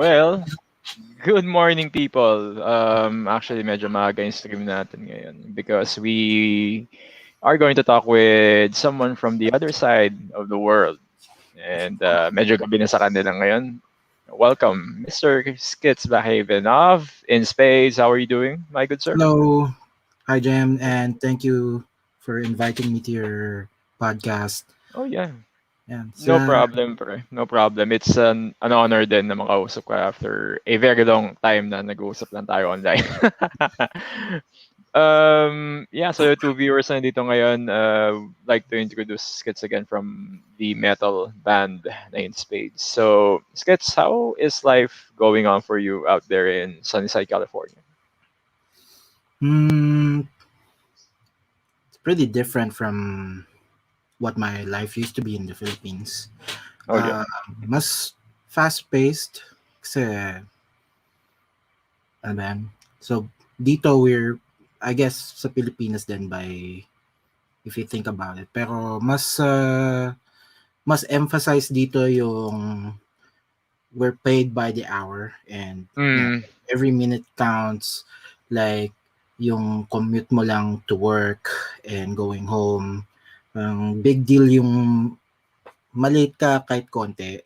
Well, good morning people. Actually medyo maaga yung stream natin ngayon because we are going to talk with someone from the other side of the world. And medyo gabi na sa kanila ngayon. Welcome, Mr. Skitz Blackheaven of In Spades. How are you doing, my good sir? Hello, hi Jem, and thank you for inviting me to your podcast. Oh yeah. Yan, No sa problem, pre. No problem. It's an honor din na makausap ka after a very long time na nag-uusap lang tayo online. Yeah, so two viewers na dito ngayon, like to introduce Skits again from the metal band na in Spades. So, Skits, how is life going on for you out there in Sunnyside, California? mm, it's pretty different from what my life used to be in the Philippines. Oh yeah. Mas fast-paced kasi ano ba yan? So dito I guess sa Pilipinas din by if you think about it. Pero mas emphasize dito yung we're paid by the hour and Mm, every minute counts, like yung commute mo lang to work and going home. Big deal yung malate ka kahit konti.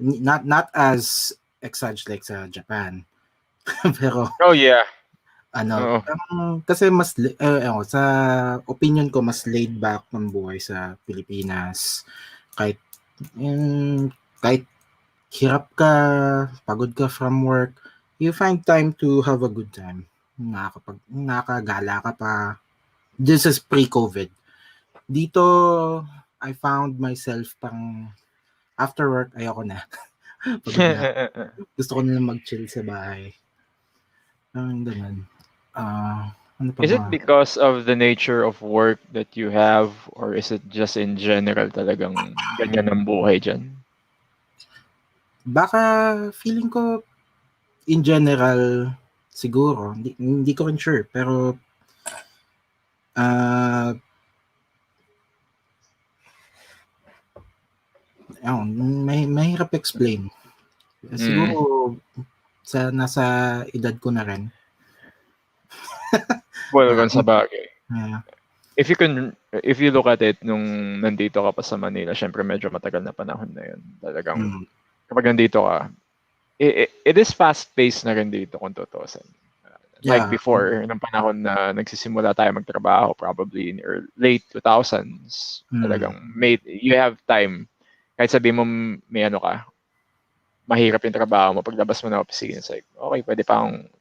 Not as exage like sa Japan. Pero oh yeah. ano, Oh, kasi sa opinion ko mas laid back ng buhay sa Pilipinas. Kahit kahit hirap ka, pagod ka from work, you find time to have a good time. Nakakagala ka pa. This is pre-COVID. Dito, I found myself pang after work, ayoko na. Pagod na. Gusto ko na lang mag-chill sa bahay. Ganun. Ano pa is ba? it because of the nature of work that you have, or is it just in general talagang ganyan ang buhay dyan? Baka feeling ko in general siguro, hindi ko rin sure, pero uh, mahirap explain. Mm. Siguro nasa edad ko na rin. Well, Uh, kung sa bagay. uh, If you look at it, nung nandito ka pa sa Manila, syempre medyo matagal na panahon na yun. Talagang, mm, kapag nandito ka, it is fast-paced na rin dito kung tutusin. Like yeah. before, nung panahon na nagsisimula tayo magtrabaho, probably in late 2000s, Mm, talagang you have time. Kahit sabihin mo may ano ka, mahirap yung trabaho mo, paglabas mo ng opisina, it's like, okay, pwede pa akong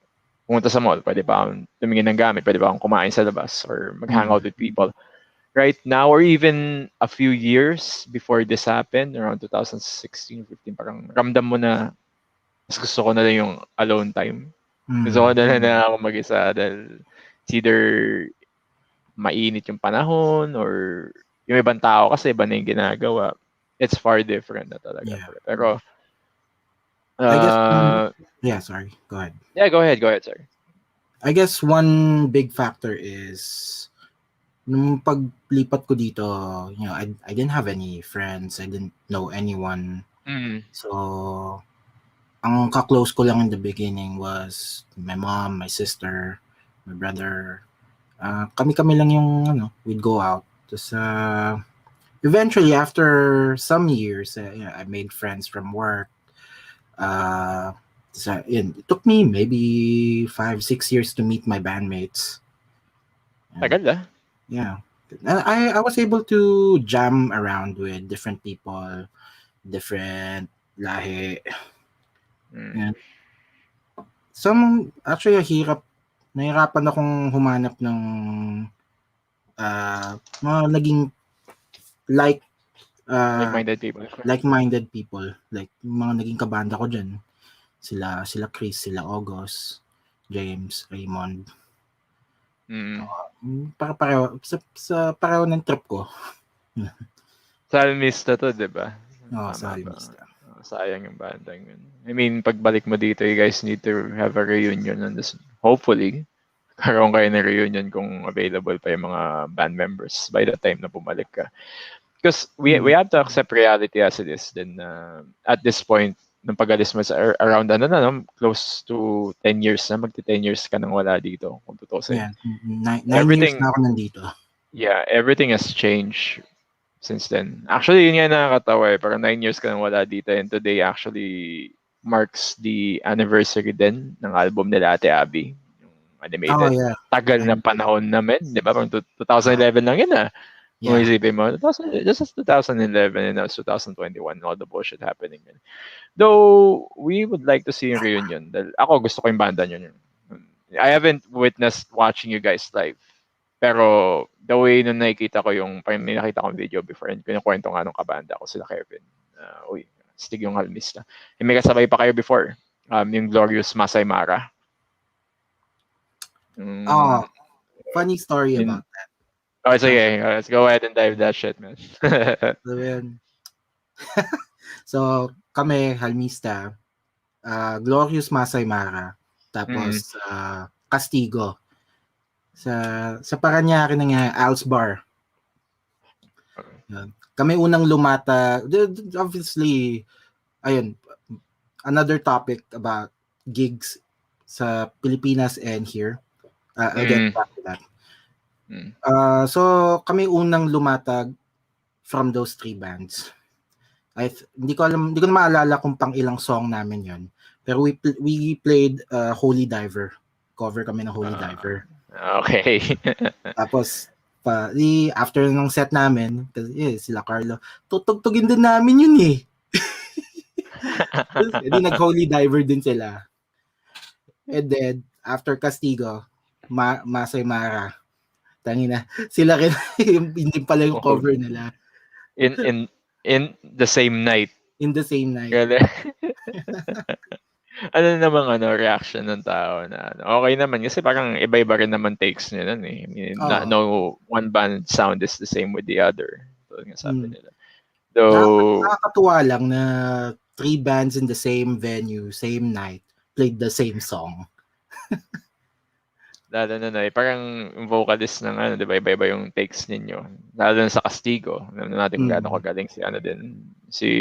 pumunta sa mall, pwede pa akong tumingin ng gamit, pwede pa akong kumain sa labas or mag-hangout mm, with people. Right now, or even a few years before this happened, around 2016, 15, parang ramdam mo na mas gusto ko na lang yung alone time. Gusto ko mm, na lang na ako mag-isa dahil it's either mainit yung panahon or yung ibang tao kasi iba na yung ginagawa. It's far different na talaga. yeah. Pero, I guess uh, yeah, sorry. Go ahead. yeah, go ahead, sir. I guess one big factor is nung paglipat ko dito, I didn't have any friends. I didn't know anyone. Mm. So, ang ka-close ko lang in the beginning was my mom, my sister, my brother. Kami-kami lang yung we'd go out. Tapos eventually after some years, I made friends from work. It took me maybe 5-6 years to meet my bandmates. Tagal ah. Yeah. I was able to jam around with different people, different lahi. Mm. Yeah. Actually, nahirapan akong humanap ng mga naging like Like-minded people. like-minded people. Like, mga naging kabanda ko dyan. Sila Chris, sila August, James, Raymond. Mm. Pareho, sa pareho ng trip ko. Salmista to, di ba? Sa Tama ba? Almista. Sayang yung bandang yun. I mean, pagbalik mo dito, you guys need to have a reunion on this. Hopefully, karoon kayo ng reunion kung available pa yung mga band members by the time na bumalik ka. Because we have to accept reality as it is. Then, at this point, nung pag-alis mo sa around close to 10 years na, magti 10 years ka nang wala dito kung tutusin. Yeah, 9 years Everything, na ako nandito. yeah, everything has changed since then. Actually, yun nga nakakatawa eh. Parang 9 years ka nang wala dito and today actually marks the anniversary din ng album nila Ate Abby, yung Oh, animated. yeah. Tagal na And, panahon naman, di ba? Parang 2011 lang yun ah. Kung yeah. isipin mo, 2000, this is 2011 and now it's 2021, all the bullshit happening. Though, we would like to see a reunion. Dahil ako, gusto ko yung banda nyo. I haven't witnessed watching you guys live. Pero, the way nung nakikita ko yung, parang may nakita kong video before and kinukwento nga nung kabanda ko sila Kevin. Uy, stig yung halmista. And may kasabay pa kayo before. Yung Glorious Masay Mara. Oh, Mm, funny story yun. about that. Oh, sige. Let's go ahead and dive that shit, man. So, yun. So, kami, Halmista, Glorious Masay Mara, tapos Castigo. Sa Paranaque ng Al's Bar. Yan. Kami unang lumata, obviously, ayun, another topic about gigs sa Pilipinas and here. I'll get back to that. So, kami unang lumatag from those 3 bands. Hindi ko na maalala kung pang ilang song namin yon. Pero we played Holy Diver. Cover kami ng Holy Diver. Okay. Tapos, after ng set namin, kasi sila Carlo, tutugtugin din namin yun eh. Hindi nag-Holy Diver din sila. And then, after Castigo, Masay Mara, tangina, sila rin, hindi pala yung cover nila. In the same night. In the same night. Ano namang reaction ng tao na okay naman kasi parang iba-iba rin naman takes nila eh. I mean, no one band sound is the same with the other. So, nga sabi nila. Though, nakakatuwa lang na 3 bands in the same venue, same night, played the same song. Lalo na parang yung vocalist ng di ba, iba-iba yung takes ninyo. Lalo na sa Castigo. Alam natin kung gaano kagaling si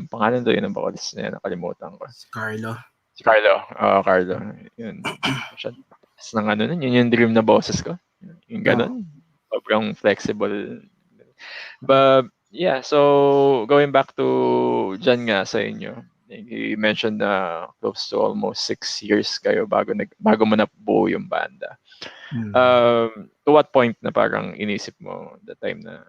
pangalan doon ng vocalist na nakalimutan ko. Si Carlo. Carlo. Yun. Ng yun yung dream na boses ko. Yung ganun. Sobrang flexible. But, yeah, so going back to dyan nga sa inyo. You mentioned na close to almost 6 years kayo bago mo nabuo yung banda. To what point na parang inisip mo the time na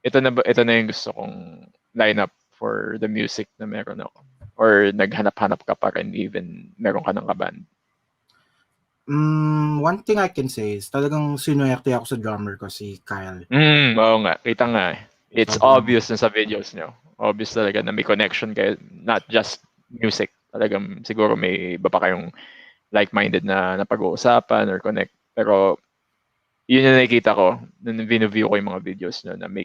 ito na yung gusto kong lineup for the music na meron ako? Or naghanap-hanap ka pa rin even meron ka ng kaband? One thing I can say is talagang sinuwerte ako sa drummer ko, si Kyle. Oo nga, kita nga eh. It's obvious na sa videos nyo. Obvious talaga na may connection kayo, not just music. Talagang siguro may iba pa kayong like-minded na pag-uusapan or connect. Pero yun yung nakikita ko nung view ko yung mga videos nyo na may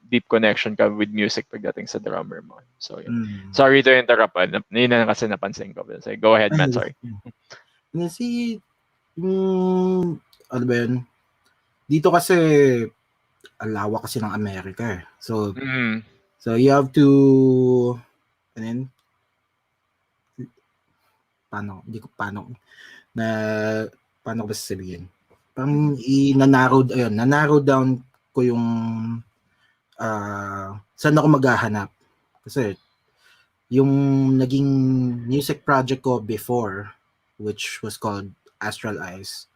deep connection ka with music pagdating sa drummer mo. So, yun. Sorry to interrupt. Yun na kasi napansin ko. So, go ahead, Matt. Sorry. Kasi, ano ba yun? Dito kasi, alawa kasi ng Amerika eh. So, so you have to, paano ko ba sasabihin? Parang na-narrow down ko yung saan ako maghahanap. Kasi yung naging music project ko before, which was called Astral Eyes,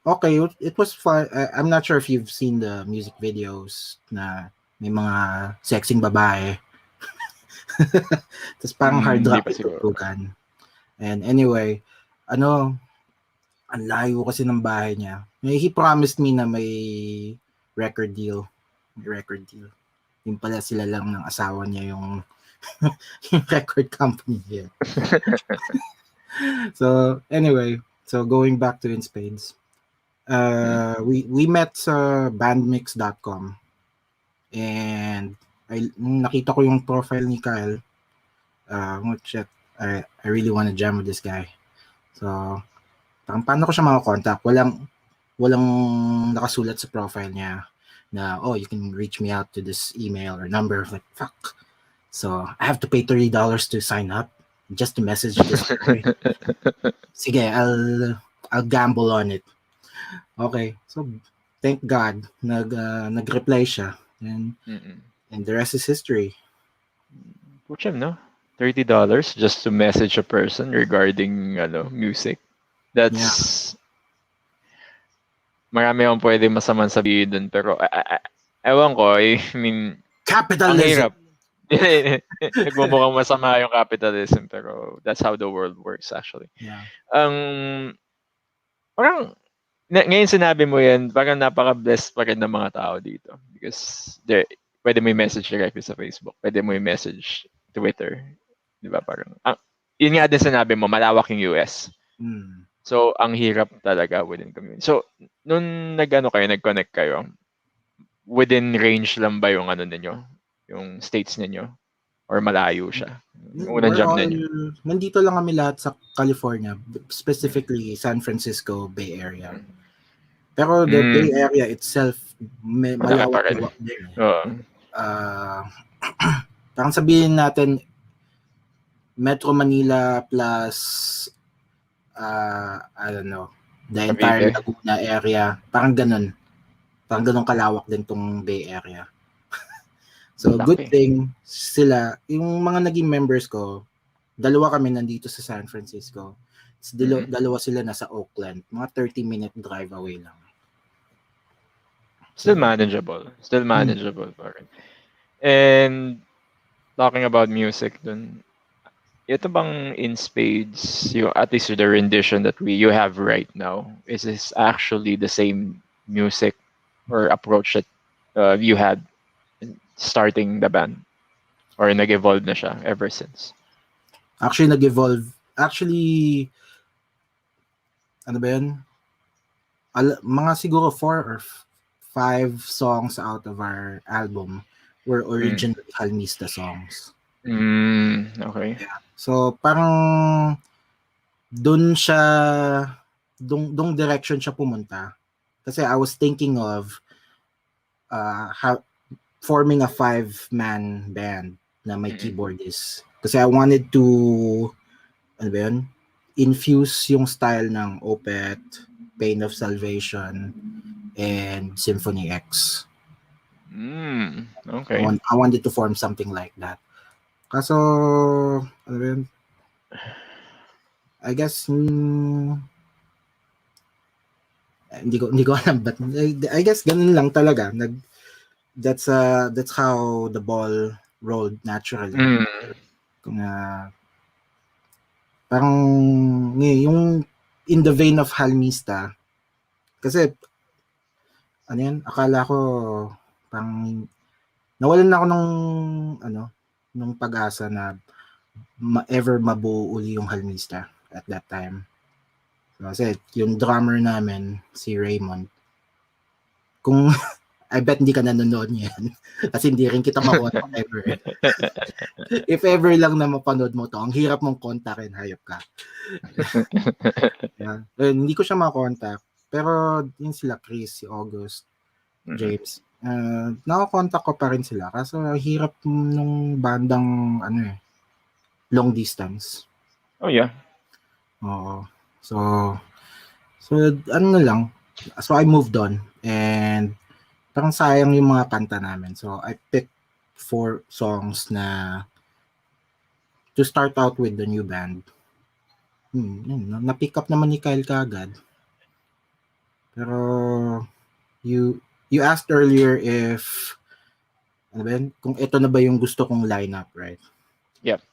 okay, it was fun. I'm not sure if you've seen the music videos na may mga sexing babae. Tapos parang hard rock tutugan. And anyway, ang layo kasi ng bahay niya. He promised me na may record deal. Yung pala sila lang ng asawa niya yung record company niya. So anyway, so going back to In Spades, we met sa bandmix.com and nakita ko yung profile ni Kyle. Shit, I really want to jam with this guy. So paano ko siya makakontakt? Walang nakasulat sa profile niya na, you can reach me out to this email or number. Like, fuck. So I have to pay $30 to sign up just to message this guy. Sige, I'll gamble on it. Okay. So thank God nag-reply siya. Mm-mm. And the rest is history. Pucha, no? $30 just to message a person regarding music. Yeah. That's marami akong pwede masamang sabihin dun pero ewan ko, I mean, ang Capitalism. hirap. Nagmumukhang masama yung capitalism pero that's how the world works actually. Yeah. Ang parang ngayon sinabi mo yan, parang napaka-blessed pa rin ng mga tao dito because pwede mo i-message directly sa Facebook, pwede mo i-message Twitter, di ba? Parang yun nga din sinabi mo, malawak yung US. Mm. So, ang hirap talaga within community. So, nung nag-connect kayo, within range lang ba yung ninyo? Yung states ninyo? Or malayo siya? Yung unang We're job all, ninyo? nandito lang kami lahat sa California, specifically San Francisco Bay Area. Pero the Bay Area itself, Malaki pa rin. malawak din. Oo. Parang sabihin natin, Metro Manila plus, I don't know, the entire Cavite. Laguna area. Parang ganun. Parang ganun kalawak din tong Bay Area. So, good Laki. thing sila, yung mga naging members ko, dalawa kami nandito sa San Francisco. Dalawa sila nasa Oakland. Mga 30-minute drive away lang. Still manageable. Still manageable pa rin. And talking about music dun, ito bang in Spades, at least the rendition that you have right now, is this actually the same music or approach that you had starting the band? Or nag-evolve na siya ever since? Actually, nag-evolve. Actually, ano ba yun? Mga siguro 4 or 5 songs out of our album were original Halmista songs. Okay. Yeah. So, parang dun direction siya pumunta. Kasi I was thinking of forming a 5-man band na may keyboardist. Kasi I wanted to, ano ba yun? Infuse yung style ng Opeth, Pain of Salvation, and Symphony X. Okay. I wanted to form something like that. Kaso, ano ba yun? I guess, hindi ko alam, but I guess ganun lang talaga. That's how the ball rolled naturally. Kung parang yung in the vein of Halmista, kasi ano yan, akala ko parang nawalan na ako nung pag-asa na ever mabuo uli yung Halmista at that time. Kasi yung drummer namin, si Raymond, kung I bet hindi ka nanonood niyan kasi hindi rin kita makontak ever. If ever lang na mapanood mo to, ang hirap mong kontakin, hayop ka. Yeah. Hindi ko siya makontak. Pero yun sila, Chris, si August, James. Nakakontak ko pa rin sila. Kaso hirap nung bandang long distance. Oh yeah. Oo. So ano na lang. So I moved on and parang sayang yung mga kanta namin. So I picked 4 songs na to start out with the new band. Na-pick up naman ni Kyle kaagad. Pero you asked earlier if kung ito na ba yung gusto kong lineup, right? Yep.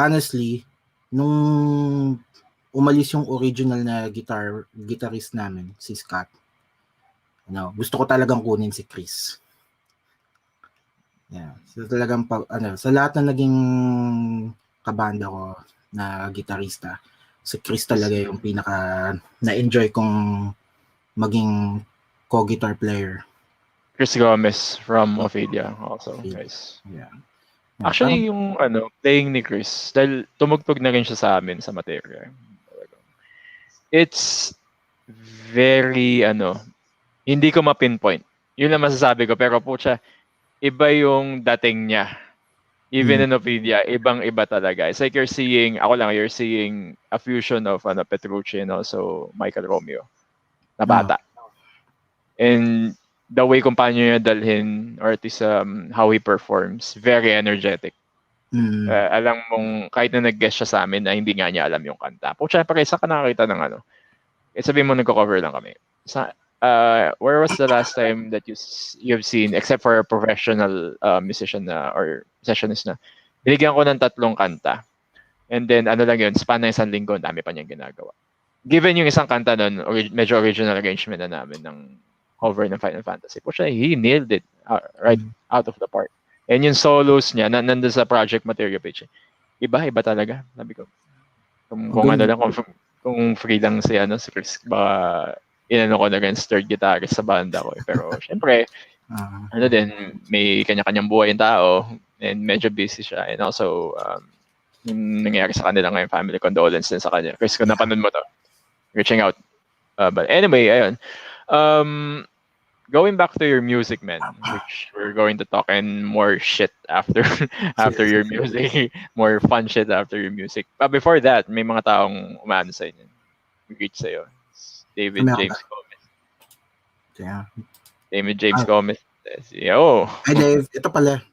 Honestly, nung umalis yung original na guitarist namin, si Scott, gusto ko talagang kunin si Chris. Yeah. So talagang sa lahat na naging kabanda ko na gitarista, si Chris talaga yung pinaka na-enjoy kong maging co-guitar player. Chris Gomez from Ophelia also, guys. Yeah. Actually, yung playing ni Chris, dahil tumugtog na rin siya sa amin sa materia. It's very, hindi ko ma-pinpoint. Yun lang masasabi ko. Pero po siya, iba yung dating niya. Even Mm. in Ophelia, ibang-iba talaga. It's like you're seeing a fusion of Petrucci and also Michael Romeo na Oh. bata. And the way kung paano niya dalhin or at least how he performs, very energetic. Mm. Alam mong kahit na nag-guest siya sa amin na hindi nga niya alam yung kanta. Po, syempre, isa ka nakakita ng sabihin mo nagko-cover lang kami. Where was the last time that you've seen, except for a professional musician na or sessionist na, binigyan ko ng 3 kanta. And then, ano lang yun, span na 1 linggo, dami pa niyang ginagawa. Given yung isang kanta nun, medyo original arrangement na namin ng cover ng Final Fantasy. Po siya, he nailed it right Mm. out of the park. And yung solos niya, nandun sa project material page, iba talaga. Sabi ko, Ang kung ano galing. lang, kung free lang si Chris, baka inano ko na rin third guitarist sa banda ko. Pero syempre, Ah. ano din, may kanya-kanyang buhay yung tao and medyo busy siya. And also, yung nangyari sa kanila ngayon, family condolence din sa kanya. Chris, kung Yeah. napanood mo to, reaching out. But anyway, ayun. Um, Going back to your music, man, which we're going to talk and more shit after after your music, more fun shit after your music. But before that, may mga taong umano sa inyo. Reach sa'yo. David Kami ako ba? James Gomez. Yeah. David James Ah, Gomez. Yo. ay, Dave, ito pala.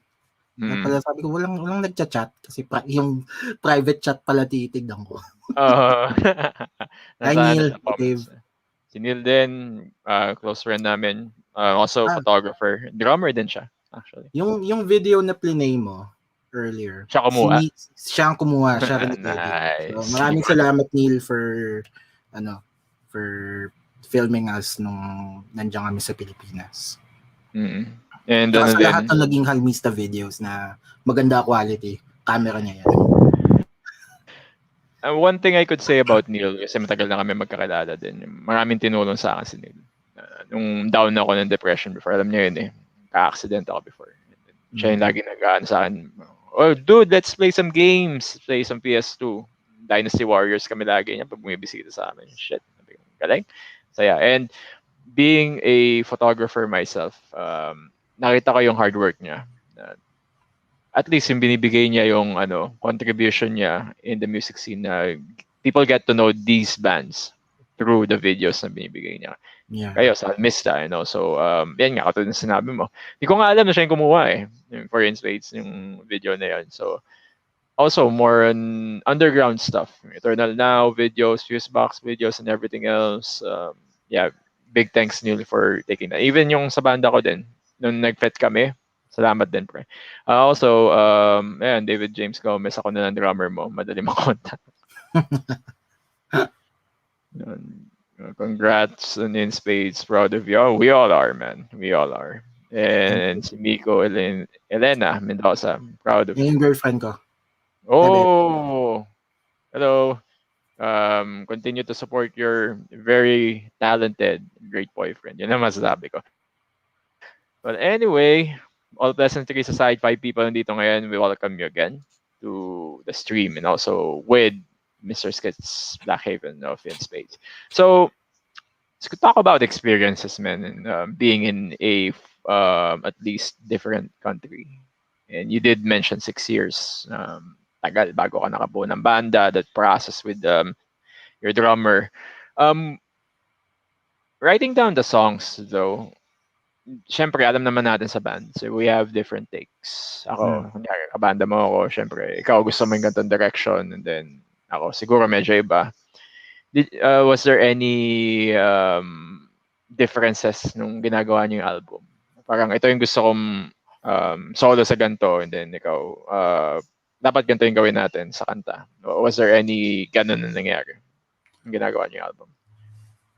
Kaya Mm. pala sabi ko, walang nagchat-chat. Kasi yung private chat pala titignan ko. Oo. Hi, Nasa Neil. sa Hi, Dave. comments. Si Neil din, close friend namin. Also Ah, photographer. Drummer din siya, actually. yung video na plinay mo earlier, Siya kumuha. siya ang kumuha, siya rin nag-edit. So, Nice. maraming salamat, Neil, ano, for filming us nung nandiyan kami sa Pilipinas. Mm. And Tsaka ano sa lahat din, ng naging Halmista videos na maganda quality, camera niya yan. one thing I could say about Neil, kasi matagal na kami magkakilala din, maraming tinulong sa akin si Neil. Nung down ako ng depression before, alam niya yun eh, ka-accident ako before. Siya yung Mm. lagi nag-ano sa akin, oh dude, let's play some games, play some PS2. Dynasty Warriors kami lagi niya pag bumibisita sa amin. Shit, galing. So yeah, and being a photographer myself, nakita ko yung hard work niya. At least yung binibigay niya yung contribution niya in the music scene na people get to know these bands through the videos na binibigay niya. Yeah. Kayo, sa Mista, so, yan nga, katulad ng sinabi mo. Hindi ko nga alam na siya yung kumuha eh. Yung For In Spades, yung video na yan. So, also, more on underground stuff. Eternal Now videos, Fusebox videos, and everything else. Yeah, big thanks Neil for taking that. Even yung sa banda ko din, nung nag-fet kami, salamat din, pre. Also, ayan, David James Gomez, ako na ng drummer mo. Madali makontak. Congrats on In Spades. Proud of you. Oh, we all are, man. We all are. And si Miko Elena Mendoza, proud of Yung you. girlfriend ko. Hi, babe. Oh, hello. Continue to support your very talented, great boyfriend. Yan ang masasabi ko. But anyway, all pleasantries aside, 5 people nandito ngayon. We welcome you again to the stream and also with Mr. Skitz Blackheaven of In Spades. So, let's talk about experiences, man, and being in a at least different country. And you did mention 6 years. Tagal bago ka nakabuo ng banda, that process with your drummer. Um, Writing down the songs, though, syempre, alam naman natin sa band. So, we have different takes. Mm. Ako, kunyari, kabanda mo ako, syempre, ikaw gusto mo yung ganitong direction, and then, ako, siguro medyo iba. Was there any differences nung ginagawa niyo yung album? Parang ito yung gusto kong solo sa ganito and then ikaw, dapat ganito yung gawin natin sa kanta. Was there any ganun na nangyari yung ginagawa niyo yung album?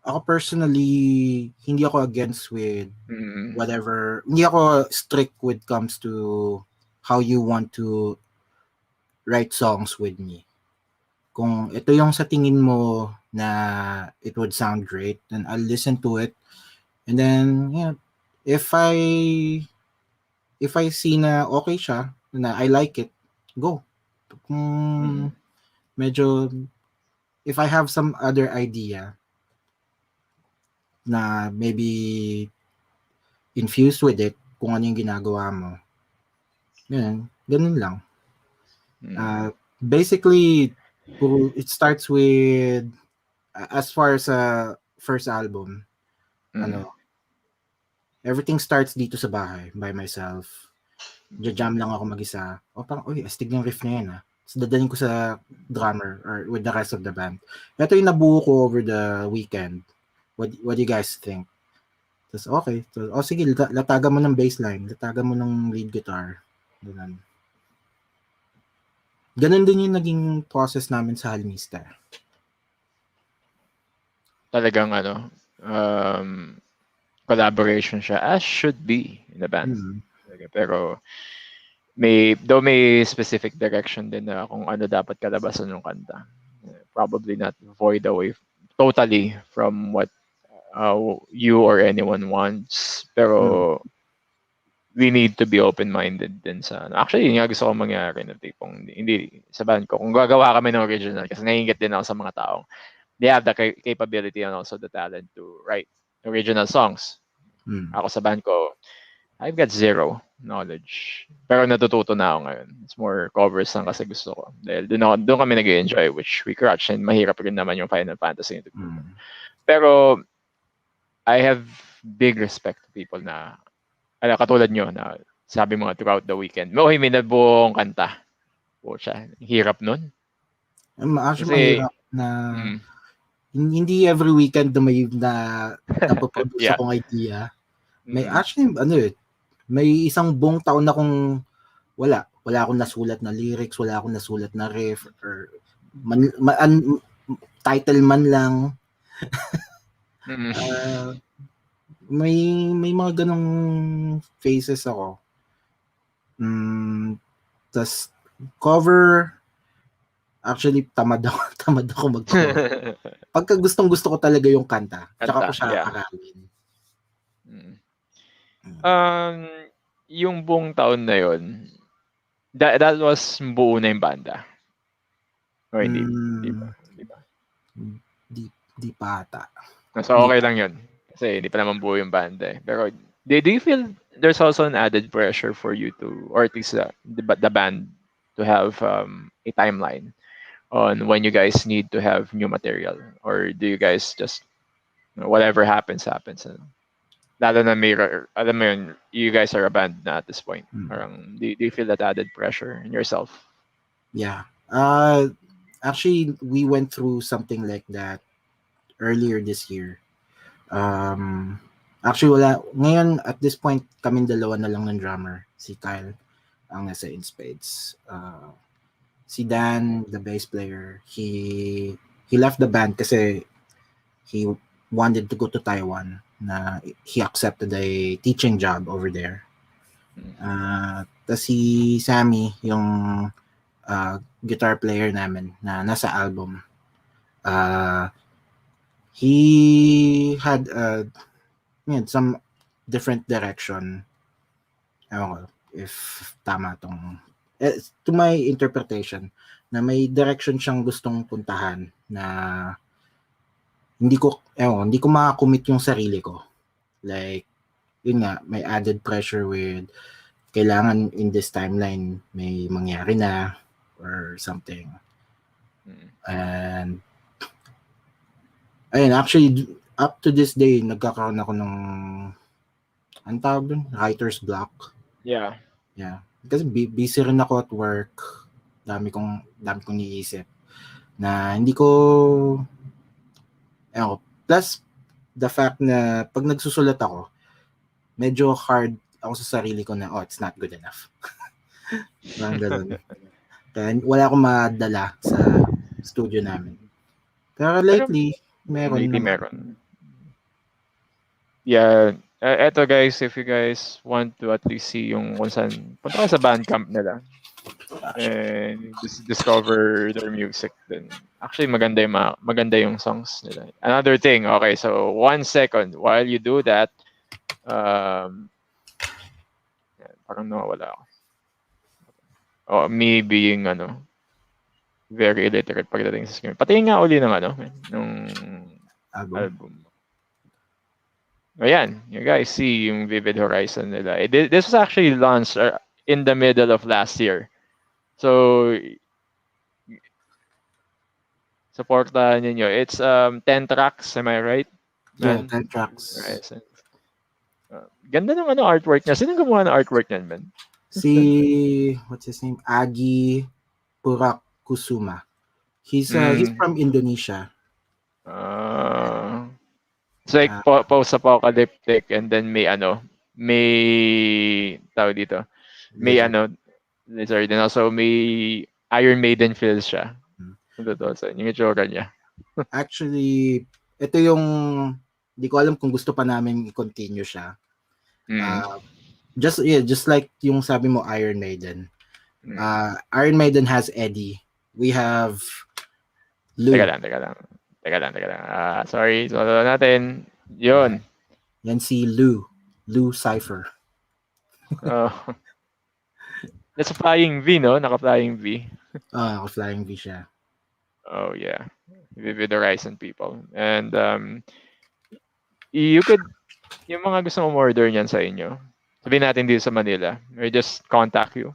Ako personally, hindi ako against with Mm. whatever. Hindi ako strict when it comes to how you want to write songs with me. Kung ito yung sa tingin mo na it would sound great, then I'll listen to it. And then, yeah, if I see na okay siya, na I like it, go. Kung Mm. medyo, if I have some other idea na maybe infused with it, kung ano yung ginagawa mo. Yun, ganun lang. Basically, it starts with, as far as first album, everything starts dito sa bahay, by myself. Jam lang ako mag-isa. O parang, uy, astig yung riff na yan So, dadalhin ko sa drummer or with the rest of the band. Ito yung nabuo ko over the weekend. What do you guys think? Tapos, okay. So, sige, latagan mo ng bassline. Latagan mo ng lead guitar. Ganun. Ganun din yung naging process namin sa Halmista. Talagang collaboration siya, as should be in the band. Pero may specific direction din na kung ano dapat kalabasan ng kanta. Probably not void away totally from what you or anyone wants. Pero we need to be open-minded din sa actually yun nga gusto ko mangyari na tipong hindi sa band ko kung gagawa kami ng original kasi naiingit din ako sa mga taong they have the capability and also the talent to write original songs. Ako sa band ko, I've got zero knowledge. Pero natututo na ako ngayon. It's more covers lang kasi gusto ko. Dahil doon kami nag-enjoy, which we crutch, and mahirap rin naman yung Final Fantasy. Pero I have big respect to people na katulad nyo na sabi mo throughout the weekend, may nabuong kanta. Po siya. Hirap nun. Actually, mahirap na hindi every weekend na may napoproduce akong idea. May actually, may isang buong taon na kung wala akong nasulat na lyrics, wala akong nasulat na riff, or title man lang. May mga ganong phases ako. Tas cover, actually tamad ako mag-cover. Pagka gusto ko talaga yung kanta, tsaka ko siya aralin. Yung buong taon na yun, that was buo na yung banda? O hindi? Di pa ata. So okay lang yun. Kasi hindi pa naman buo yung banda eh. Pero do you feel there's also an added pressure for you to, or at least the band to have a timeline on when you guys need to have new material? Or do you guys just, whatever happens? Lalo na alam mo yun, you guys are a band na at this point. Parang, do you feel that added pressure in yourself? Yeah. Actually, we went through something like that earlier this year. Actually, ngayon, at this point, kaming dalawa na lang ng drummer. Si Kyle, ang nasa in Spades. Si Dan, the bass player, he left the band kasi he wanted to go to Taiwan. Na he accepted a teaching job over there. Tapos si Sammy, yung guitar player namin na nasa album, he had some different direction. Ewan ko if tama tong to my interpretation, na may direction siyang gustong puntahan na hindi ko makakommit yung sarili ko. Like, yun nga, may added pressure with kailangan in this timeline may mangyari na or something. And ayun, actually, up to this day, nagkakaroon ako ng ang tawag dun? Writer's block. Yeah. Kasi busy rin ako at work. Dami kong niisip na hindi ko plus the fact na pag nagsusulat ako, medyo hard ako sa sarili ko na, it's not good enough. Parang ganun. Kaya wala akong madala sa studio namin. Pero lately, meron. Yeah. Eto guys, if you guys want to at least see yung kung saan, punta ka sa Bandcamp nila and discover their music then actually maganda yung songs nila. Another thing, okay, so 1 second while you do that, parang nawawala ako. Me being very illiterate pagdating sa screen. Patingin nga uli ng nung album. Ayan, you guys see yung Vivid Horizon nila. This was actually launched in the middle of last year. So, supportahan ninyo. It's 10 tracks, am I right, Yeah, man? 10 tracks. Horizon. Ganda ng ano artwork niya. Sino gumawa ng artwork niyan, man? What's his name? Agi Purakusuma. He's Mm. from Indonesia. Uh, it's like Uh, post-apocalyptic and then may tawag dito. May Lizard. lizard and also may Iron Maiden feels siya. Hmm. Kung totoo sa yung itsura niya. Actually, ito yung di ko alam kung gusto pa namin i-continue siya. Mm. Uh, just like yung sabi mo Iron Maiden. Mm. Iron Maiden has Eddie. We have Teka Lou. lang, teka lang. Teka lang, teka lang. Sorry, so natin. Yeah. Yun. Yan si Lou Cypher. Uh, that's a flying V, no? Naka-flying V. Flying V siya. Oh, yeah. Vivid Horizon people. And you could, yung mga gusto mong order niyan sa inyo, sabihin natin dito sa Manila, or just contact you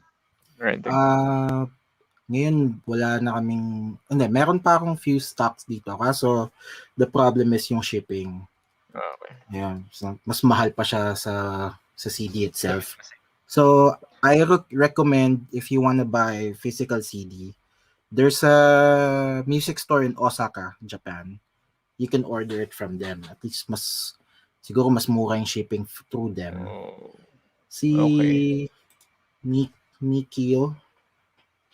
or anything. Ngayon, wala na kaming, hindi, meron pa akong few stocks dito. Kaso, the problem is yung shipping. Okay. Ayan, so, mas mahal pa siya sa CD itself. So, I recommend if you wanna buy physical CD, there's a music store in Osaka, Japan. You can order it from them. At least siguro mas mura yung shipping through them. Oh, okay. Si Nikio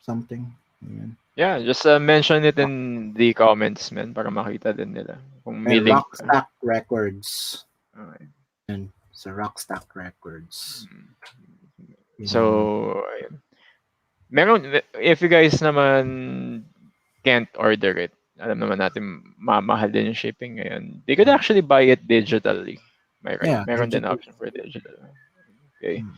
something. Ayan. Yeah, just mention it in the comments, man, para makita din nila. Kung may And link ka. Rockstack Records. Okay. Ayan, sa Rockstack Records. Yun So, yung, ayun. Meron, if you guys naman can't order it, alam naman natin mamahal din yung shipping ngayon. They could actually buy it digitally. Am I right? yeah, Meron din digital. option for digital. Okay. Hmm.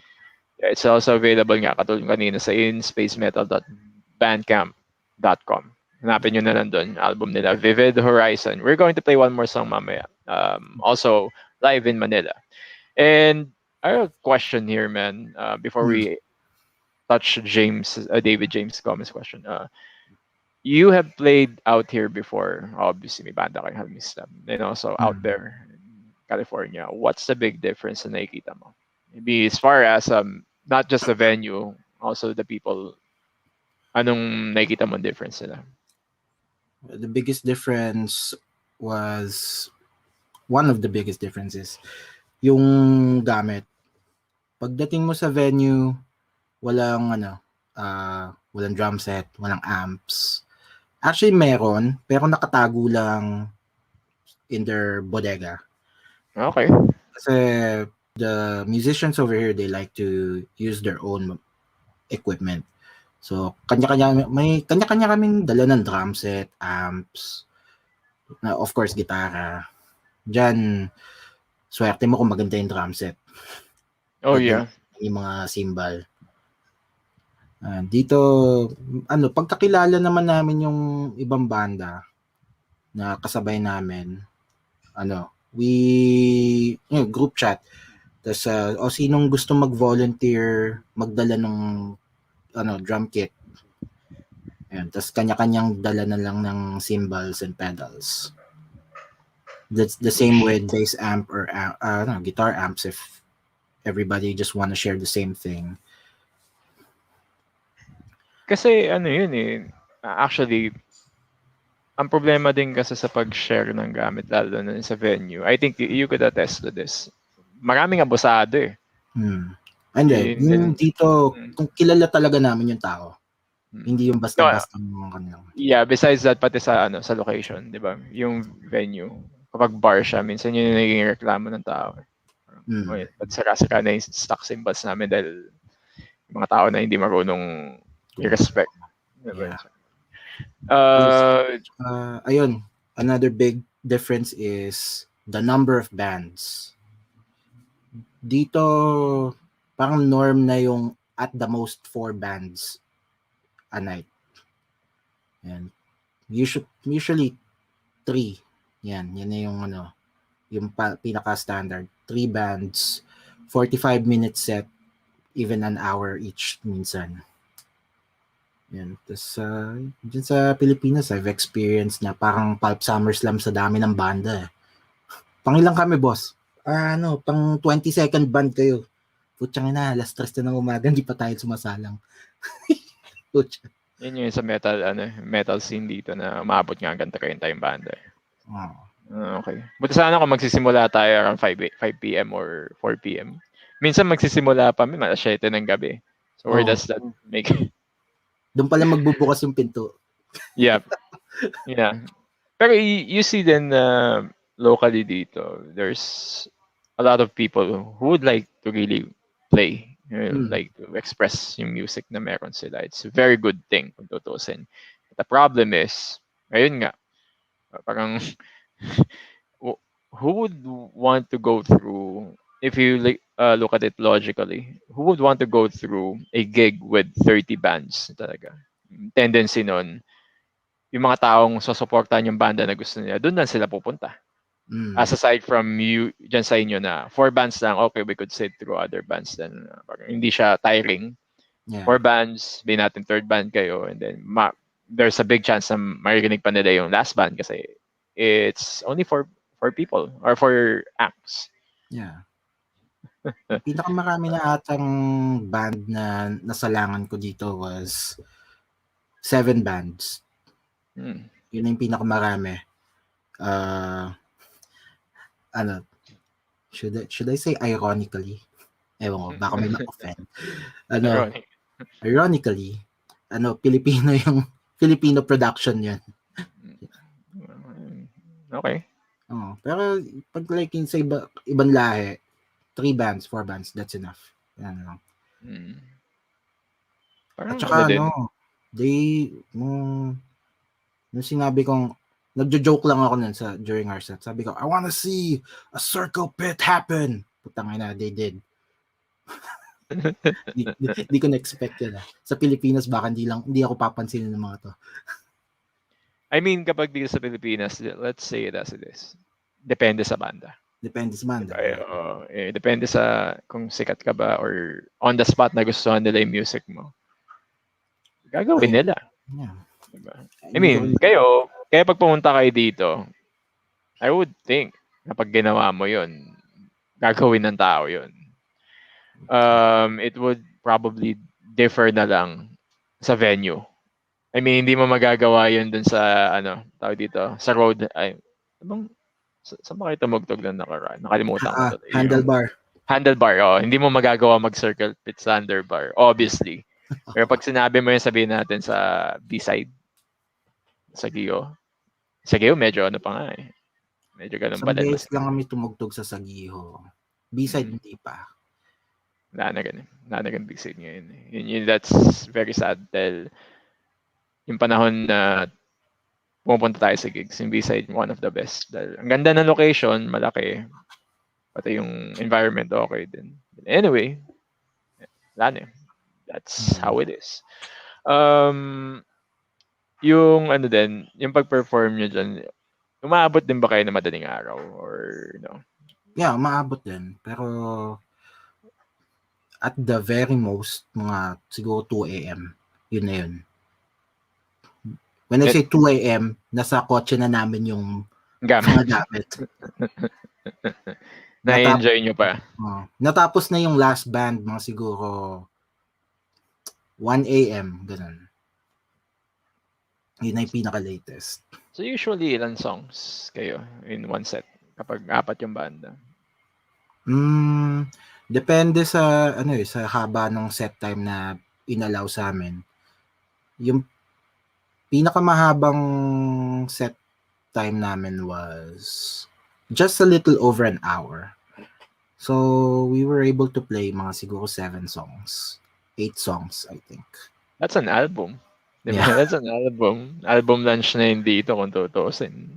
Yeah, it's also available nga katulad kanina sa inspacemetal.bandcamp.com. Hanapin nyo na lang doon, album nila, Vivid Horizon. We're going to play one more song mamaya. Also, live in Manila. And I have a question here, man, before Hmm. we touch David James Gomez question. You have played out here before. Obviously, may banda kayo have missed them. And also out Hmm. there in California. What's the big difference na nakikita mo? Maybe as far as not just the venue, also the people. Anong nakikita mo difference nila? The biggest difference was, one of the biggest differences, yung gamit. Pagdating mo sa venue, walang drum set, walang amps. Actually meron, pero nakatago lang in their bodega. Okay. Kasi the musicians over here, they like to use their own equipment. So, kanya-kanya kaming dala ng drum set, amps, na of course gitara. Diyan, swerte mo kung maganda yung drum set. Oh Ganda yeah. yung mga cymbal. Dito, pagkakilala naman namin yung ibang banda na kasabay namin, group chat. Tapos, sinong gusto mag-volunteer, magdala ng drum kit. Ayan, tapos kanya-kanyang dala na lang ng cymbals and pedals. That's the same with bass amp or guitar amps if everybody just want to share the same thing. Kasi ano yun eh. Actually, ang problema din kasi sa pag-share ng gamit lalo na sa venue. I think you could attest to this. Maraming abusado eh. Hindi, yung dito, Mm. kung kilala talaga namin yung tao. Hindi yung No, basta-basta mga kanilang. yeah, besides that pati sa location, 'di ba? Yung venue, kapag bar siya, minsan yun yung naging reklamo ng tao. Oy, ba't sira-sira na yung stock symbols namin dahil yung mga tao na hindi marunong i-respect. Diba? Yeah. Uh, Ayun, another big difference is the number of bands. Dito, parang norm na yung at the most 4 bands a night. And usually 3. Yan na yung Yung pinaka-standard. 3 bands, 45 minute set, even an hour each minsan. Yan. Tapos dyan sa Pilipinas, I've experienced na parang Pulp SummerSlam sa dami ng banda eh. Pangilang kami, boss? Pang 20-second band kayo. Putsang ina, alas 3 na ng umaga, hindi pa tayo sumasalang. Putya. Yun yung sa metal scene dito na umabot nga hanggang 30 yung banda. Okay. Buti sana kung magsisimula tayo around 5 p.m. or 4 p.m. Minsan magsisimula pa may alas 7 ng gabi. So where does that make... Doon pala magbubukas yung pinto. Yeah. Yeah. Pero you see then locally dito, there's a lot of people who would like to really play, like to express yung music na meron sila. It's a very good thing kung tutusin. But the problem is, ayun nga, parang who would want to go through, if you look at it logically, who would want to go through a gig with 30 bands talaga? Tendency nun, yung mga taong susuportahan yung banda na gusto nila, doon lang sila pupunta. As aside from you, dyan sa inyo na 4 bands lang, okay, we could sit through other bands then. Hindi siya tiring. Yeah. 4 bands, di natin third band kayo, and then there's a big chance na marinig pa nila yung last band kasi it's only for people or for acts. Yeah. Pinakamarami na atang band na nasalangan ko dito was 7 bands. Yun yung pinakamarami. Should I say ironically? Ewan ko, baka may ma-offend. Ironically, Filipino production yan. Okay. Pero pag like sa ibang lahi, 3 bands, 4 bands, that's enough. Yan lang. At saka nung sinabi kong, nagjo-joke lang ako nun during our set. Sabi ko, I wanna see a circle pit happen. Putang ina, they did. Di ko na-expect yun. Sa Pilipinas, baka hindi ako papansinin ng mga to. I mean, kapag dito sa Pilipinas, let's say it as it is. Depende sa banda. Depende sa banda. Depende sa kung sikat ka ba or on the spot na gustuhan nila yung music mo. Gagawin nila. Yeah. Diba? I mean, kaya pag pumunta kayo dito, I would think kapag ginawa mo yun, gagawin ng tao yun. It would probably differ na lang sa venue. I mean, hindi mo magagawa yun dun sa, tawag dito, sa road. Saan ba kayo tumugtog na nakaraan? Nakalimutan ko to. Handlebar, hindi mo magagawa mag-circle pit sa handlebar, obviously. Pero pag sinabi mo yun, sabihin natin sa B-side, sa Giyo, medyo pa nga eh. Medyo ganun ba din. Sa lang kami tumugtog sa Sagiho. B-side hindi pa. Wala na ganun B-side ngayon. That's very sad dahil yung panahon na pumunta tayo sa gigs, yung B-side, one of the best. Dahil ang ganda ng location, malaki. Pati yung environment, okay din. Anyway, wala na. That's how it is. Yung yung pag-perform nyo dyan, umaabot din ba kayo na madaling araw? Or, Yeah, umaabot din. Pero, at the very most, mga siguro 2 a.m. Yun na yun. When I say 2 a.m., nasa kotse na namin yung mga gamit. Na-enjoy nyo pa? Natapos na yung last band, mga siguro 1 a.m. Ganun. Yun na yung pinaka-latest. So usually, ilan songs kayo in one set kapag 4 yung banda? Depende sa sa haba ng set time na inalaw sa amin. Yung pinakamahabang set time namin was just a little over an hour. So we were able to play mga siguro 7 songs. 8 songs, I think. That's an album. Diba? Yeah. That's an album. Album lunch na yun dito kung tutusin.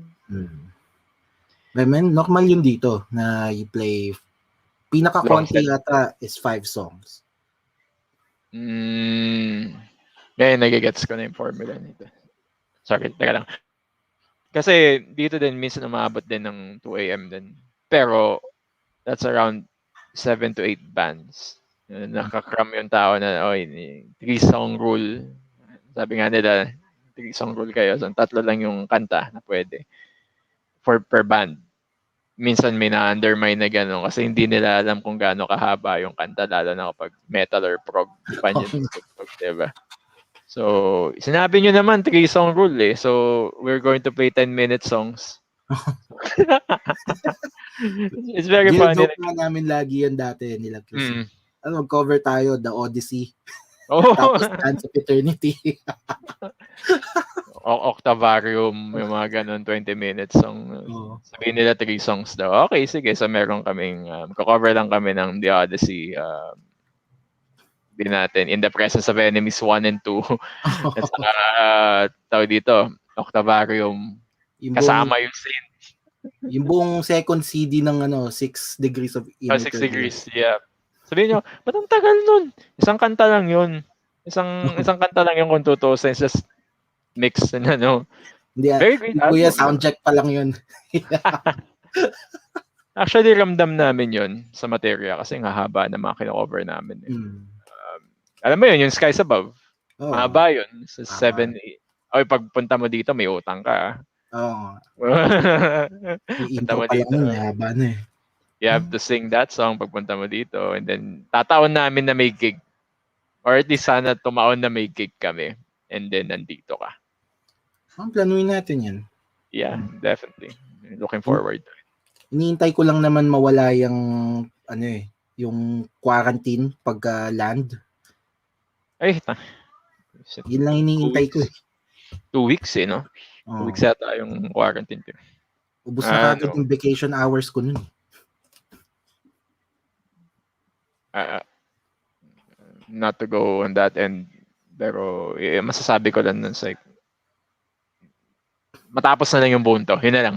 But man, normal yun dito na you play pinaka-konti yata is 5 songs. Ngayon, nagigets ko na yung formula nito. Sorry, teka lang. Kasi dito din, minsan umabot din ng 2 a.m. din. Pero that's around 7 to 8 bands. Nakakram yung tao na, oy, 3-song rule. Sabi nga nila, 3-song rule kayo. So, 3 lang yung kanta na pwede per band. Minsan may na-undermine na gano'n kasi hindi nila alam kung gaano kahaba yung kanta, lalo na kapag metal or prog band yung tutugtog, diba? So, sinabi nyo naman 3-song rule eh. So, we're going to play 10-minute songs. It's very funny. Gino-joke nga namin lagi yan dati nila Chris. Mm. Ano, cover tayo, The Odyssey. Oh, Tapos Dance of Eternity. Octavarium, yung mga ganun, 20 minutes song. Oo. Sabihin nila 3 songs daw. Okay, sige. So, meron kaming, cover lang kami ng The Odyssey. Din natin, In the Presence of Enemies 1 and 2. At saka, tawag dito, Octavarium. Yung Kasama yung scene. yung buong second CD ng 6 Degrees of Inner 6 degrees, yeah. Sabihin nyo, ba't ang tagal nun? Isang kanta lang yun. Isang kanta lang yung kung tutusin. It's just mix na, no? Hindi, Very great kuya, album. soundcheck pa lang yun. Actually, ramdam namin yun sa materia kasi nga haba na mga kino-cover namin. Eh. Alam mo yun, yung Skies Above. Oh, Mahaba yun. Sa 7, 8. Oy, pagpunta mo dito, may utang ka. Oo. Yung Punta intro mo pa lang dito. yun, haba na eh. You have to sing that song pagpunta mo dito. And then, tataon namin na may gig. Or at least sana tumaon na may gig kami. And then, nandito ka. Planuin natin yan. Yeah, definitely. Looking forward to it. Iniintay ko lang naman mawala yung, yung quarantine pagka-land. Ay, Yun lang iniintay ko eh. 2 weeks eh, no? 2 weeks yata yung quarantine ko. Ubus na kagad yung vacation hours ko nun. Not to go on that end, pero masasabi ko lang nun sa matapos na lang yung buong to. Yun na lang.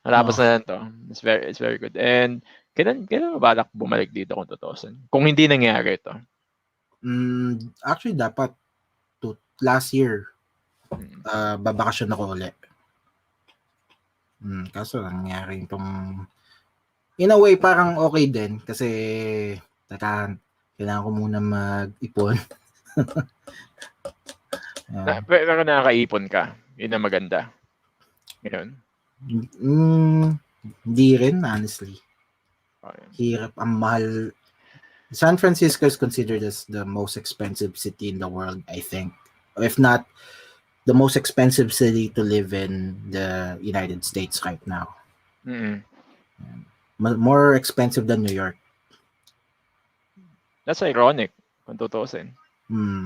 Matapos na lang to. It's very good. And kailan balak bumalik dito kung tutusin? Kung hindi nangyari ito. Actually, dapat last year, babakasyon ako ulit. Kaso nangyari itong in a way parang okay din kasi kailangan ko muna mag-ipon. Pero nakakaipon ka. Yun ang maganda. Ngayon? Hindi rin, honestly. Hirap, ang mahal. San Francisco is considered as the most expensive city in the world, I think. If not, the most expensive city to live in the United States right now. More expensive than New York. That's ironic kung tutusin.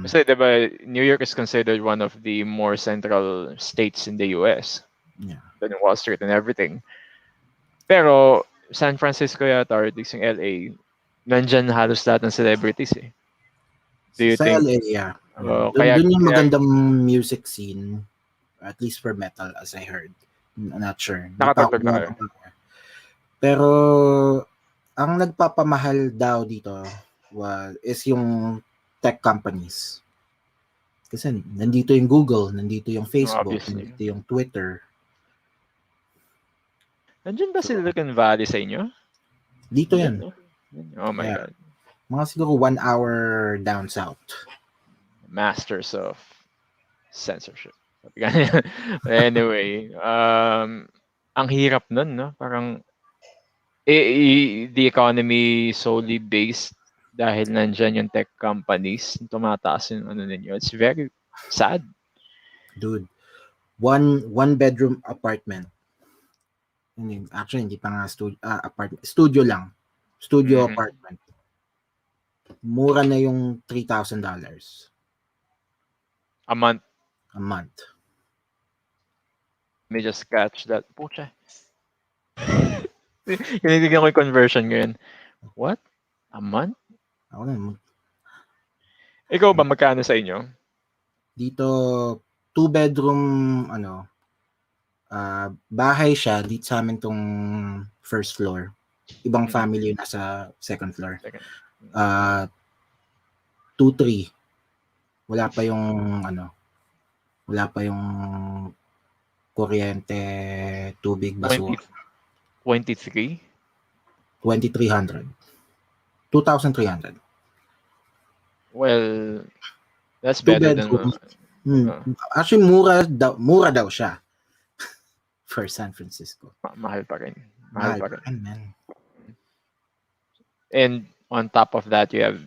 Kasi diba, New York is considered one of the more central states in the US. Yeah. Than Wall Street and everything. Pero San Francisco yata or yung LA, nandyan halos lahat ng celebrities eh. Do you think? LA, yeah. Kaya Doon yung magandang music scene, at least for metal, as I heard. I'm not sure. Nakatagdag na kayo. Pero ang nagpapamahal daw dito is yung tech companies. Kasi nandito yung Google, nandito yung Facebook, nandito yung Twitter. Nandiyan ba Silicon Valley sa inyo? Dito yan. Oh my God. Mga siguro 1 hour down south. Masters of censorship. Anyway, ang hirap nun, no? Parang the economy solely based dahil nandyan yung tech companies, tumataas yung ano ninyo. It's very sad. Dude, one bedroom apartment. Actually, hindi pa nga apartment. Studio lang. Studio apartment. Mura na yung $3,000. A month. A month. Let me just catch that. Pucha. Kinitignan ko yung conversion ngayon. What? A month? Ako na. Ikaw ba, magkano sa inyo? Dito, 2 bedroom, bahay siya. Dito sa amin tong first floor. Ibang family yung nasa second floor. 2-3. Wala pa yung kuryente, tubig, basura. 23? 2,300. 2,300. Well, that's Two better than bedroom. uh, Actually, mura daw siya for San Francisco. mahal pa rin. Mahal Mahal pa pa rin. rin, man. And on top of that, you have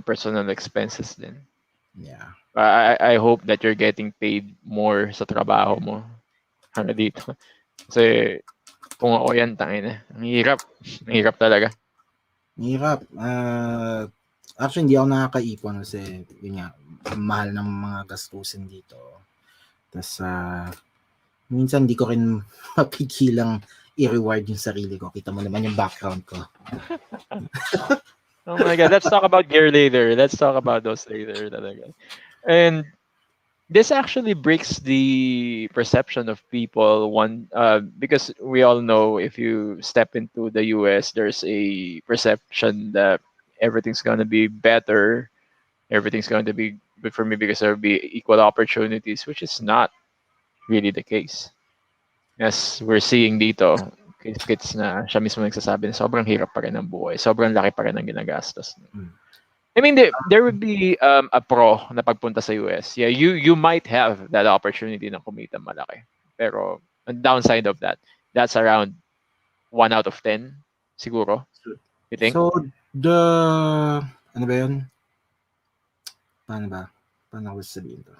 personal expenses then. Yeah. I hope that you're getting paid more sa trabaho mo. Ano dito. Kasi kung ako yan, tangina. Ang hirap. Ang hirap talaga. Mahirap. Actually, hindi ako nakakaipon kasi, yun nga, mahal ng mga gastusin dito. Tapos, minsan hindi ko rin mapigilang i-reward yung sarili ko. Kita mo naman yung background ko. Oh my God. Let's talk about gear later. Let's talk about those later talaga. And this actually breaks the perception of people because we all know if you step into the US, there's a perception that everything's going to be better, everything's going to be good for me because there'll be equal opportunities, which is not really the case. As we're seeing dito, kay Skitz na siya mismo nagsasabi na sobrang hirap pa rin ng buhay, sobrang laki pa rin ng ginagastos. Mm. I mean, there would be a pro na pagpunta sa US. Yeah, you might have that opportunity na kumita malaki. Pero ang downside of that, that's around 1 out of 10 siguro. You think? So, ano ba yun? Paano ba? Paano ko sabihin to?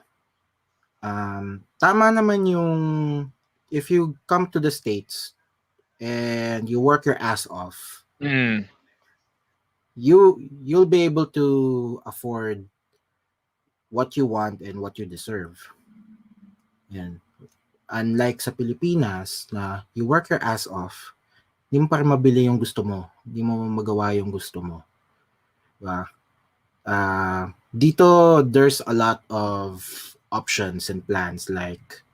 Tama naman yung, if you come to the States and you work your ass off, you'll be able to afford what you want and what you deserve. Yan. Unlike sa Pilipinas na you work your ass off, hindi mo pa rin mabili yung gusto mo. Hindi mo magawa yung gusto mo. Diba? Dito, there's a lot of options and plans. Like,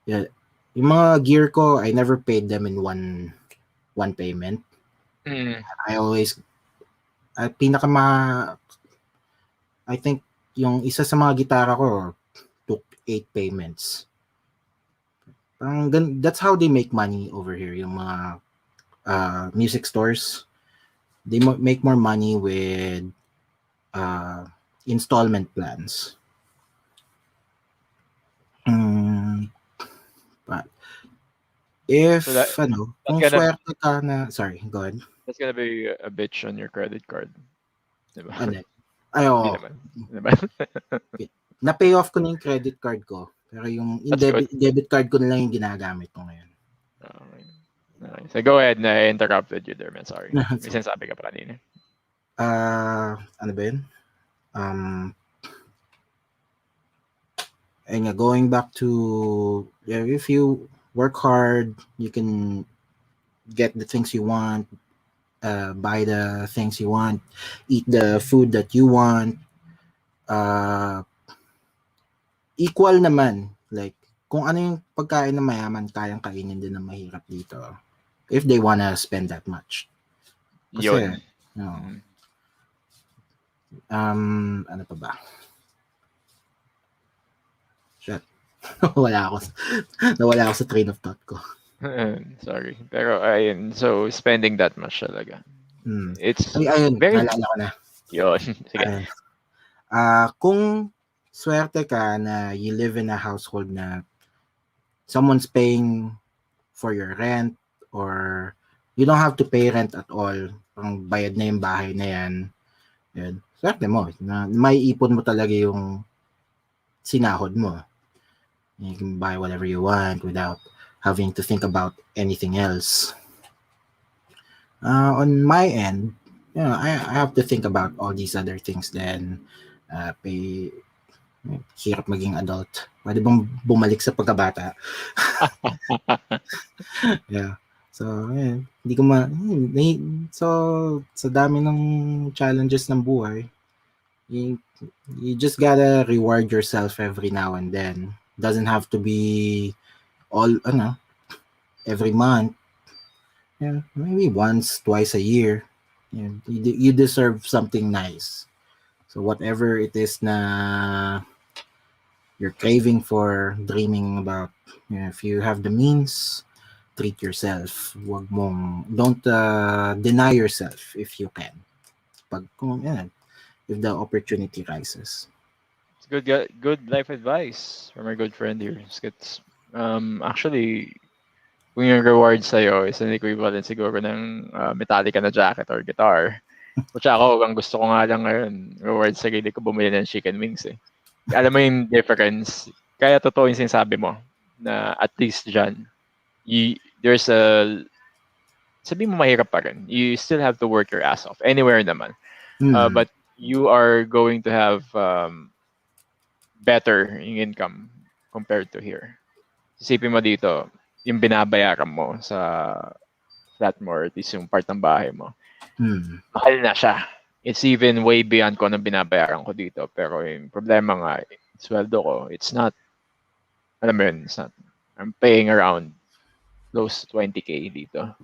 yeah, yung mga gear ko, I never paid them in one payment. I always, I think, yung isa sa mga gitara ko took 8 payments. That's how they make money over here, yung mga music stores. They make more money with installment plans. But if, kung swerte ka na, sorry, go ahead. That's gonna be a bitch on your credit card. Diba? Ay, oo. Hindi naman. Diba? Na-pay off ko na yung credit card ko. Pero yung debit card ko na lang yung ginagamit ko ngayon. Okay. So go ahead, na interrupted you there, man. Sorry. May sinasabi ka pa kanina. Ano ba yun? Going back to, if you work hard, you can get the things you want, buy the things you want, eat the food that you want. Equal naman. Like, kung ano yung pagkain ng mayaman, kayang kainin din ng mahirap dito. If they wanna spend that much. Kasi, ano pa ba? Shit. Nawala ako sa train of thought ko. Sorry. Pero ayun, so spending that much talaga. It's ayun, very... naalala ko na. Yun. Sige. Kung swerte ka na you live in a household na someone's paying for your rent or you don't have to pay rent at all, pang bayad na yung bahay na yan, swerte mo na may ipon mo talaga yung sinahod mo. You can buy whatever you want without having to think about anything else. On my end, I have to think about all these other things then. Hirap maging adult. Pwede bang bumalik sa pagkabata? Yeah. So, hindi ko so, sa dami ng challenges ng buhay, you just gotta reward yourself every now and then. Doesn't have to be all, every month. Yeah, maybe once, twice a year. You deserve something nice. So whatever it is na you're craving for, dreaming about, if you have the means, treat yourself. Don't deny yourself if you can. If the opportunity rises. It's good life advice from our good friend here, Skits. Actually, kung yung reward sa'yo is an equivalent siguro ng Metallica na jacket or guitar. Which ako, ang gusto ko nga lang ngayon, reward sa sarili ko, bumili ng chicken wings eh. Alam mo yung difference. Kaya totoo yung sinasabi mo na at least dyan, there's sabi mo mahirap pa rin. You still have to work your ass off. Anywhere naman. Mm. But you are going to have better yung income compared to here. Isipin mo dito, yung binabayaran mo sa flat mo or at least yung part ng bahay mo. Mahal na siya. It's even way beyond ko anong binabayaran ko dito. Pero yung problema nga, sweldo ko, it's not, alam mo yun, it's not, I'm paying around close to 20K dito.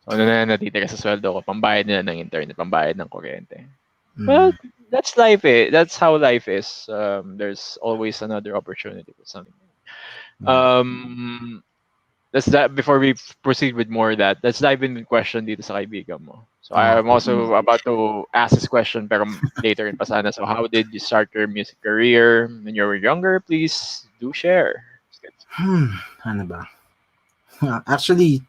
So, ano na natitira sa sweldo ko, pambayad nila ng internet, pambayad ng kuryente. Well, that's life eh. That's how life is. There's always another opportunity for something. Let's that before we proceed with more of that, let's dive into the question dito sa kaibigan mo. So I'm also about to ask this question pero later in pasana. So how did you start your music career when you were younger? Please do share. Ano ba? Actually,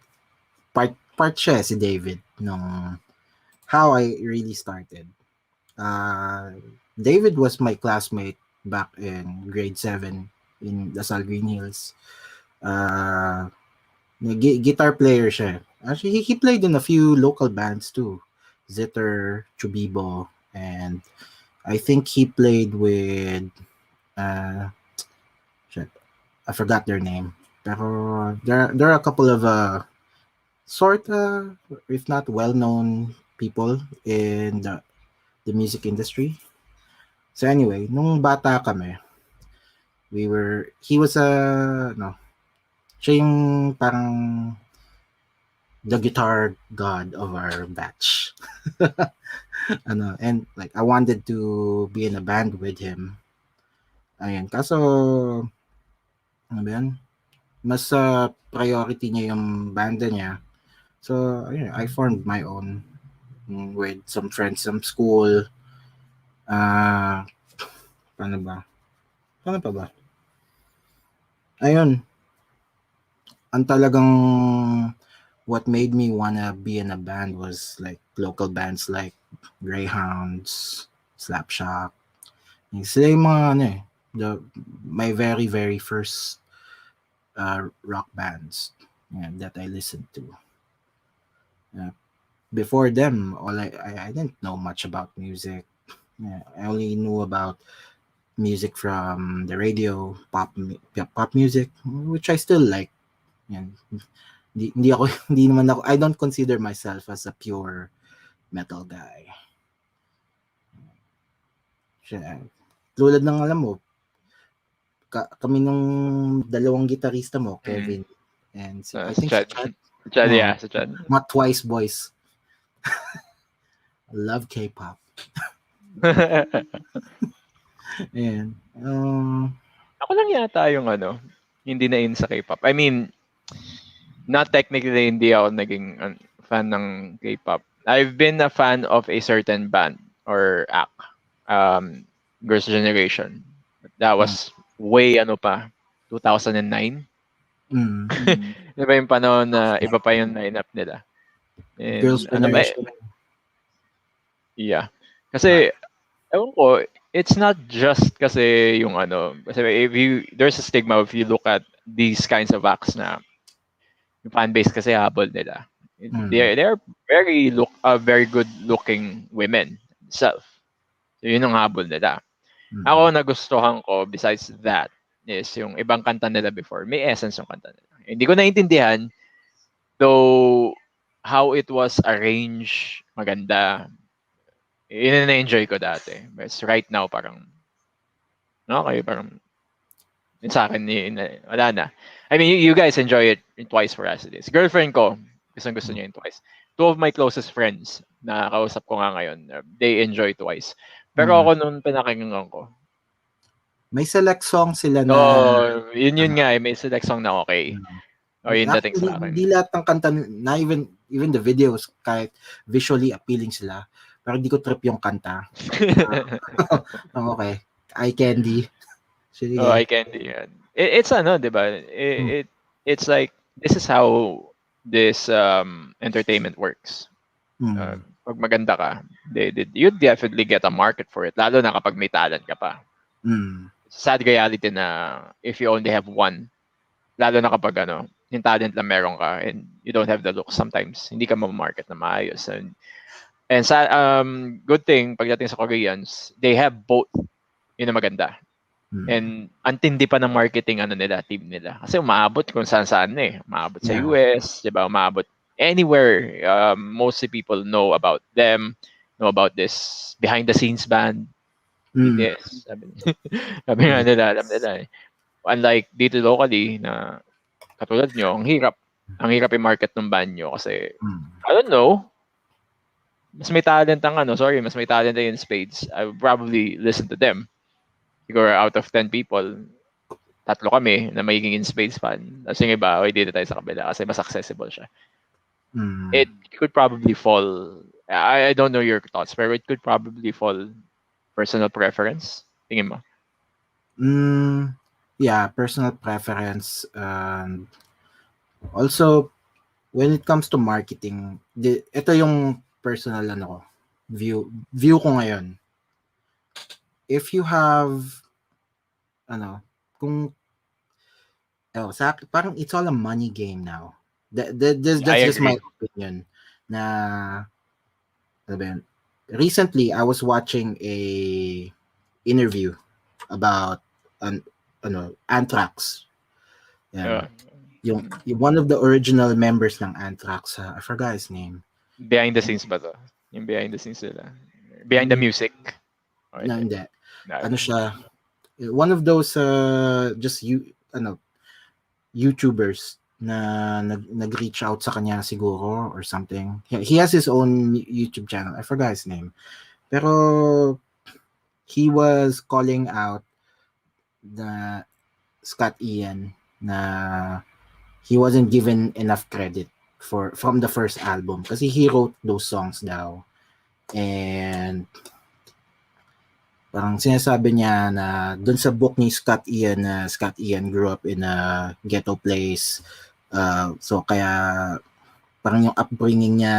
part siya si David nung how I really started. David was my classmate back in grade 7 in Lasal Green Hills. Guitar player siya. Actually, he played in a few local bands too. Zitter, Chubibo, and I think he played with shit, I forgot their name. Pero there are a couple of sort of, if not well-known people in the music industry. So anyway, nung bata kami, he was siya yung parang the guitar god of our batch. And like I wanted to be in a band with him. Ayun, kaso ano ba yan? Mas priority niya yung banda niya. So, ayun, I formed my own with some friends from school. Paano pa ba? Ayun. Ang talagang what made me wanna be in a band was like local bands like Greyhounds, Slapshot. Sila yung mga my very very first rock bands that I listened to. Before them, I didn't know much about music. I only knew about music from the radio, pop music, which I still like. Hindi naman ako, I don't consider myself as a pure metal guy. Tulad ng alam mo, kami nung dalawang gitarista mo, Kevin and I think Chad. Chad, yeah, si Chad. Not Twice boys. I love K-pop. And ako lang yata yung hindi na in sa K-pop. I mean, not technically hindi ako naging fan ng K-pop. I've been a fan of a certain band or act, Girls' Generation. That was way 2009. Diba yung panahon na iba pa yung lineup nila. And, Girls' Generation. Yeah. Kasi, ewan ko, it's not just kasi yung kasi there's a stigma if you look at these kinds of acts na yung fan base kasi habol nila. They're very good looking women itself. So yun ang habol nila. Ako nagustuhan ko besides that is yung ibang kanta nila before. May essence yung kanta nila. Hindi ko naintindihan though how it was arranged, maganda. Yun na enjoy ko dati. But right now parang okay, parang yun sa akin wala na. I mean, you guys enjoy it in Twice for as it is. Girlfriend ko, gusto niya yung Twice. Two of my closest friends na kausap ko nga ngayon, they enjoy Twice. Pero ako nung pinakinggan ko, may select song sila na yun nga may select song na okay. O yung dating Actually, sa akin. hindi lahat ng kanta, na even the videos, kahit visually appealing sila, pero hindi ko trip yung kanta. Okay. Eye candy. Oh, I Sige. can't. Yan. It's ano, 'di ba? Hmm. It's like this is how this entertainment works. Hmm. Pag maganda ka, you definitely get a market for it. Lalo na kapag may talent ka pa. Hmm. Sad reality na if you only have one, lalo na kapag ano, yung talent lang meron ka and you don't have the look sometimes, hindi ka ma-market na maayos. And sa good thing pagdating sa Koreans, they have both. Yun ang maganda. Hmm. And antindi pa ng marketing ano nila, team nila. Kasi umaabot kung saan-saan na eh. Umaabot sa Yeah. US, 'di ba? Umaabot anywhere. Mostly people know about them, know about this behind the scenes band, Hmm. BTS. Sabi nga nila, alam nila eh. Unlike dito locally na katulad nyo, ang hirap. Ang hirap i-market ng band nyo kasi Hmm. I don't know, mas may talent ang ano, sorry, mas may talent na yung Spades. I would probably listen to them. Siguro out of 10 people, tatlo kami na magiging in Spades fan. Tapos yung iba, okay, dito tayo sa kabila kasi mas accessible siya. Hmm. It could probably fall, I don't know your thoughts, pero it could probably fall personal preference. Tingin mo? Yeah, personal preference. And also, when it comes to marketing, ito yung personal ano ko, view ko ngayon. If you have, ano, kung, parang it's all a money game now. I That's just my agree. opinion. Na, ano ba yun? Recently, I was watching a interview about Anthrax. Yan. Uh, Yung one of the original members ng Anthrax, I forgot his name. behind the And, scenes ba to? Yung behind the scenes nila. Behind the music. Or no, hindi? hindi. No. Ano siya? One of those just YouTubers na nag-reach out sa kanya siguro or something. He has his own YouTube channel. I forgot his name. Pero he was calling out the Scott Ian na he wasn't given enough credit from the first album kasi he wrote those songs daw. And parang sinasabi niya na dun sa book ni Scott Ian na Scott Ian grew up in a ghetto place. So kaya parang yung upbringing niya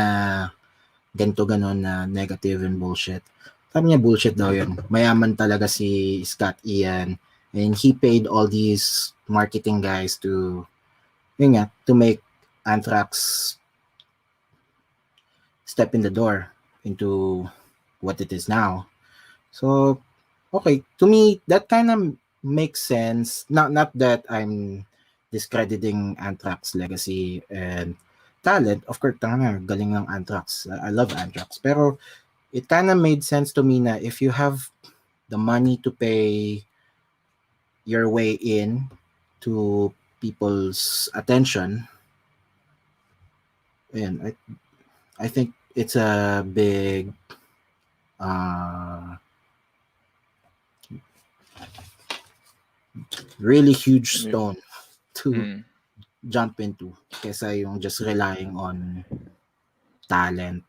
ganito ganon na negative and bullshit. Sabi niya bullshit daw yun. Mayaman talaga si Scott Ian and he paid all these marketing guys to make Anthrax step in the door into what it is now. So, okay, to me that kind of makes sense. Not that I'm discrediting Anthrax legacy and talent. Of course, galing ng Anthrax. I love Anthrax. Pero it kind of made sense to me na if you have the money to pay your way in to people's attention, and I think it's a big uh, really huge stone to Mm. jump into kesa yung just relying on talent,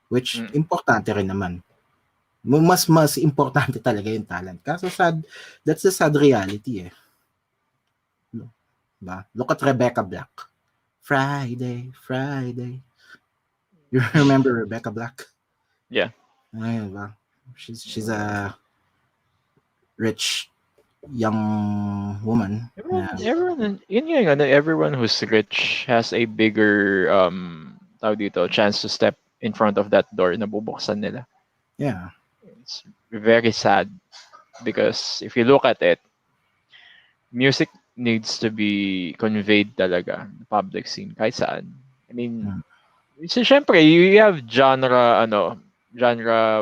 which Mm. importante rin naman. Mas importante talaga yung talent. Kaso that's the sad reality eh. Ba? Look at Rebecca Black. Friday, Friday. You remember Rebecca Black? Yeah. Ayun ba? She's a rich young woman. Yun nga yung ano, everyone who's rich has a bigger, tawag dito, chance to step in front of that door na bubuksan nila. Yeah. It's very sad because if you look at it, music needs to be conveyed talaga in the public scene kahit saan. I mean, Mm. so syempre, you have genre,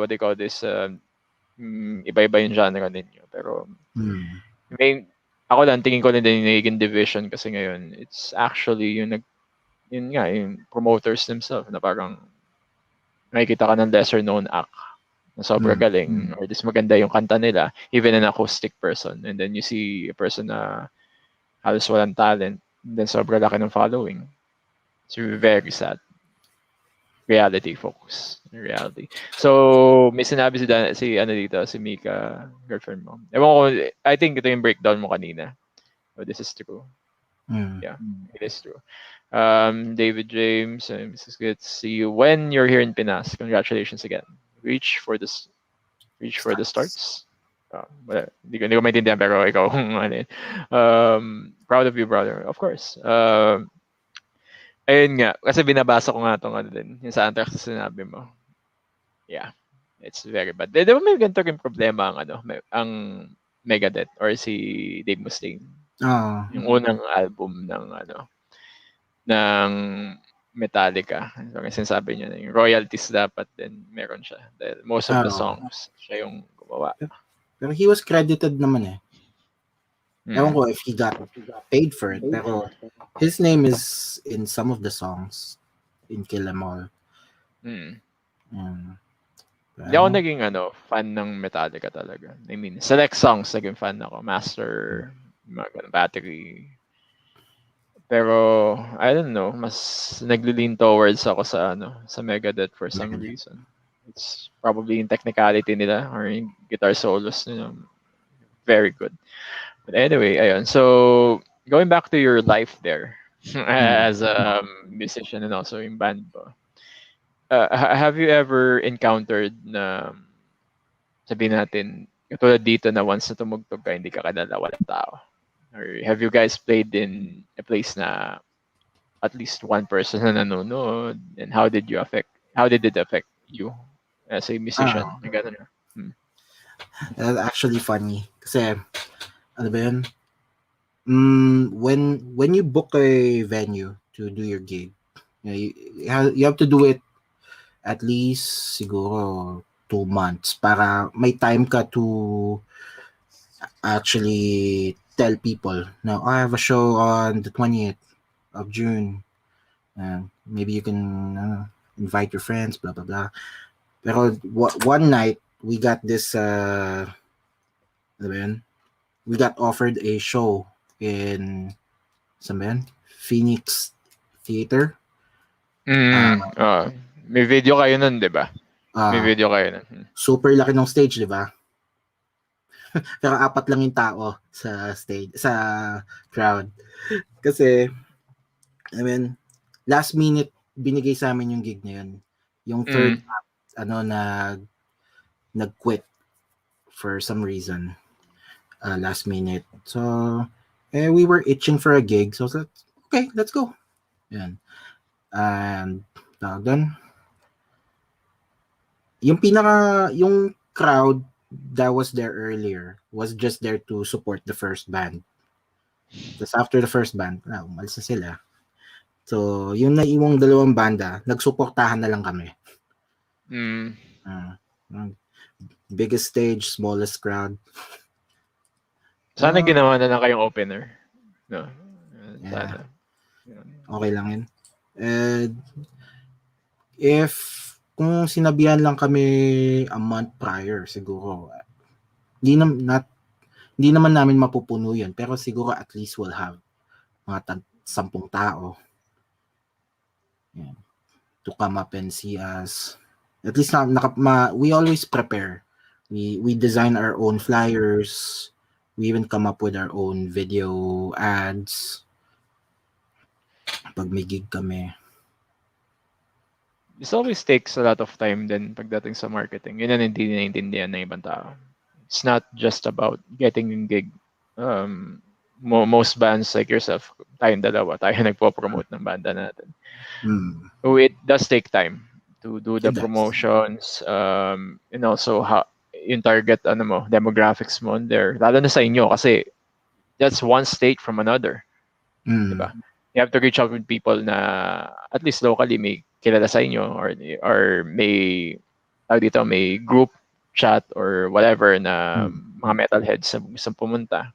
what they call this, iba-iba yung genre ninyo. Pero, Mm. may, ako lang, tingin ko lang din yung nagiging division kasi ngayon, it's actually yung promoters themselves na parang nakikita ka ng lesser known act na sobrang Mm. galing or this maganda yung kanta nila, even an acoustic person. And then you see a person na halos walang talent, then sobrang laki ng following. It's very sad. Reality, folks. Reality. So, may sinabi si ano dito, si Mika, girlfriend mo. Ewan ko, I think ito yung breakdown mo kanina. Oh, this is true. Mm. Yeah, it is true. David James, Mrs. Skitz, see you when you're here in Pinas. Congratulations again. Reach for this, reach for the Starts. starts. Wala, hindi ko maintindihan pero ikaw ano yun. Proud of you, brother. Of course. Ayun nga, kasi binabasa ko nga itong ano din, yung sa Anthrax na sinabi mo. Yeah, it's very bad. Di ba may ganito yung problema ang ano, ang Megadeth or si Dave Mustaine. Oo. Yung unang album ng ano, ng Metallica. So, kasi sinasabi niya na yung royalties dapat din meron siya. Dahil most of the Oo. songs, siya yung gumawa. Pero he was credited naman eh. Ewan ko Mm. if he got paid for it, pero his name is in some of the songs in Kill 'Em All. Mm. Pero Hindi ako naging ano, fan ng Metallica talaga. I mean, select songs naging fan ako. Master, mga ganun, Battery. Pero, I don't know, mas nagli-lean towards ako sa ano, sa Megadeth for some Megadeth. reason. It's probably yung technicality nila or yung guitar solos nila. Very good. But anyway, ayun. So, going back to your life there as a musician and also in band ba, have you ever encountered na sabihin natin, katulad dito na once na tumugtog ka, hindi ka kadala, walang tao? Or have you guys played in a place na at least one person na nanonood? And how did it affect you as a musician? Ah, Ganun na. that's actually funny. Kasi, ano ba yun? When you book a venue to do your gig, you have to do it at least siguro 2 months para may time ka to actually tell people, no, I have a show on the 20th of June. Maybe you can invite your friends, blah, blah, blah. Pero one night, we got this, ano ba yun? We got offered a show in, saan ba yun? Phoenix Theater. May video kayo nun, di ba? May Ah, video kayo nun. super laki ng stage, di ba? Pero 4 lang yung tao sa stage, sa crowd. Kasi, I mean, last minute, binigay sa amin yung gig na yun. Yung third act, nag-quit for some reason. Last minute. So, we were itching for a gig. So, I was like, okay, let's go. Yan. And, doon, yung crowd that was there earlier was just there to support the first band. Tapos after the first band, umalis na sila. So, yung naiwang dalawang banda, nagsuportahan na lang kami. Biggest stage, smallest crowd. Sana ginawa na lang kayong opener. No? Sana. Yeah. Okay lang yun. If kung sinabihan lang kami a month prior, siguro, hindi naman namin mapupuno yun. Pero siguro at least we'll have mga 10 tao. Yeah. To come up and see us. At least we always prepare. We design our own flyers. We even come up with our own video ads. Pag may gig kami. This always takes a lot of time din pagdating sa marketing. Yun ang hindi naiintindihan ng ibang tao. It's not just about getting yung gig. Most bands like yourself, tayong dalawa, tayo nagpo-promote ng banda natin. So it does take time to do the promotions, and also yung target demographics mo there. Lalo na sa inyo kasi that's one state from another. Diba? You have to reach out with people na at least locally may kilala sa inyo or may group chat or whatever na mga metalheads sa pumunta.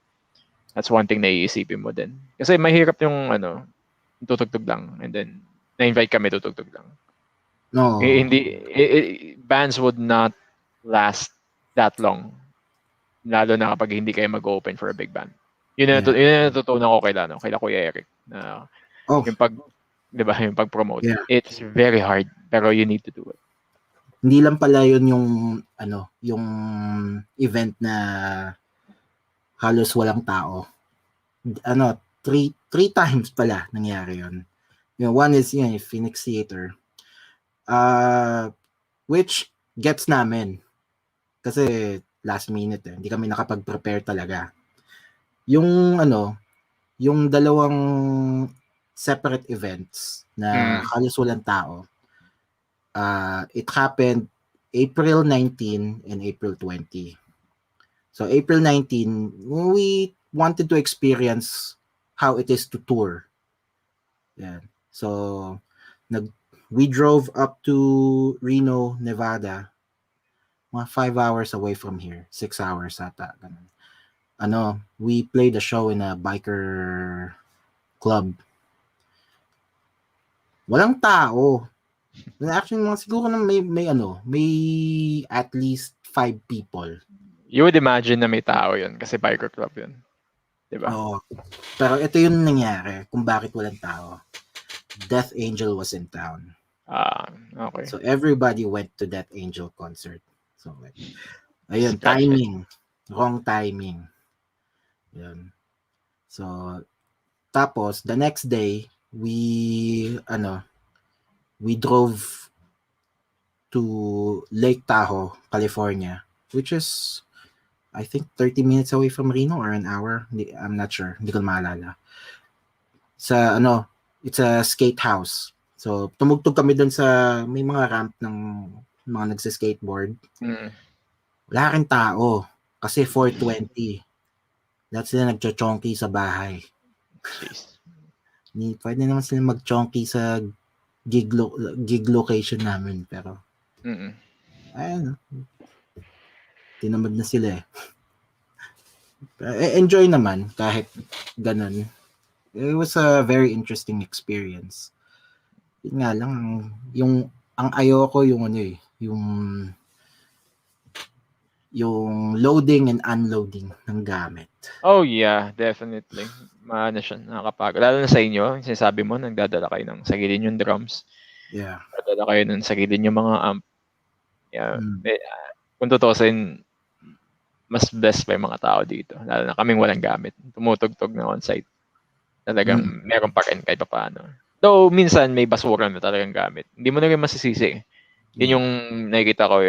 That's one thing na iisipin mo din. Kasi mahirap yung tutugtog lang and then na-invite kami tutugtog lang. No. Bands would not last that long. Lalo na kapag hindi kayo mag-open for a big band. Yun na natutunan ko kay Kuya Eric. Oh, Yung pag, 'di ba, yung pag-promote. yeah. It's very hard, pero you need to do it. Hindi lang pala yun yung yung event na halos walang tao. Three times pala nangyari yun. Yung one is yung Phoenix Theater. Which gets namin. Kasi last minute hindi kami nakapag-prepare talaga. Yung yung dalawang separate events na halos walang tao. It happened April 19 and April 20. So April 19, we wanted to experience how it is to tour. Yeah. So we drove up to Reno, Nevada. Mga 5 hours away from here. 6 hours ata. Ganun. We played a show in a biker club. Walang tao. Actually, mga siguro na may at least 5 people. You would imagine na may tao yun kasi biker club yun. Diba? Oo. Pero ito yung nangyari kung bakit walang tao. Death Angel was in town. Okay. So everybody went to Death Angel concert. So ayun, Scratch timing. Wrong timing. Yun. So tapos the next day we drove to Lake Tahoe, California, which is I think 30 minutes away from Reno or an hour. I'm not sure. Hindi ko maalala. Sa it's a skate house. So tumugtog kami doon sa may mga ramp ng mga nagsa-skateboard. Wala rin tao kasi 4:20. Lahat sila nagcho-chonky sa bahay. Jeez. Pwede naman sila mag-chonky sa gig location namin pero ayun, tinamad na sila enjoy naman kahit ganun. It was a very interesting experience. Yun nga lang, ang ayoko yung yung loading and unloading ng gamit. Oh yeah, definitely. Maano siya, nakakapagod. Lalo na sa inyo, sinasabi mo, nagdadala kayo ng sarili yung drums. Yeah. Nagdadala kayo ng sarili yung mga amp. Yeah. Kung tutusin, mas blessed pa yung mga tao dito. Lalo na kaming walang gamit. Tumutugtog na on-site. Talagang meron pa rin kahit pa paano. Though, minsan may basura na talagang gamit. Hindi mo na rin masisisi. Yun yung nakikita ko.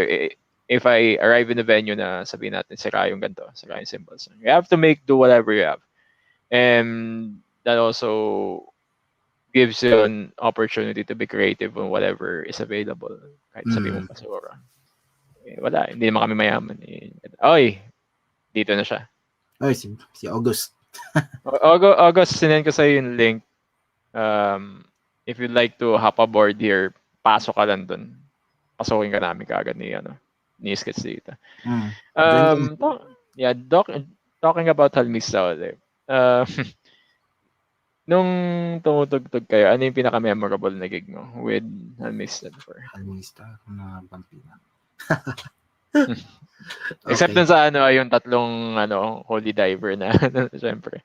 If I arrive in the venue na sabihin natin, sira yung ganito, sira yung symbols. You have to do whatever you have. And that also gives you an opportunity to be creative on whatever is available. Kahit sabihin mo basura. Wala, hindi naman kami mayaman. Oy, dito na siya. Oy, si August. August, sinend ko sa'yo yung link. If you'd like to hop aboard here, pasok ka lang dun. Pasukin ka namin kagad ni Skitz dito. Talking about Halmista ulit. Nung tumutugtog kayo, ano yung pinaka-memorable na gig mo with Halmista before? Halmista, na Pampina. Except dun sa yung tatlong holy diver na syempre.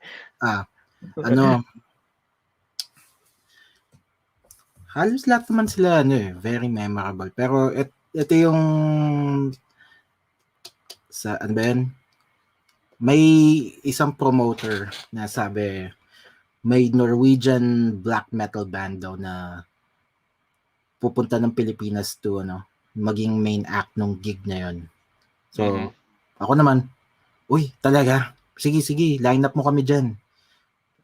Halos lahat naman sila very memorable. Pero ito yung ano ba yan? May isang promoter na sabi may Norwegian black metal band daw na pupunta ng Pilipinas to maging main act ng gig na yon. So, ako naman, uy, talaga? Sige, line up mo kami dyan.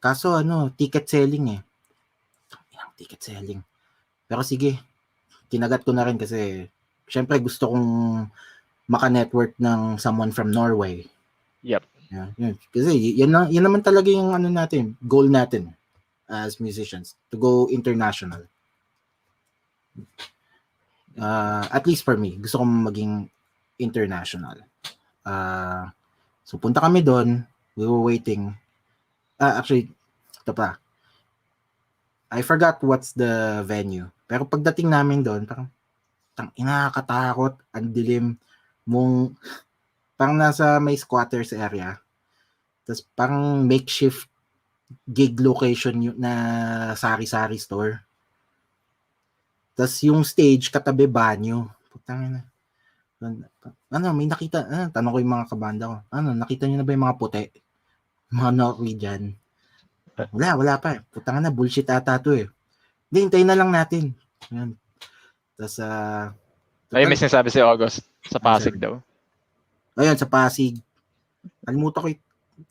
Kaso ticket selling ticket selling. Pero sige, kinagat ko na rin kasi syempre gusto kong maka-network ng someone from Norway. Yep. Yeah. Kasi yan naman talaga yung natin, goal natin as musicians, to go international. At least for me, gusto kong maging international. So punta kami doon, we were waiting. Actually, ito pa. I forgot what's the venue. Pero pagdating namin doon, parang inakatakot, ang dilim mong parang nasa may squatters area. Tapos parang makeshift gig location na sari-sari store. Tas yung stage katabi banyo. Putang ina. Ano, may nakita, tanong ko yung mga kabanda ko. Ano, nakita niyo na ba yung mga puti? Mga Norwegian. Wala pa eh. Putang ina, bullshit ata to eh. Hindi, hintayin na lang natin. Yan. Tas Ay, may total, sinasabi si August sa ano Pasig sabi? daw. Ayun, sa Pasig. Kalimutan ko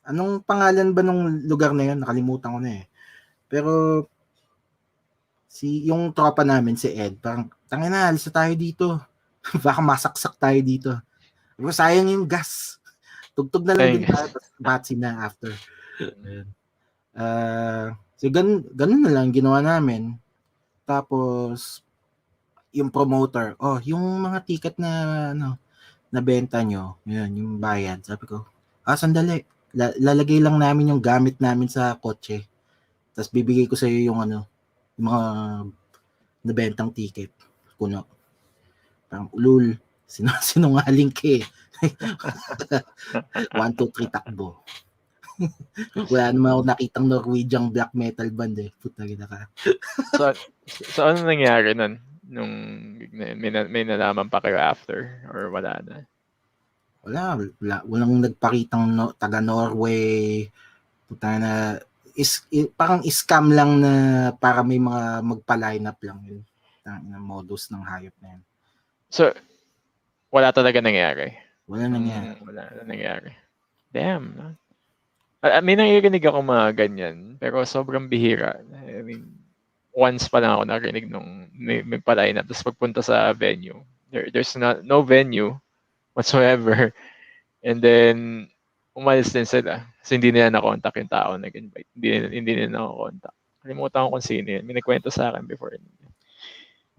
anong pangalan ba nung lugar na yun? Nakalimutan ko na eh. Pero yung tropa namin, si Ed, parang, tangina, alis na tayo dito. Baka masaksak tayo dito. Pero sayang yung gas. Tugtog na lang din Ayun, tayo, tapos batsi na after. Ayun. So ganun na lang ginawa namin. Tapos, yung promoter, yung mga ticket na, nabenta nyo, yun, yung bayad. Sabi ko, sandali. Lalagay lang namin yung gamit namin sa kotse. Tapos bibigay ko sa iyo yung yung mga nabentang ticket. Kuno. Parang ulul. Sinungaling ka eh. 1, 2, 3, takbo. Wala naman ako nakitang Norwegian black metal band eh. Puta gina ka. so ano nangyari nun? Nung may nalaman pa kayo after or wala na? Walang nagpakitang taga Norway. Puta na parang scam lang na para may mga magpa-line up lang yun. Ang modus ng hayop na yun. So, wala talaga nangyari? Wala nangyari. Wala na nangyari. Damn. May nangirinig ako mga ganyan, pero sobrang bihira. I mean, once pa lang ako narinig nung may pa-line up. Tapos pagpunta sa venue, there's no venue whatsoever. And then, umalis din sila. Kasi hindi nila na-contact yung tao nag-invite. Hindi nila na-contact. Kalimutan ko kung sino yun. May nagkwento sa akin before.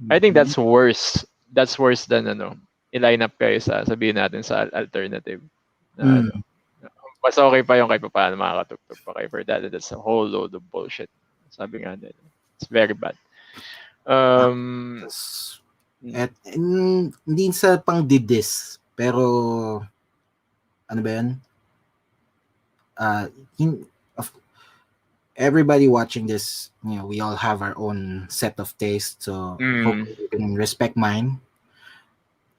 I think that's worse. That's worse than i-line up kayo sabihin natin sa alternative. Mas okay pa yung kahit paano makakatugtog pa kayo for that. That's a whole load of bullshit. Sabi nga nila. It's very bad. At hindi sa pang didis, pero ano ba yan? Everybody watching this, we all have our own set of tastes, so hopefully you can respect mine.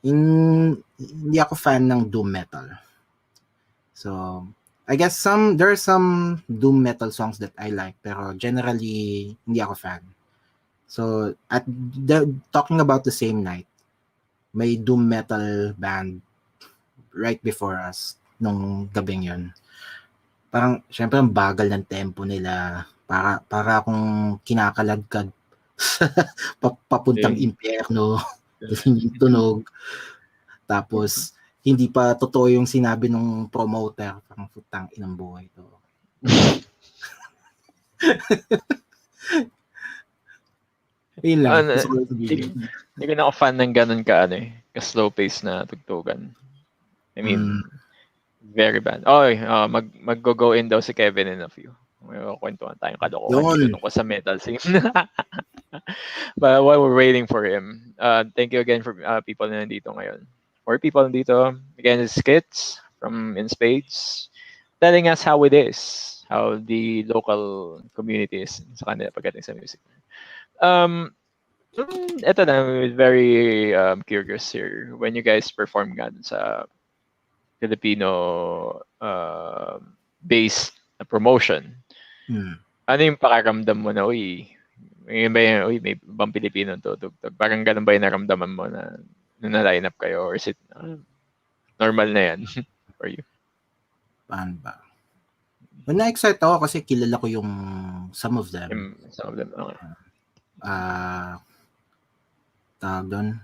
Hindi ako fan ng doom metal. So, I guess there are some doom metal songs that I like, pero generally, hindi ako fan. So, talking about the same night, may doom metal band right before us nung gabing yun. Parang, syempre, ang bagal ng tempo nila. Para akong kinakalagkad papuntang impyerno. Yung tunog. Tapos, hindi pa totoo yung sinabi ng promoter. Parang putang inang buhay to. Yun lang. Hindi ko na ako fan ng ganun ka-slow pace na tugtugan. I mean, very bad. Mag-go in daw si Kevin in a few. May kwentuhan tayong kalokohan dito tungkol sa metal scene. But while we're waiting for him, thank you again for people na nandito ngayon. 4 people nandito. Again, it's Skitz from Spades, telling us how it is, how the local community is sa kanila pagdating sa music. Ito na, very curious here. When you guys perform nga sa Filipino based na promotion, ano yung pakiramdam mo na, may ibang Pilipino tutugtog? Parang ganun ba yung naramdaman mo na na-line up kayo? Or is it normal na yan for you? Paano ba? Na-excite ako kasi kilala ko yung some of them. Okay. Tawag doon.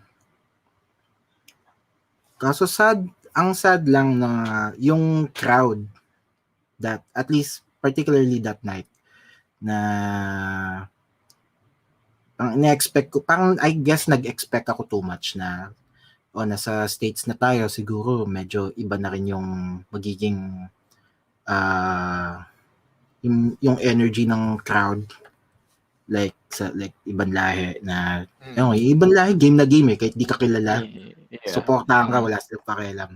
Kaso ang sad lang na yung crowd that, at least particularly that night, na na-expect ko, parang I guess nag-expect ako too much na nasa States na tayo, siguro medyo iba na rin yung magiging yung energy ng crowd, like ibang lahi na ibang lahi game na game kahit di ka kilala, supportahan ka, wala silang pakialam.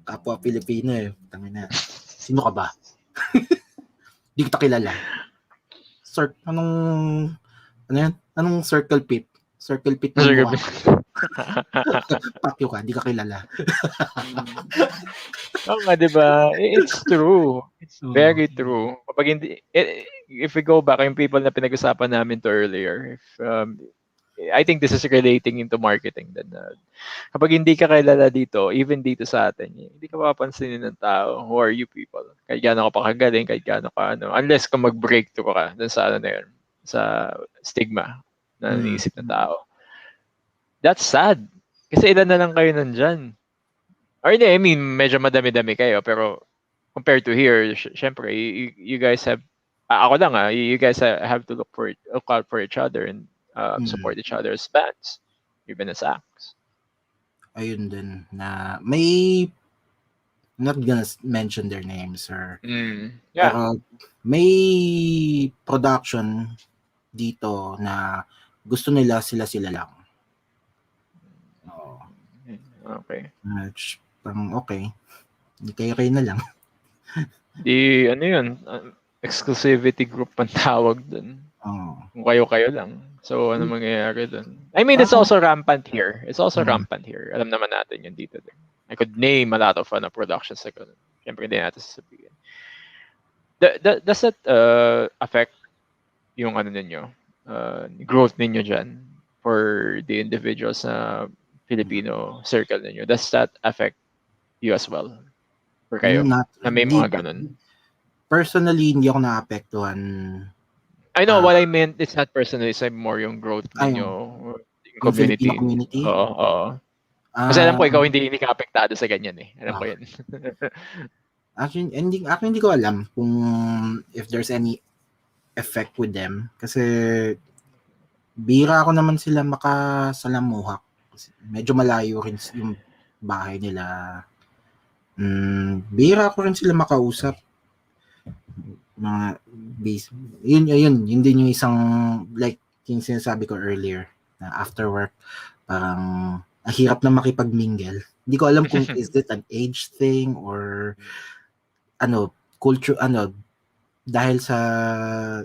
Kapwa Pilipino tangina, sino ka ba? Di kita kilala. Anong, ano yan? Anong circle pit? Circle pit yung mukha. Pakyo ka, di ka kilala. Oo nga, di ba? It's true. It's very true. Kapag hindi, if we go back, yung people na pinag-usapan namin to earlier, if, I think this is relating into marketing then. Kapag hindi ka kilala dito, even dito sa atin, hindi ka papansinin ng tao. Who are you people? Kahit gaano ka pa kagaling, kahit gaano ka ano. Unless kung mag-breakthrough ka dun sa ano na yun, sa stigma na naisip ng tao. That's sad. Kasi ilan na lang kayo nandyan. Or hindi, I mean, medyo madami-dami kayo, pero compared to here, syempre, you guys have, ako lang you guys have to look out for each other and support each other's bands, even as acts. Ayun din, na may, not gonna mention their names, or, Yeah. pero may production dito na gusto nila sila lang. Okay. Okay. Hindi kayo na lang. Di, ano yun, exclusivity group ang tawag dun. Kung kayo lang. So, ano mangyayari dun? I mean, it's also rampant here. It's also rampant here. Alam naman natin yun dito din. I could name a lot of productions like that. Siyempre, hindi natin sasabihin. Does that affect yung ano ninyo, growth ninyo dyan for the individuals na Filipino circle ninyo? Does that affect you as well? For kayo? Na may mga ganun? Personally, hindi ako naapektuhan. I know what I meant. It's not personal. It's more yung growth ninyo. Yung community. Oo. Kasi alam ko ikaw hindi ka apektado sa ganyan eh. Alam ko yun. Actually, hindi ko alam kung if there's any effect with them. Kasi bira ako naman sila makasalamuhak. Medyo malayo rin yung bahay nila. Bira ko rin sila makausap. Mga yun din yung isang, like yung sinasabi ko earlier, na after work parang ang hirap na makipag-mingle. Hindi ko alam kung is it an age thing or culture, dahil sa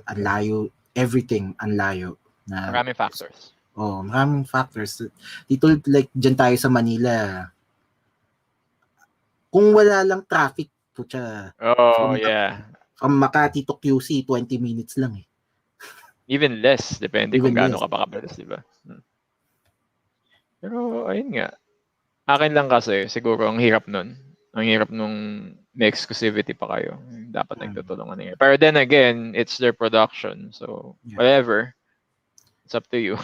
anlayo, everything anlayo. Maraming factors. Maraming factors. Dito, like dyan tayo sa Manila, kung wala lang traffic, yeah. From Makati to QC, 20 minutes lang eh. Even less, depende kung gaano ka pa kabilis, di ba? Pero, ayun nga. Akin lang kasi, siguro, ang hirap nun. Ang hirap nung may exclusivity pa kayo. Dapat nagtutulungan na. Pero then again, it's their production. So, whatever. It's up to you.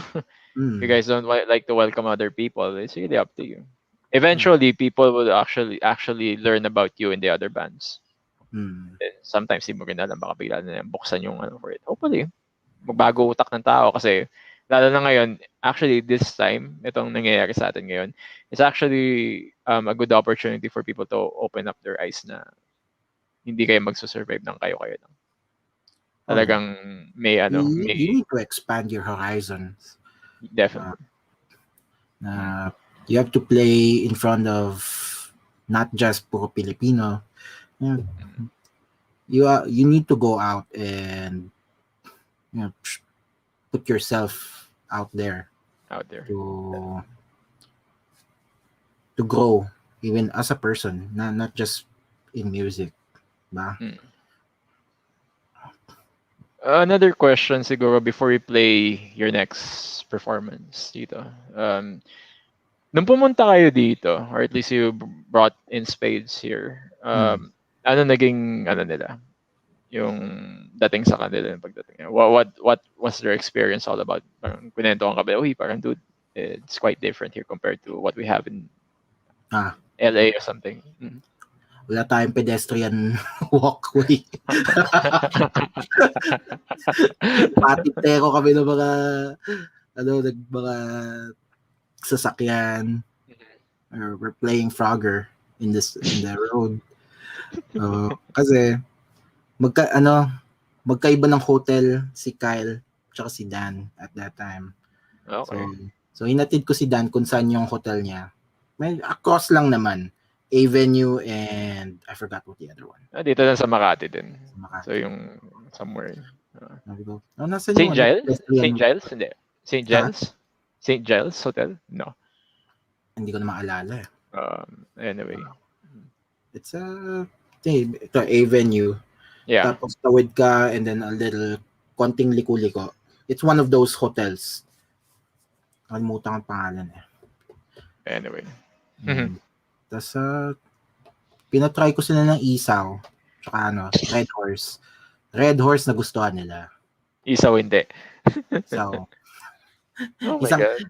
If you guys don't like to welcome other people, it's really up to you. Eventually, people will actually learn about you in the other bands. And sometimes, hindi mo rin alam, baka bigla na buksan yung for it. Hopefully, magbago utak ng tao kasi lalo na ngayon, actually this time, itong nangyayari sa atin ngayon, it's actually a good opportunity for people to open up their eyes na hindi kayo magsusurvive ng kayo-kayo lang. Talagang may you need to expand your horizons. Definitely. You have to play in front of not just puro Pilipino. You need to go out and put yourself out there to grow even as a person, not just in music, ba? Another question siguro before we play your next performance dito. Nung pumunta kayo dito, or at least you brought in Spades here, ano naging nila? Yung dating sa kanila yung pagdating. What was their experience all about? Parang kwento ang kabe, parang dude, it's quite different here compared to what we have in LA or something. Wala tayong pedestrian walkway. Patintero kami ng mga sasakyan. We're playing Frogger in the road. Kasi magkaiba ng hotel si Kyle tsaka si Dan at that time. Okay. So hinatid ko si Dan kung saan yung hotel niya. May across lang naman. Avenue, and I forgot what the other one. Dito lang sa Makati din. Sa So Makati. yung somewhere. Sabi ko, nasan yung St. ano? Giles? St. Pedestrian? Giles? Hindi. St. Ha? Giles? St. Giles Hotel? No. Hindi ko na maalala. Anyway. It's ito, Avenue. Yeah. Tapos tawid ka and then a little konting liku-liko. It's one of those hotels. Kalimutan ang pangalan eh. Anyway. Tapos pinatry ko sila ng isaw. Tsaka Red Horse. Red Horse na gustuhan nila. Isaw hindi. So, oh my God.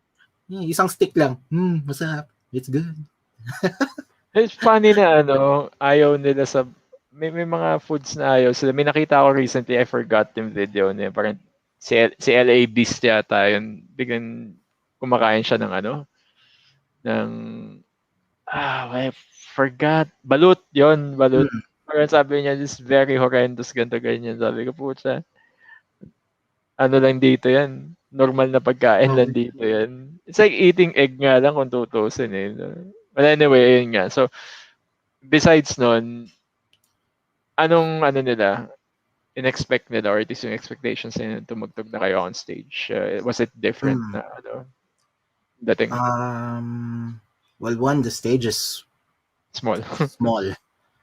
Isang stick lang. Masarap. It's good. It's funny na ayaw nila sa may mga foods na ayaw sila. May nakita ako recently, I forgot yung video niya. Parang si LA Beast yata yun. Biglang kumakain siya ng I forgot. Balut yon, balut. Parang sabi niya, this is very horrendous, ganito, ganyan. Sabi ko, pucha, lang dito yan. Normal na pagkain lang dito yan. It's like eating egg nga lang kung tutusin eh. But anyway, yun nga. So, besides nun, anong nila, in-expect nila, or at least yung expectations nila tumugtog na kayo on stage? Was it different na dating? Well, one, the stage is small.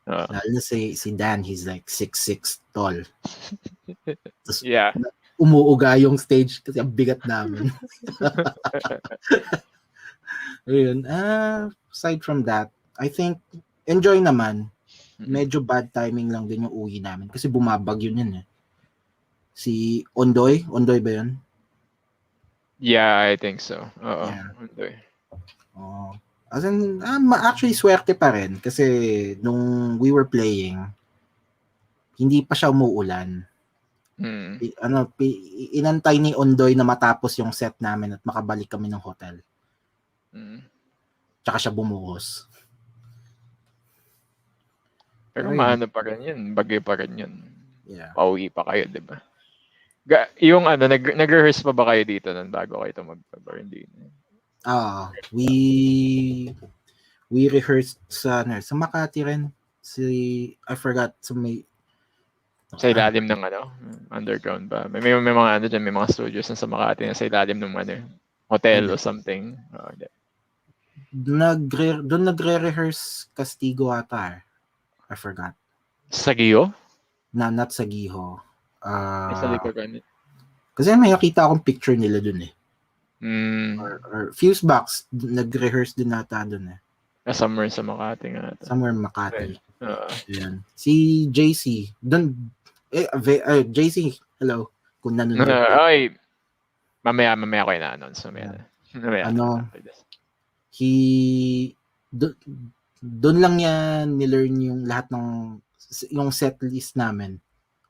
Lalo na si Dan, he's like 6'6" tall. Yeah. Umuuga yung stage kasi ang bigat namin. Ayun. Aside from that, I think enjoy naman. Medyo bad timing lang din yung uwi namin kasi bumabagyo yun eh. Si Ondoy ba yun? Yeah, I think so. Yeah. Ondoy. As in, actually swerte pa rin kasi nung we were playing, hindi pa siya umuulan. Inantay ni Ondoy na matapos yung set namin at makabalik kami ng hotel. Tsaka siya bumuhos. Pero maano pa rin yun, bagay pa rin yun. Yeah. Pauwi pa kayo, di ba? Yung nag-rehearse pa ba kayo dito nun bago kayo mag-quarantine? We rehearsed sa Makati rin. I forgot sa ilalim ng underground ba? May mga dyan, may mga studios sa Makati na sa ilalim ng hotel or something. Doon nagre-rehearse Castigo ata. I forgot. Sa Giho? Not sa Giho. Sa likuran. Kasi may nakita akong picture nila doon eh. Or Fusebox, nag-rehearse din nata doon eh. Somewhere sa Makati nga. Somewhere in Makati. Ayan. Si JC, doon, JC, hello, kung nanonood. Mamaya ko ina-announce. Doon lang niya nilearn yung lahat ng yung set list namin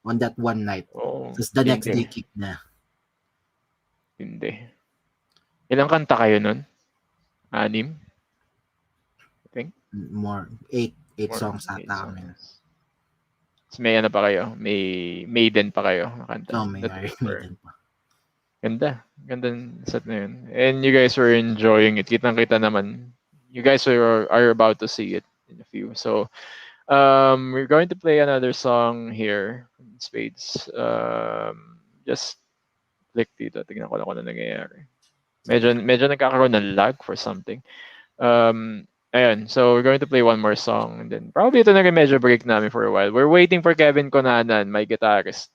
on that one night. Tapos the next day kick na. Hindi. Ilang kanta kayo nun? 6? I think? More. 8 songs ata kami. May pa kayo? May Maiden pa kayo? Kanta? May Maiden pa. Ganda. Ganda set na yun. And you guys were enjoying it. Kitang-kita naman. You guys are about to see it in a few. So, we're going to play another song here from Spades. Just click dito. Tignan ko lang kung ano nangyayari. Medyo nagkakaroon ng lag for something. Ayan. So, we're going to play one more song. And then, probably ito na medyo break namin for a while. We're waiting for Kevin Conanan, my guitarist.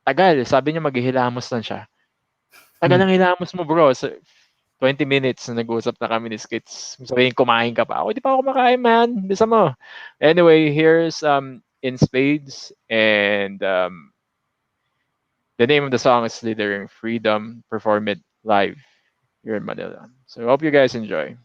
Tagal. Sabi niya maghihilamos lang siya. Tagal lang hilamos mo, bro. So, 20 minutes na nag-usap na kami ni Skitz. Sabihin, kumain ka pa. Di pa ako kumakain, man. Bisa mo. Anyway, here's In Spades. And the name of the song is Slithering Freedom. Perform it live here in Manila. So, hope you guys enjoy.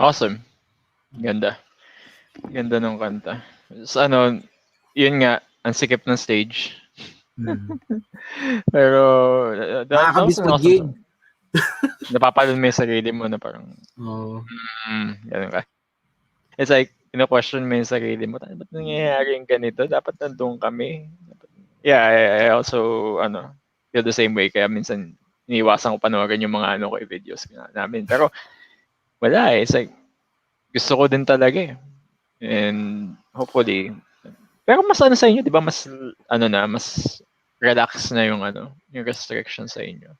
Awesome. Ganda. Ganda ng kanta. So, ano, yun nga, ang sikip ng stage. Mm. Pero, that was an Nakakabispag awesome gig. song. Napapalun mo yung sarili mo na parang, Oo. ganun ka. It's like, question mo yung sarili mo, ba't nangyayari yung ganito? Dapat nandun kami. Yeah, I also, feel the same way. Kaya minsan, iniiwasan ko panoorin yung mga videos namin. Pero, wala eh. It's like, gusto ko din talaga eh. And, hopefully, pero mas sa inyo, di ba? Mas, mas relax na yung restriction sa inyo.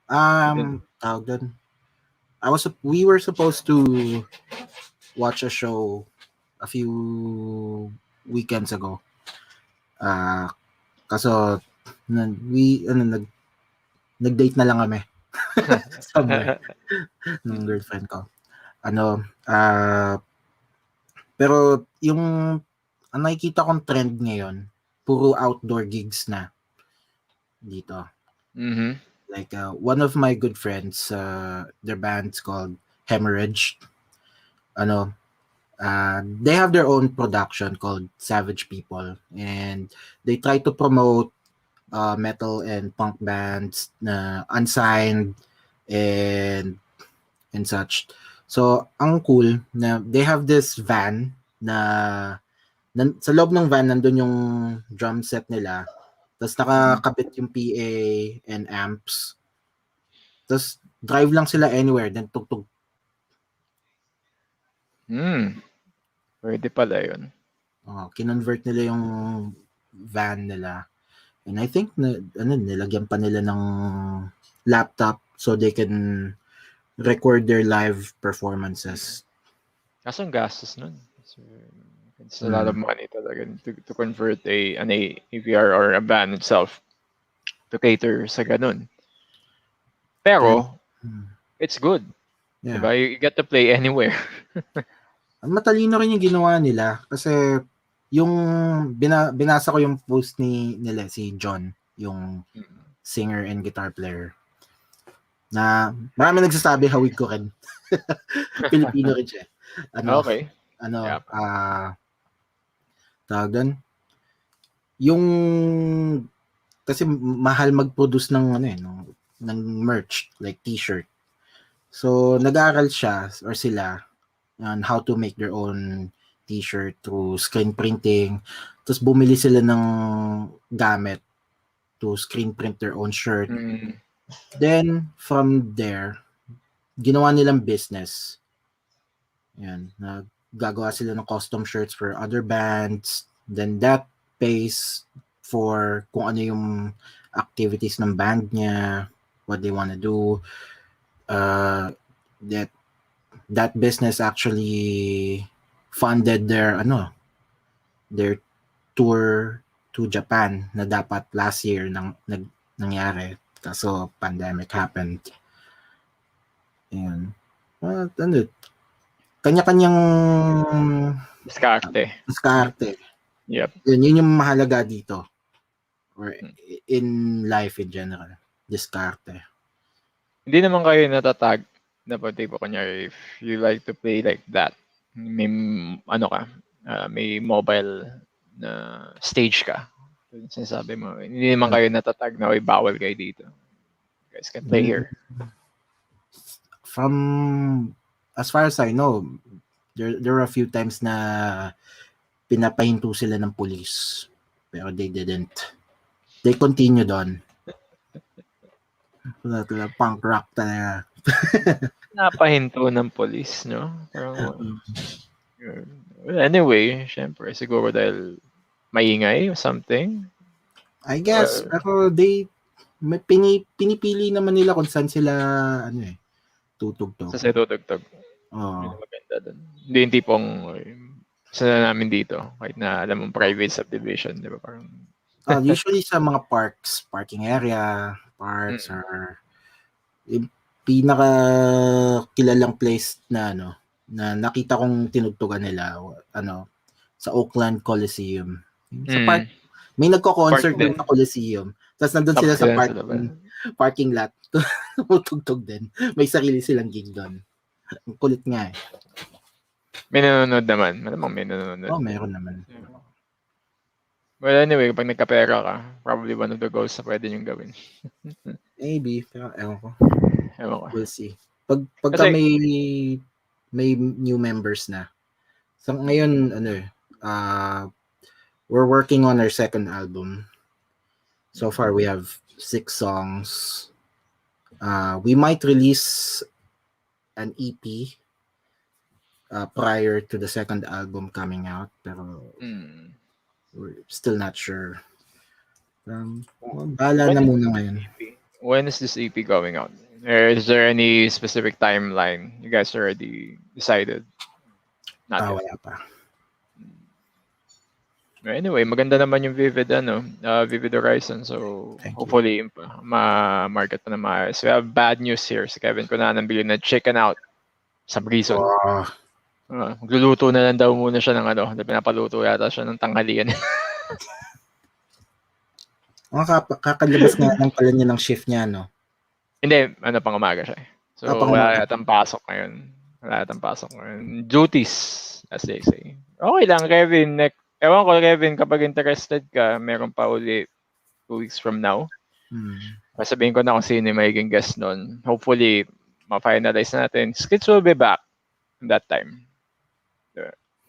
Tawag doon. We were supposed to watch a show a few weekends ago. Kaso nag-date na lang kami somewhere ng girlfriend ko. Pero yung ang nakikita kong trend ngayon, puro outdoor gigs na dito. Mm-hmm. Like one of my good friends, their band's called Hemorrhage. They have their own production called Savage People, and they try to promote metal and punk bands na unsigned and such. So, ang cool na they have this van na sa loob ng van nandun yung drum set nila. Tapos nakakabit yung PA and amps. Tapos drive lang sila anywhere, then tugtog. Pwede pala yun. Kinonvert nila yung van nila. And I think nilagyan pa nila ng laptop so they can record their live performances. Kaso ang gastos nun. It's a lot of money talaga to convert an AVR or a band itself to cater sa ganun. Pero, it's good. Yeah. Diba? You get to play anywhere. Matalino rin yung ginawa nila kasi yung binasa ko yung post nila si John, yung singer and guitar player, na marami nagsasabi hawig ko rin. Pilipino rin siya. Okay. Tawag doon, yung kasi mahal mag-produce ng ng merch like t-shirt. So nag-aaral siya or sila on how to make their own t-shirt through screen printing. Tapos bumili sila ng gamit to screen print their own shirt. Then from there, ginawa nilang business. Yan, gagawa sila ng custom shirts for other bands. Then that pays for kung ano yung activities ng band niya, what they wanna do. That business actually funded their tour to Japan na dapat last year nangyari. Kaso pandemic happened. Ayan. Kanya-kanyang diskarte. Yep. Yun yung mahalaga dito. Or in life in general. Diskarte. Hindi naman kayo natatag na pati po kunyari if you like to play like that. May may mobile na stage ka. Sinasabi mo, hindi naman kayo natatag na bawal kayo dito. You guys can play here. From as far as I know, there were a few times na pinapahinto sila ng police. Pero they didn't. They continued on. Punk rock talaga. Napahinto ng police, no? Anyway, syempre, siguro dahil maingay or something. I guess, pero pinipili naman nila kung saan sila tutugtog. Sa tutugtog. Maganda doon. Hindi yung tipong sana namin dito, kahit na alam mong private subdivision, di ba? Parang usually sa mga parking area, parks, or yung pinaka kilalang place na na nakita kong tinugtugan nila sa Oakland Coliseum. Sa park, may nagko-concert din sa Coliseum. Tapos nandun sila sa parking lot. Tugtog din. May sarili silang gig doon. Ang kulit nga eh. May nanonood naman. Malamang may nanonood Oh, din. meron naman. Well, anyway, kapag nagkapera ka, probably one of the goals na pwede niyong gawin. Maybe, pero ewan ko. Ewan ko. We'll see. Pagka Kasi, may new members na. So ngayon, we're working on our second album. So far, we have 6 songs. We might release an EP prior to the second album coming out, pero we're still not sure. Bahala na when is muna this ngayon. EP? When is this EP going out? Is there any specific timeline you guys already decided? Not yet. Wala pa. Anyway, maganda naman yung Vivid Horizon. So, Thank you. hopefully, ma-market pa na maayos. We have bad news here. Si Kevin ko na nabili na chicken out. Some reason. Magluluto na lang daw muna siya ng pinapaluto yata siya ng tanghalian. Kakalabas nga lang pala niya ng shift niya, no? Hindi, pang umaga siya. So, pang wala umaga. yatang pasok ngayon. Duties, as they say. Okay lang, Kevin. Ewan ko, Kevin, kapag interested ka, meron pa uli 2 weeks from now. Sabihin ko na kung sino yung magiging guest nun. Hopefully, ma-finalize natin. Skitz will be back that time.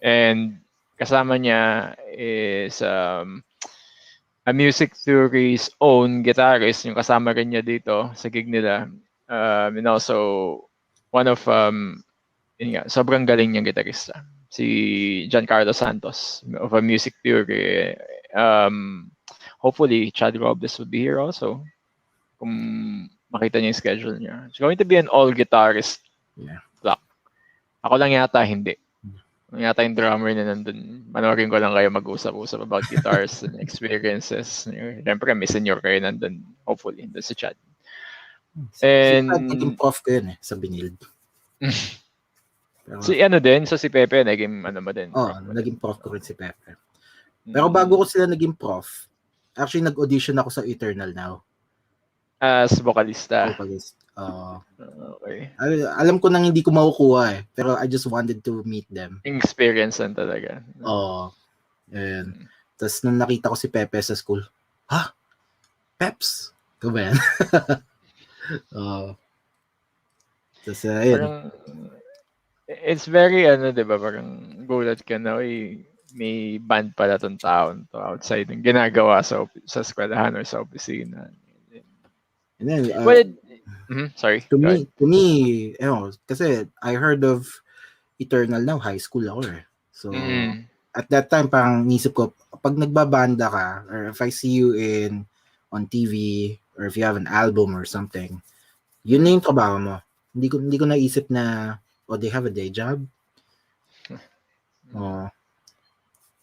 And kasama niya is a music theory's own guitarist, yung kasama rin niya dito sa gig nila. And also, one of, sobrang galing niyang gitarista. Si Giancarlo Santos of a music theory. Hopefully, Chad Robles will be here also. Kung makita niya yung schedule niya. It's going to be an all-guitarist block. Ako lang yata hindi. Yata yung drummer na nandun. Manorin ko lang kayo mag-usap-usap about guitars and experiences. Siyempre, may senior kayo nandun. Hopefully, nandun si Chad. And naging prof ko yun sa Binild. Si si Pepe, naging mo din. Naging prof ko rin si Pepe. Pero bago ko sila naging prof, actually nag-audition ako sa Eternal Now. As vocalista. Vocalist. Okay. Alam ko nang hindi ko makukuha eh. Pero I just wanted to meet them. Experience lang talaga. And tapos nung nakita ko si Pepe sa school, Peps? Ito ba yan? Tapos ayun. It's very, diba, parang gulat ka na, may band pala tong taon to outside ng ginagawa sa eskwelahan or sa opisina. And then, sorry. To me, kasi I heard of Eternal Now, high school ako eh. So, at that time, parang nisip ko, pag nagbabanda ka, or if I see you on TV, or if you have an album or something, yun na yung trabaho mo. Hindi ko naisip na, they have a day job.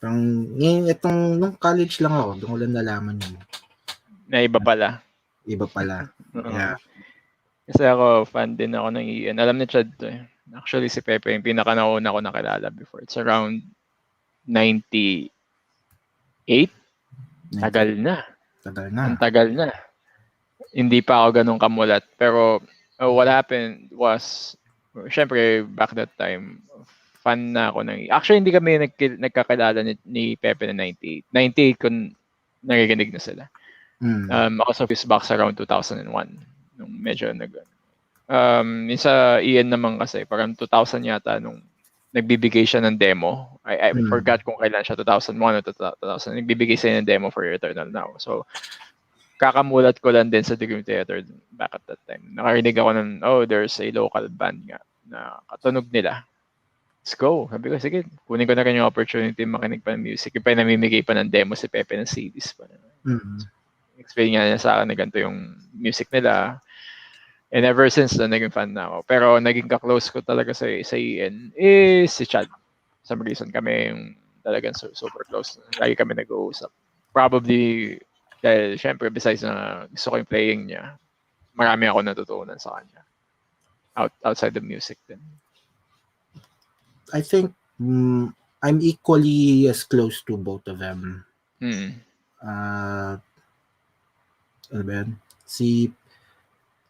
Parang, nung college lang ako, doon ko lang nalaman yun. Na iba pala. Iba pala. Yeah. Kasi ako, fan din ako ng Ian. Alam ni Chad to eh. Actually, si Pepe, yung pinaka-nauna ko nakilala before. It's around 98. Tagal na. Ang tagal na. Hindi pa ako ganun kamulat. Pero, what happened was, syempre, back that time, fan na ako ng... Actually, hindi kami nagkakilala ni Pepe na 98. 98 kung nakikinig na sila. Ako sa Fizbox around 2001. Nung medyo sa Ian naman kasi, parang 2000 yata nung nagbibigay siya ng demo. I forgot kung kailan siya, 2001 o 2000. Nagbibigay siya ng demo for Eternal Now. So, kakamulat ko lang din sa Dream Theater back at that time. Nakarinig ako ng, there's a local band nga na katunog nila. Let's go. Sabi ko, sige, kunin ko na rin yung opportunity makinig pa ng music. Yung pa namimigay pa ng demo si Pepe ng CDs pa. Explain niya sa akin na ganito yung music nila. And ever since, naging fan na ako. Pero naging ka-close ko talaga sa Ian is si Chad. Some reason kami yung talagang super close. Lagi kami nag-uusap. Probably, dahil syempre, besides na gusto ko yung playing niya, marami ako natutunan sa kanya. Outside the music din. I think I'm equally as close to both of them. Ano ba yan? Si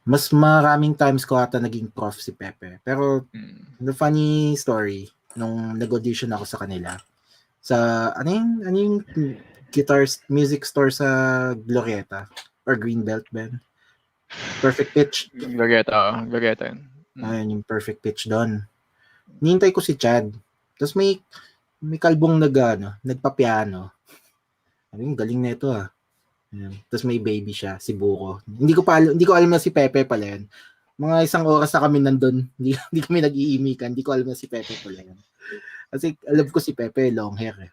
Mas maraming times ko ata naging prof si Pepe. Pero Mm. the funny story, nung nag-audition ako sa kanila, sa, ano yung music store sa Glorieta? Or Greenbelt, Ben? Perfect Pitch. Gageta yun. Ayun, yung Perfect Pitch doon. Nihintay ko si Chad. Tapos may kalbong nagpa-piano. Ano yung galing na ito ah. Tapos may baby siya, si Buko. Hindi ko alam na si Pepe pala yan. Mga isang oras na kami nandun. Hindi kami nag-iimikan. Hindi ko alam na si Pepe pala yan. Kasi alam ko si Pepe, long hair eh.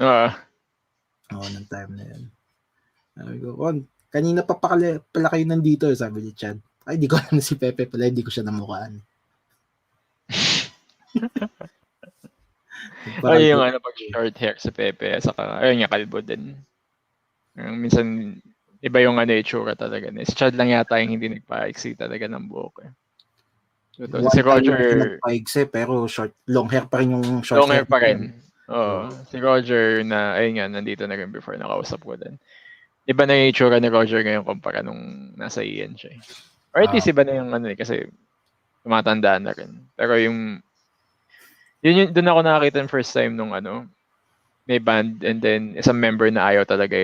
Oo, nung time na yan. Sabi ko, kanina pa pala kayo nandito, sabi ni Chad. Ay, di ko alam na si Pepe pala, hindi ko siya namukhaan. Ay, yung pag short hair sa Pepe, saka, ayun nga, kalbo din. Minsan, iba yung itsura talaga. Si Chad lang yata yung hindi nagpa-exceed talaga ng buhok eh. Si Roger, pero long hair pa rin yung short long hair pa hair. rin. Oo. Si Roger na, ayun nga, nandito na rin before, nakausap ko din. Iba na yung itsura ni Roger ngayon kumpara nung nasa Ian siya. Or at least iba na yung kasi tumatanda na rin. Pero yun doon ako nakakita yung first time nung may band and then isang member na ayaw talaga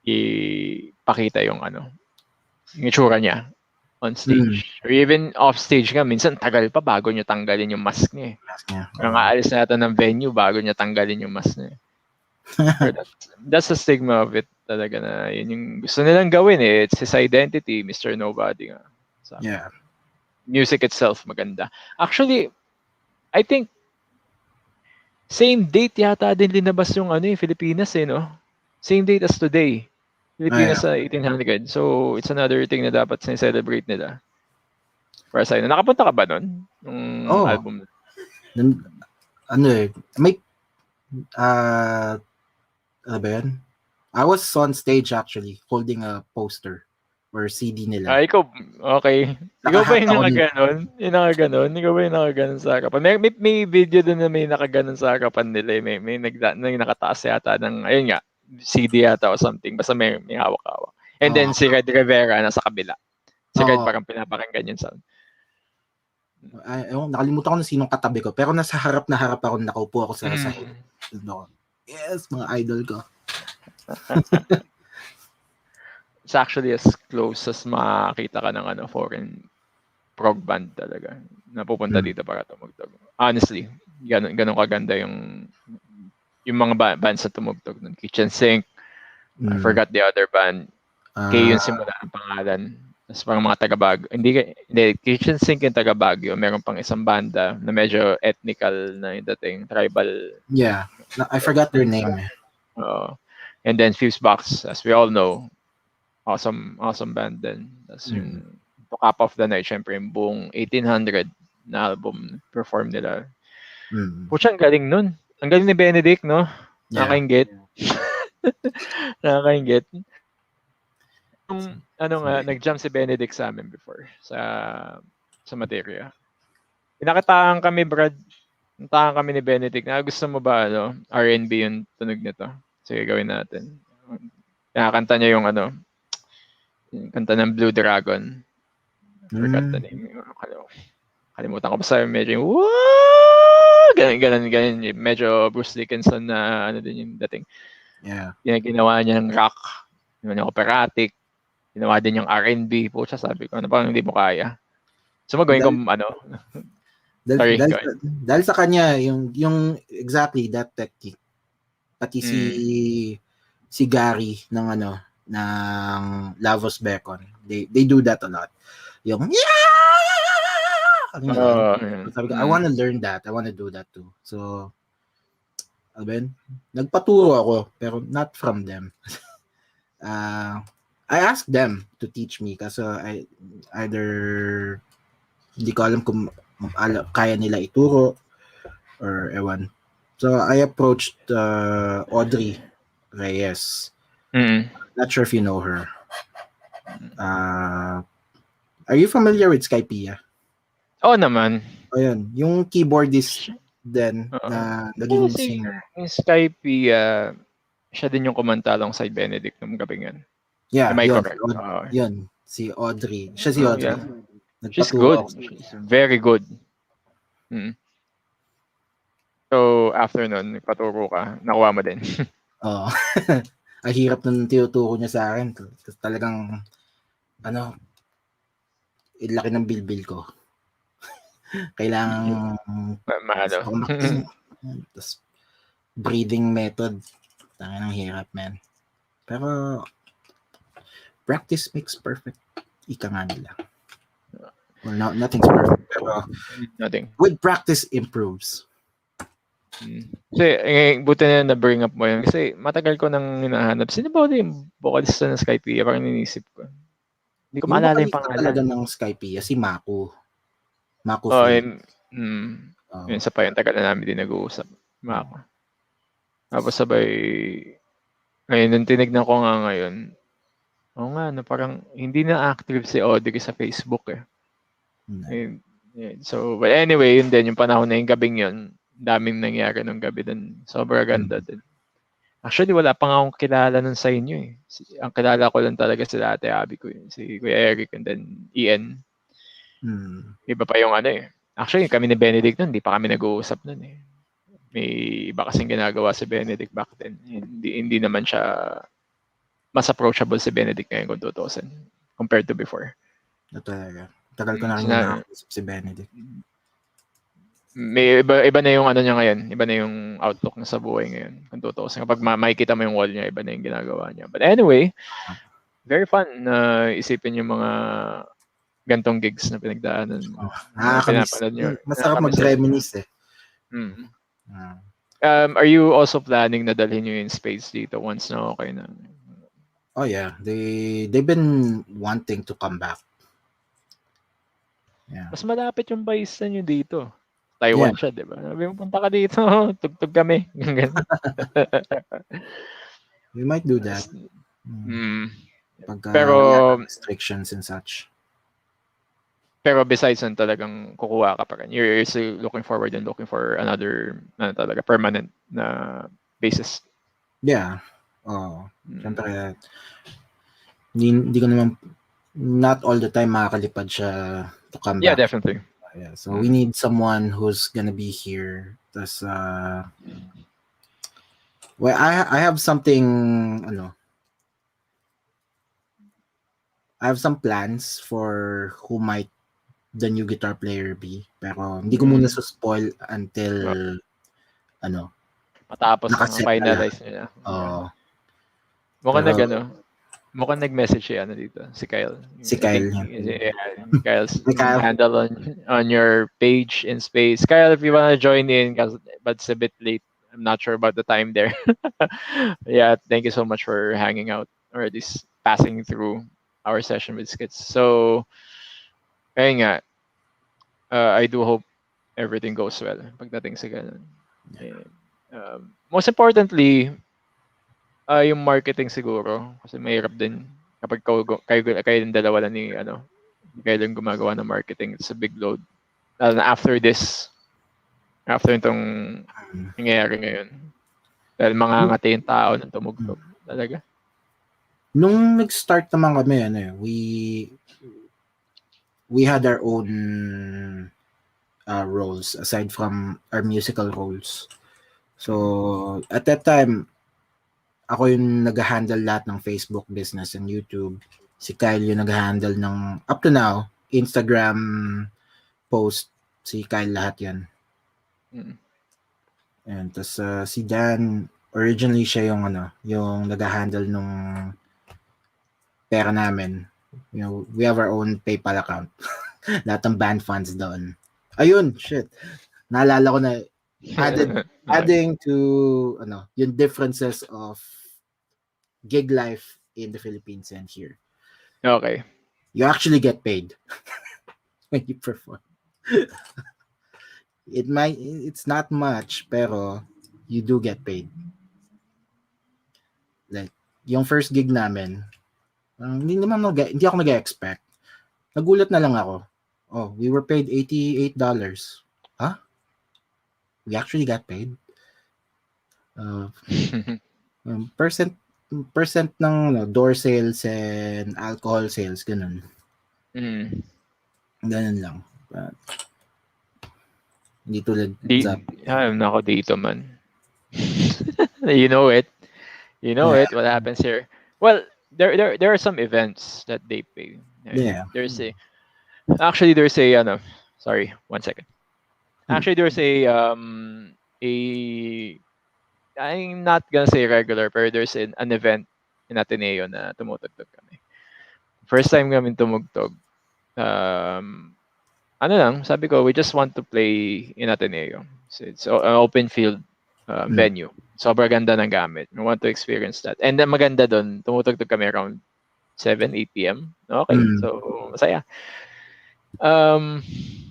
ipakita yung yung itsura niya on stage. Or even off stage nga, minsan tagal pa bago niya tanggalin yung mask niya. Parang aalis na yata ng venue bago niya tanggalin yung mask niya. That's the stigma of it talaga na yun yung gusto nilang gawin eh. It's his identity, Mr. Nobody nga. So, yeah. Music itself maganda. Actually, I think same date yata din linabas yung Filipinas no? Same date as today. Pilipinas sa 1800. So, it's another thing na dapat celebrate nila. Para sa'yo. Nakapunta ka ba nun? Yung album? May ano ba yan? I was on stage actually, holding a poster or CD nila. Ikaw, okay. Ikaw ba yung nakaganon? Yung nakaganon? Ikaw ba yung nakaganon sa harapan? May video doon na may nakaganon sa harapan nila. May nakataas yata ng, ayun nga, CD yata o something. Basta may hawak-hawak. And then si Red Rivera nasa kabila. Si Red parang pinapakinggan yung sound. Nakalimutan ko na sinong katabi ko. Pero nasa harap na harap ako, nakaupo ako sa side. Yes, mga idol ko. It's actually as close as makakita ka ng foreign prog band talaga na pupunta dito para tumugtog. Honestly, ganun kaganda yung mga bands na tumugtog nun. Kitchen Sink, I forgot the other band. K yung simula ng pangalan. Tapos parang mga taga-Baguio. Hindi, Kitchen Sink yung taga-Baguio. Meron pang isang banda na medyo ethnical na yung dating, tribal. Yeah, I forgot their name. And then Fusebox, as we all know, awesome band din. Tapos yung To Cap of the Night, syempre yung buong 1800 na album perform nila. Pucha, ang galing nun. Ang galing ni Benedict, no? Nakakaingit. Nakakaingit. Nag-jump si Benedict sa amin before sa materia. Pinakataan kami, Brad. Pinakataan kami ni Benedict. Gusto mo ba R&B yung tunog nito? Sige, gawin natin. Nakakanta niya yung yung kanta ng Blue Dragon. Forgot the name. Kalimutan ko. Basta medyo yung ganun. Medyo Bruce Dickinson na din yung dating. Yeah. Ginawa niya ng rock. Ginawa niya operatic. Ginawa din yung R&B. Pucha, sabi ko, parang hindi mo kaya. So, magawin ko dahil sa kanya, yung exactly that technique. Pati si Gary ng Lavos Bacon. They do that a lot. Yung sabi ko, I want to learn that. I want to do that too. So, nagpaturo ako, pero not from them. I asked them to teach me kasi hindi ko alam kung kaya nila ituro or ewan. So, I approached Audrey Reyes. Not sure if you know her. Are you familiar with Skypea? Oo naman. Ayun, yung keyboardist din na naging singer. Yung siya din yung kumanta alongside Benedict nung gabi yan. Yeah, Am I correct? yun. Si Audrey. Siya si Audrey. Yeah. She's Nagpaturo good. ako. She's very good. Mm. So, after nun, nagpaturo ka, nakuha mo din. Oo. Ang hirap nung tinuturo niya sa akin. Kasi talagang, ano, laki ng bilbil ko. Kailangan Maano. sumakting. Tapos, breathing method. Tangin ang hirap, man. Pero, practice makes perfect. Ika nga nila. Well, nothing's perfect. Pero, Nothing. with practice, improves. Kasi, buti na na-bring up mo yun. Kasi, matagal ko nang hinahanap. Sino ba yung vocalista ng Skype? Parang inisip ko. Hindi ko Yung maalala yung vocalista talaga pangalan. ng Skypea, si Mako. Mako Oh, Flay. yun sa pa yung tagal na namin din nag-uusap. Mako. Tapos sabay, ngayon, nung tinignan ko nga ngayon, nga, parang hindi na active si Audrey sa Facebook eh. So, but anyway, yun din, yung panahon na yung gabing yun, daming nangyari nung gabi din. Sobrang ganda din. Actually, wala pa nga akong kilala nun sa inyo eh. Ang kilala ko lang talaga sila Ate Abby ko yun. Si Kuya Eric and then Ian. Iba pa yung ano eh. Actually, kami ni Benedict nun, hindi pa kami nag-uusap nun eh. May iba kasing ginagawa si Benedict back then. Hindi naman siya mas approachable si Benedict ngayon kung tutusin compared to before. Talaga. Tagal ko na rin nakausap si Benedict. May iba na yung ano niya ngayon. Iba na yung outlook na sa buhay ngayon. Kung tutusin. Kapag makikita mo yung wall niya, iba na yung ginagawa niya. But anyway, very fun na isipin yung mga gantong gigs na pinagdaanan. Nakakamiss. Masarap mag-reminisce eh. Are you also planning na dalhin nyo yung Spades dito once na okay na? Oh yeah, they've been wanting to come back. Yeah. Mas malapit yung bayista nyo dito. Taiwan siya, di ba? Sabi mo, punta ka dito, tugtog kami. We might do that. Pero restrictions and such. Pero besides nun talagang kukuha ka pa rin. You're still looking forward and looking for another talaga permanent na basis. Yeah. Siyempre, hindi ko naman, not all the time makakalipad siya to come back. Yeah, definitely. Yeah, so we need someone who's gonna be here. That's well, I have something, I have some plans for who might the new guitar player be. Pero hindi ko muna spoil until matapos na finalize nila. Mukhang nag-message siya dito, si Kyle. Si Kyle. Kyle's handle on your page in Space. Kyle, if you wanna join in, but it's a bit late. I'm not sure about the time there. Yeah, thank you so much for hanging out or at least passing through our session with Skitz. So, ayun nga, I do hope everything goes well pagdating sa ganun. Most importantly, yung marketing siguro kasi mahirap din kapag kayo yung dalawa lang kayo lang gumagawa ng marketing. It's a big load. After itong nangyayari ngayon. Dahil mangangati yung tao ng tumugtog. Talaga. Nung nag-start naman kami, we had our own roles aside from our musical roles. So, at that time, ako yung nag-handle lahat ng Facebook business and YouTube. Si Kyle yung nag-handle ng, up to now, Instagram post. Si Kyle lahat yan. And tas si Dan, originally siya yung yung nag-handle nung pera namin. We have our own PayPal account. Lahat ng band funds doon. Ayun, shit. Naalala ko na adding to yung differences of gig life in the Philippines and here. Okay. You actually get paid when you perform. It's not much, pero you do get paid. Like, yung first gig namin, hindi ako nag-expect. Nagulat na lang ako. Oh, we were paid $88. Huh? We actually got paid. percent ng door sales and alcohol sales, ganun. Mm. Ganun lang. Hindi tulad sa, Nako dito man. You know it. You know yeah, it. What happens here? Well, there are some events that they pay. yeah. There's a sorry, 1 second. Hmm. Actually, there's a I'm not gonna say regular, pero there's an event in Ateneo na tumutugtog kami. First time kami tumugtog. Um, ano lang, sabi ko, we just want to play in Ateneo. So it's an open field Hmm. venue. Sobrang ganda ng gamit. We want to experience that. And then maganda doon, tumutugtog kami around 7, 8 p.m. Okay, Hmm. so masaya. Um,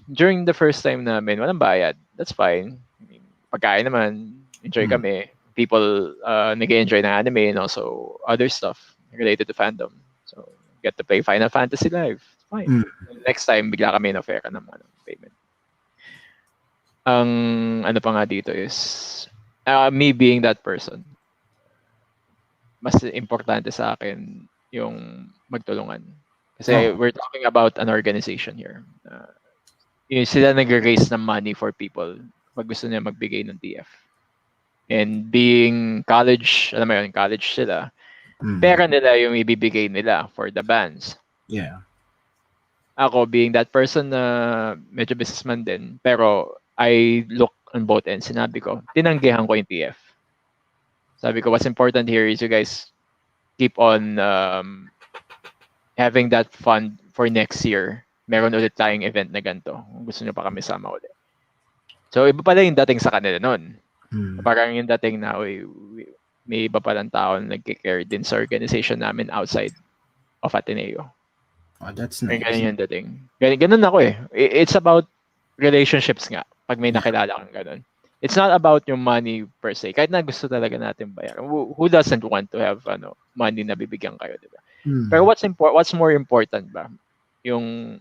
During the first time namin, walang bayad. That's fine. I mean, pagkain naman, enjoy Hmm. kami. People nag-enjoy ng anime and also other stuff related to fandom. So, get to play Final Fantasy Live. It's fine. Hmm. Next time, bigla kami na-offer ng payment. Ang ano pa nga dito is, me being that person, mas importante sa akin yung magtulungan. Kasi Oh. we're talking about an organization here. Yung sila nag-raise ng money for people pag gusto niya magbigay ng TF. And being college, alam mo yun, college sila, Hmm. pera nila yung ibibigay nila for the bands. Yeah. Ako, being that person na medyo businessman din, pero I look on both ends. Sinabi ko, tinanggihan ko yung TF. Sabi ko, what's important here is you guys keep on having that fund for next year. Meron ulit tayong event na ganito. Kung gusto nyo pa kami sama ulit. So, iba pala yung dating sa kanila nun. Hmm. Parang yung dating na, may iba palang tao na nagkikare din sa organization namin outside of Ateneo. Oh, that's May nice. ganun yung dating. Ganun ako eh. It's about relationships nga. Pag may Yeah. nakilala kang ganun. It's not about yung money per se. Kahit na gusto talaga natin bayaran. Who doesn't want to have money na bibigyan kayo, di ba? Pero Hmm. what's more important ba? Yung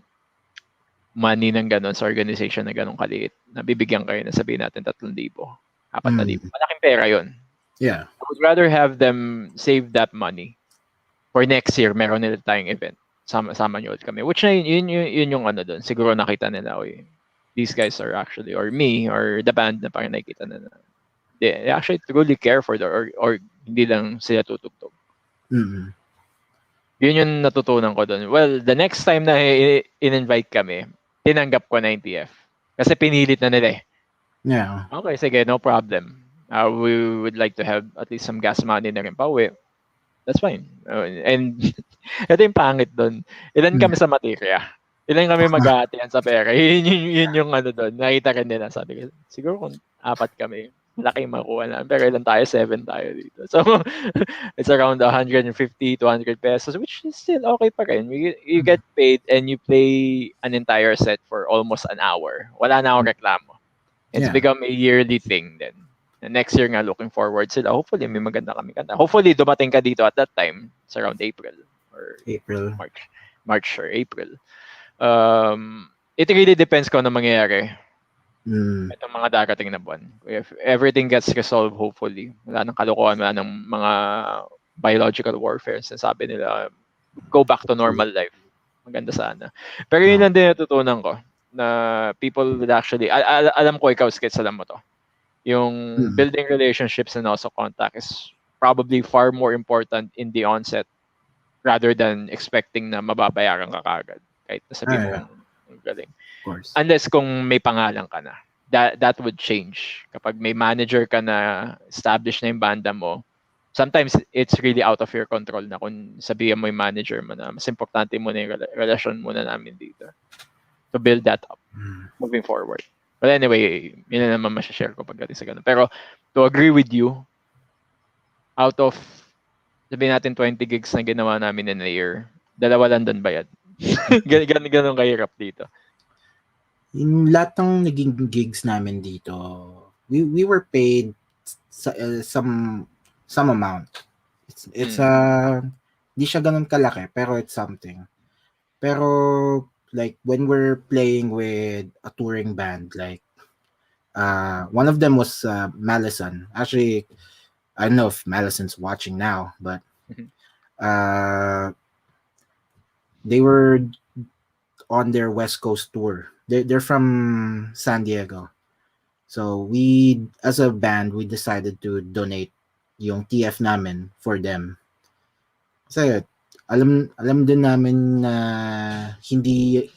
money ng ganun sa organization na ganun kaliit na bibigyan kayo na sabihin natin 3,000, 4,000. Hmm. Malaking pera yun. Yeah. I would rather have them save that money for next year. Meron nila tayong event. Sama nyo ulit kami. Which na yun yung ano doon. Siguro nakita nila, these guys are actually, or me, or the band na parang nakikita na they actually truly care for or hindi lang sila tutugtog. Hmm. Yun yung natutunan ko doon. Well, the next time na in-invite kami, tinanggap ko na yung TF. Kasi pinilit na nila eh. Yeah. Okay, sige, no problem. We would like to have at least some gas money na rin pa uwi. That's fine. And ito yung pangit doon. Ilan Hmm. kami sa materya? Ilan kami maghahatian sa pera? Yun yung ano doon. Nakita rin nila. Sabi ko, siguro kung 4 kami, malaki yung makuha na. Pero ilan tayo? 7 tayo dito. So, it's around 150 to 100 pesos, which is still okay pa rin. You get paid and you play an entire set for almost an hour. Wala na akong reklamo. It's Yeah. become a yearly thing then. And next year nga, looking forward sila. Hopefully, may maganda kami kanta. Hopefully, dumating ka dito at that time. It's around April or April. March or April. It really depends kung ano mangyayari Hmm. itong mga darating na buwan. If everything gets resolved, hopefully, wala nang kalokohan, wala nang mga biological warfare. Sabi nila, go back to normal life. Maganda sana. Pero yun No. lang din natutunan ko na people would actually, alam ko ikaw, Skitz, alam mo to. Yung Hmm. building relationships and also contact is probably far more important in the onset rather than expecting na mababayaran ka kagad. Kahit nasabi Ah, yeah. mong galing. Of course. Unless kung may pangalan ka na. That would change. Kapag may manager ka na, established na yung banda mo, sometimes it's really out of your control na kung sabihan mo yung manager mo na mas importante mo na yung relasyon muna namin dito. To build that up Hmm. moving forward. But anyway, yun na naman masashare ko pagdating sa ganun. Pero to agree with you, out of sabihin natin 20 gigs na ginawa namin in a year, dalawa lang doon bayad. Ganun kahirap dito. Yung lahat ng naging gigs namin dito, we were paid some amount. It's hindi siya ganun kalaki, pero it's something. Pero like when we're playing with a touring band, like one of them was Malison. Actually, I don't know if Malison's watching now, but Uh, they were on their West Coast tour. They're from San Diego. So we, as a band, we decided to donate yung TF namin for them. Kasi alam din namin na hindi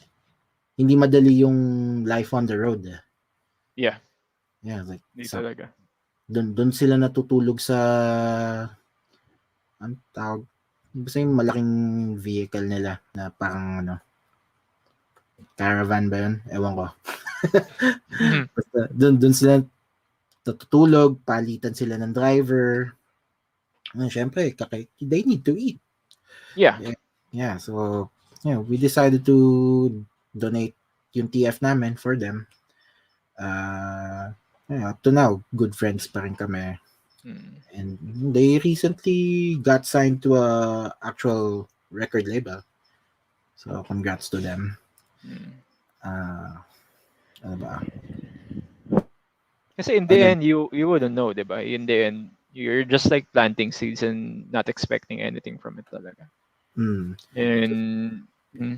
hindi madali yung life on the road. Yeah, Yeah, like hindi sa talaga. doon sila natutulog sa ang tawag basta yung malaking vehicle nila na parang ano, caravan ba yun? Ewan ko. Mhm. Basta doon sila natutulog, palitan sila ng driver. Syempre, they need to eat. Yeah. Yeah, so yeah, we decided to donate yung TF namin for them. Yeah, up to now, good friends pa rin kami. Mm. And they recently got signed to a actual record label. So congrats to them. Mm. Uh, ano ba? Kasi in the Ano? end, you wouldn't know, di ba? In the end, you're just like planting seeds and not expecting anything from it talaga. Mm. And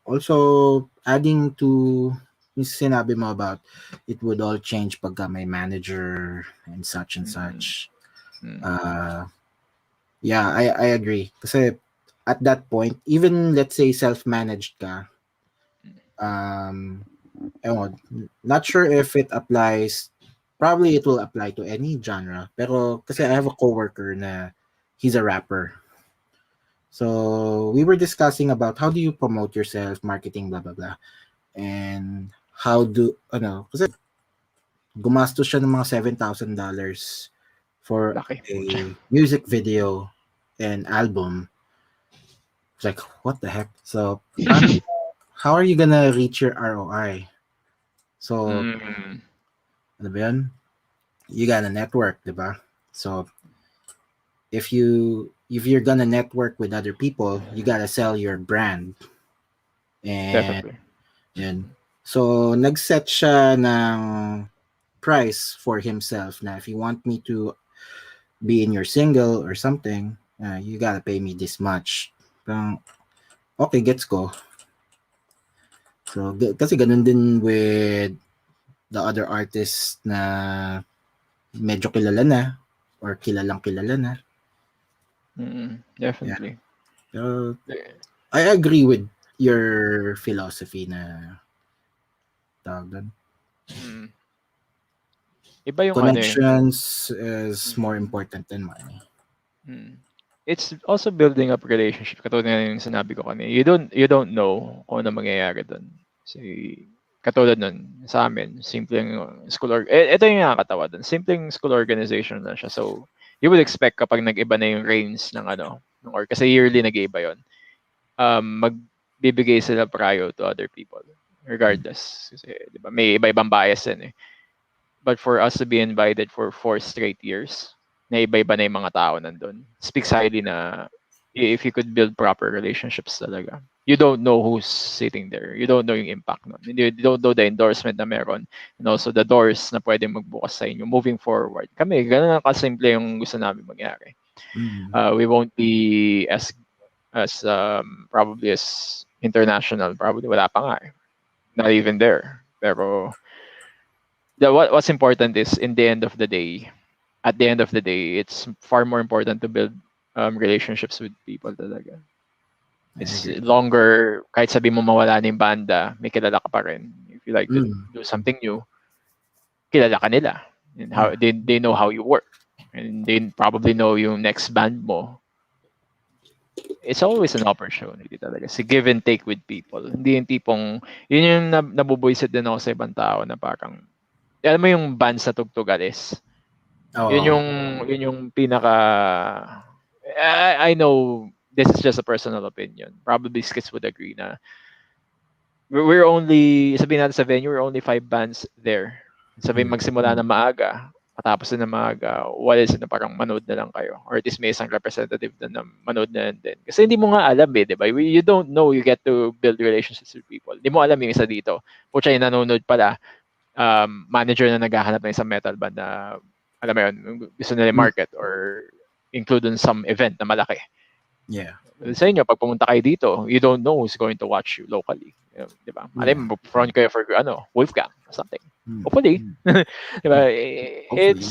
Also, adding to yung sinabi mo about it would all change pagka may manager and such and mm, such. mm, Yeah, I agree. Kasi at that point, even let's say self-managed ka, um, ewan, not sure if it applies. Probably it will apply to any genre. Pero kasi I have a coworker na he's a rapper. So we were discussing about how do you promote yourself, marketing, blah blah blah, and how do kasi gumastos siya ng mga $7,000 for laki. a music video and album. It's like, what the heck? So, how are you gonna reach your ROI? So, Mm, ano ba yun? You gotta network, di ba? So, if you're gonna network with other people, you gotta sell your brand. And, definitely. yun. So, nag-set siya ng price for himself na if you want me to be in your single or something, you gotta pay me this much. Parang, okay, gets ko. So, kasi ganun din with the other artists na medyo kilala na or kilalang kilala na. Yeah. Definitely. So, I agree with your philosophy na tawag doon. Mm. Iba yung ano eh. Connections is more Mm, important than money. mm. It's also building up relationship. Katulad nga yung sinabi ko kanina. You don't know kung ano mangyayari doon. Kasi katulad nun sa amin, simpleng ito yung nakakatawa doon. Simpleng school organization na siya. So you would expect kapag nag-iba na yung reins ng kasi yearly nag-iiba yon. Magbibigay sila prior to other people regardless. Kasi 'di ba may iba-ibang bias din eh. But for us to be invited for 4 straight years, na iba-iba na yung mga tao nandun, speaks highly na if you could build proper relationships talaga. You don't know who's sitting there. You don't know yung impact nun. You don't know the endorsement na meron and also the doors na pwedeng magbukas sa inyo moving forward. Kami, ganun lang kasimple yung gusto namin mangyari. Mm. We won't be as probably as international. Probably wala pa nga eh. Not even there. Pero what's important is in the end of the day, at the end of the day, it's far more important to build relationships with people talaga. I It's agree. longer, kahit sabi mo mawala na yung banda, may kilala ka pa rin. If you like to Mm. do something new, kilala ka nila. And how Mm. they know how you work. And they probably know yung next band mo. It's always an opportunity talaga. Si give and take with people. Hindi yung tipong, yun yung nabubuisit din ako sa ibang tao na parang, alam mo yung band sa tugtog alis. Yun Oo. yung pinaka I know this is just a personal opinion. Probably Skitz would agree na we're only sabihin natin sa venue we're only 5 bands there. Sabihin Mm. magsimula na maaga, matapos na maaga, what is it na parang manood na lang kayo or at least may isang representative na manood na din. Kasi hindi mo nga alam eh, di ba? You don't know, you get to build relationships with people. Hindi mo alam yung isa dito. Pucha yung nanonood pala, manager na naghahanap ng isang metal band na alam mo yun, gusto nila Mm. market or include in some event na malaki. Yeah. Sa inyo, pag pumunta kayo dito, you don't know who's going to watch you locally. Di ba? Yeah. Alam mo, front kayo for, Wolfgang or something. Mm. Hopefully. Mm. Di ba? Hopefully.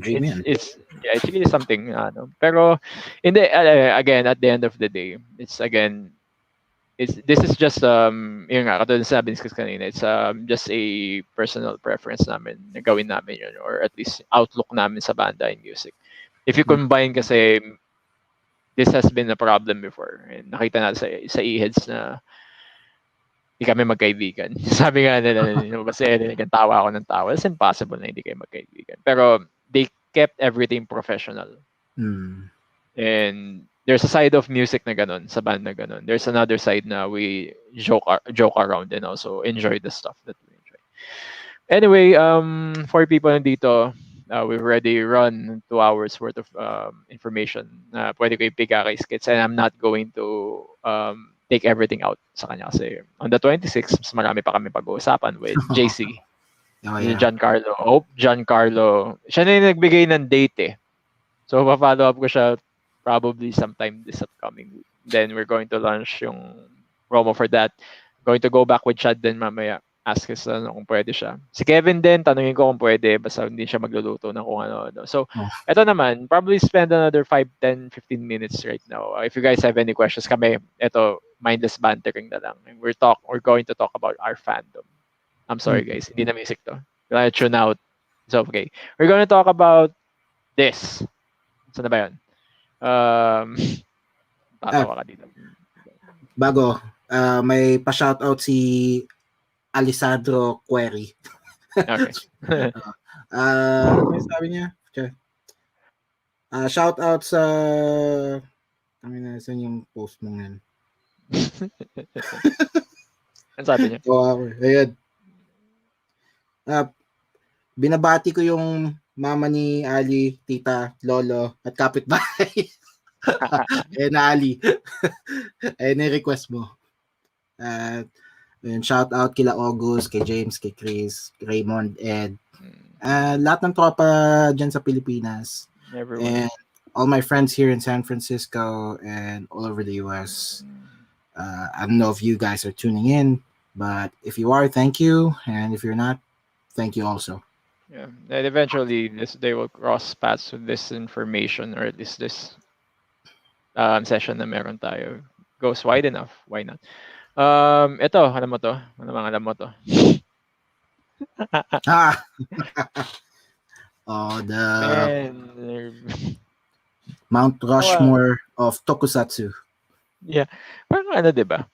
Dream yan. Yeah, it's really something, pero, again, at the end of the day, this is just, yun nga, katulad sabi ni Skitz kanina, it's just a personal preference namin na gawin namin yun, or at least outlook namin sa banda and music. If you Mm. combine kasi, this has been a problem before. And nakita natin sa e-heads na hindi kami magkaibigan. Sabi nga nila, kasi nagtawa ako ng tawa. It's impossible na hindi kayo magkaibigan. Pero they kept everything professional. Mm. And there's a side of music na ganun, sa band na ganun. There's another side na we joke around and also enjoy the stuff that we enjoy. Anyway, for people nandito, we've already run 2 hours worth of information na pwede ko ipiga kay Skitz, and I'm not going to take everything out sa kanya kasi on the 26th, mas marami pa kami pag-uusapan with JC. Oh, yeah. Giancarlo. Siya na yung nagbigay ng date eh. So, pa-follow up ko siya probably sometime this upcoming week. Then, we're going to launch yung promo for that. Going to go back with Chad din mamaya. Ask us kung pwede siya. Si Kevin din, tanungin ko kung pwede. Basta hindi siya magluluto ng kung ano. So, eto naman, probably spend another 5, 10, 15 minutes right now. If you guys have any questions kami, eto, mindless bantering na lang. We're going to talk about our fandom. I'm sorry guys, hindi na music to. Gonna tune out. It's okay. We're gonna talk about this. Saan na ba yun? Tatawa ka dito. Bago, may pa-shoutout si Alessandro Query. Okay. Ano sabi niya? Shoutout sa saan yung post mo ngayon? Ano sabi niya? Ayun. Binabati ko yung mama ni Ali, tita, lolo, at kapitbahay. Na Ali. Request mo. Shout out kila August, kay James, kay Chris, Raymond, Ed. Lahat ng tropa dyan sa Pilipinas. Everyone. And all my friends here in San Francisco and all over the US. I don't know if you guys are tuning in, but if you are, thank you. And if you're not, thank you also. Yeah. And eventually, they will cross paths with this information, or at least this session na meron tayo. Goes wide enough. Why not? Ito, alam mo to? Alam mo to? The Mount Rushmore of Tokusatsu. Yeah. Parang diba?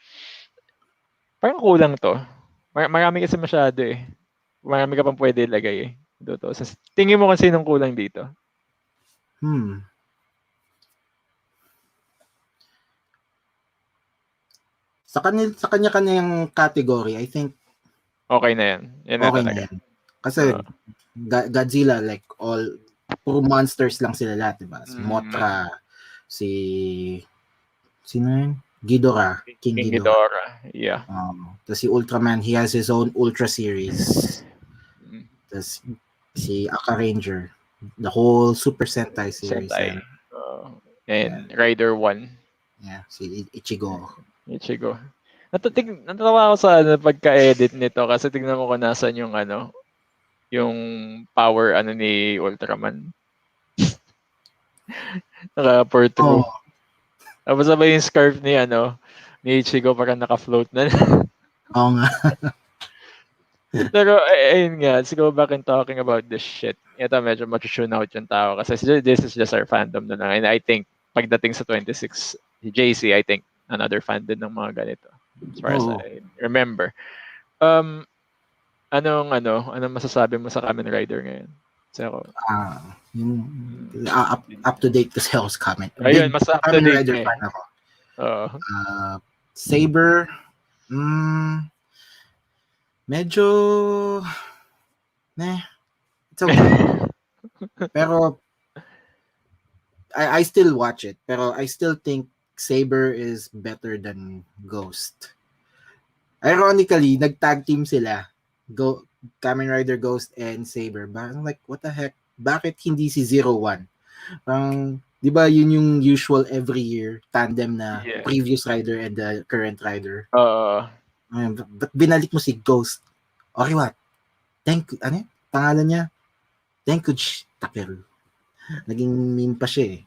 Parang kulang to. Marami kasi masyado eh. Marami ka pang pwede ilagay eh. Dito. So, tingin mo kung sinong kulang dito? Sa kanya-kanyang category, I think okay na yan. Okay na yan. Kasi Godzilla, like all puro monsters lang sila lahat, diba? Si Mothra, sino yun? Ghidorah. King Ghidorah. Yeah. Tapos si Ultraman, he has his own Ultra series. Tapos si Aka Ranger, the whole Super Sentai series. And Rider 1. Yeah, si Ichigo. Natatawa ako sa pagka-edit nito kasi tignan mo kung nasan yung yung power ni Ultraman. Naka-portro. Tapos sabay yung scarf ni Ichigo parang naka-float na. Oo nga. Pero ayun nga, let's go back and talking about this shit. Ito medyo mag-tune out yung tao kasi this is just our fandom na lang. And I think pagdating sa 26, JC, I think another fan din ng mga ganito. As far as I remember. Anong masasabi mo sa Kamen Rider ngayon? Up to date kasi ako sa Kamen. Ayun, mas up to date. Rider fan ako. Saber, medyo it's okay. Pero I still watch it. Pero I still think Saber is better than Ghost. Ironically, nag-tag team sila. Kamen Rider Ghost and Saber. But I'm like, what the heck? Bakit hindi si 01? Di ba yun yung usual every year tandem na Yeah. previous rider and the current rider? Oo. Ayun, ba't binalik mo si Ghost? Okay, what? Ano yun? Pangalan niya? Tenkuchi Takeru. Naging meme pa siya eh.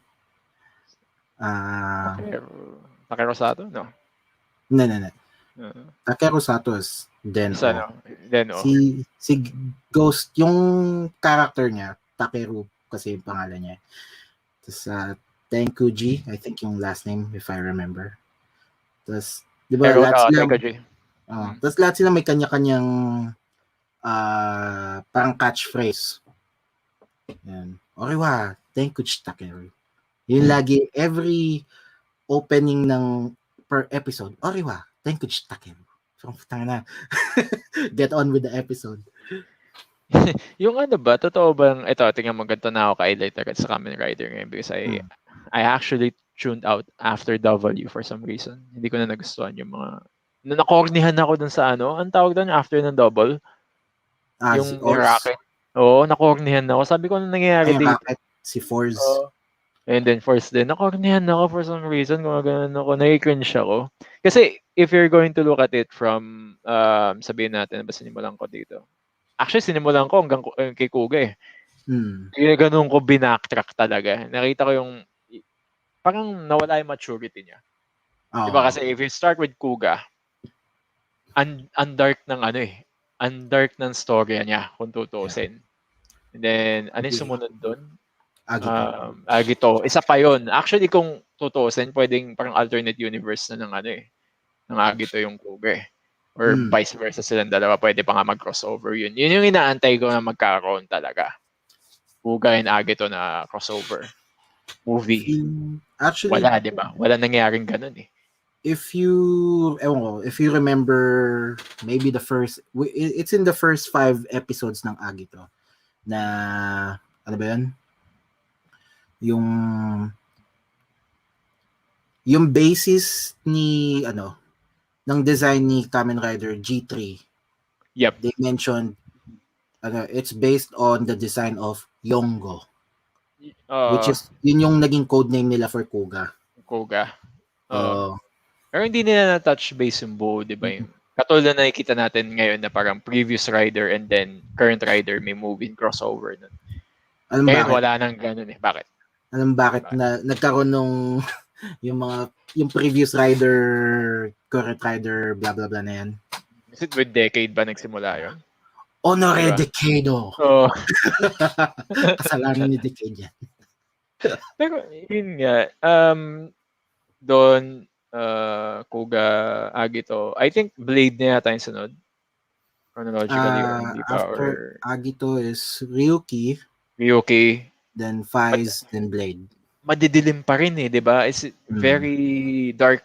Ah, Takeru Sato? No. no. Uh, Takeru Satos, isa Den-O. no. Then, oh. Si Ghost, yung character niya, Takeru kasi yung pangalan niya. Tapos, Tenkuji, I think yung last name, if I remember. Tapos, di ba, lahat sila, Takeru. tapos lahat sila may kanya-kanyang parang catchphrase. Yan. Oriwa, Tenkuchi Takeru. Yun lagi, every opening ng per episode, Oriwa, Tenkuchi Takeru. So, tanga na. Get on with the episode. Yung ano ba, totoo bang, ito, tingnan mo, ganito na ako ka-highlight agad sa Kamen Rider ngayon because I actually tuned out after W for some reason. Hindi ko na nagustuhan yung mga, nakornihan ako dun sa ano, ang tawag doon after ng double, Si yung Oz, racket. Oo, nakornihan ako. Sabi ko, ano nangyayari ay, dito? Rocket, si Force. Oo. And then first din, nakornihan ako for some reason, kung ganun ako, nai-cringe ako. Kasi if you're going to look at it from, sabihin natin, ba sinimulan ko dito? Actually, sinimulan ko hanggang kay Kuga eh. Yung ganun ko binacktrack talaga. Nakita ko yung, parang nawala yung maturity niya. Diba kasi if you start with Kuga, ang dark ng ano eh, ang dark ng storya niya kung tutuusin. And then, ano yung sumunod doon? Agito. Isa pa yon. Actually, kung tutuusin, pwedeng parang alternate universe na ng ano eh, ng Agito yung Kuga eh. Or vice versa silang dalawa, pwede pa nga mag-crossover yun. Yun yung inaantay ko na magkaroon talaga. Kuga and Agito na crossover movie. Actually, Wala, di ba? Wala nangyaring ganun eh. if you remember maybe it's in the first 5 episodes ng Agito na ano ba yun? Yung basis ni ng design ni Kamen Rider G3. Yep. They mentioned it's based on the design of Yongo. Which is yun yung naging code name nila for Kuga. Pero hindi nila na-touch base yung buo, di ba? Katulad na nakikita natin ngayon na parang previous rider and then current rider may moving crossover nun. Ngayon wala nang ganun eh. Bakit? Alam bakit na nagkaroon nung yung previous rider, current rider, blah blah blah na yan? Is it with decade ba nagsimula yun? Honore Decado. Oo. Kasalanan ni Decade yan. Pero yun nga, doon, Kuga, Agito, I think Blade na yata yung sunod. Chronologically or hindi pa. After Agito is Ryuki, then Faiz, then Blade. Madidilim pa rin eh, di ba? It's very dark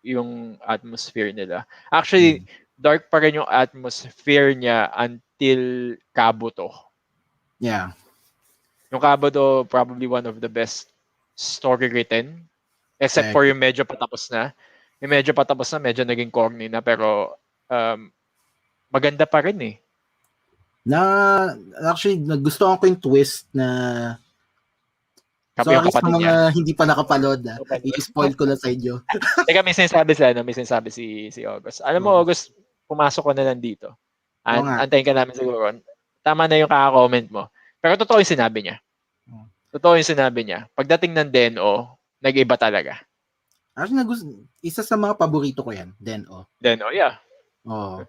yung atmosphere nila. Actually, dark pa rin yung atmosphere niya until Kabuto. Yeah. Yung Kabuto, probably one of the best story written. Except for yung medyo patapos na. Yung medyo patapos na, medyo naging corny na. Pero, maganda pa rin eh. Actually, nagustuhan ko yung twist na sorry sa mga hindi pa nakapanood. I-spoil ko na sa inyo. Teka, may sinasabi si August. Alam mo, August, pumasok ko na lang dito. Antayin ka namin siguro. Tama na yung kaka-comment mo. Pero totoo yung sinabi niya. Pagdating ng Den-O, nag-iba talaga. Actually, isa sa mga paborito ko yan, Den-O. Yeah. Oh.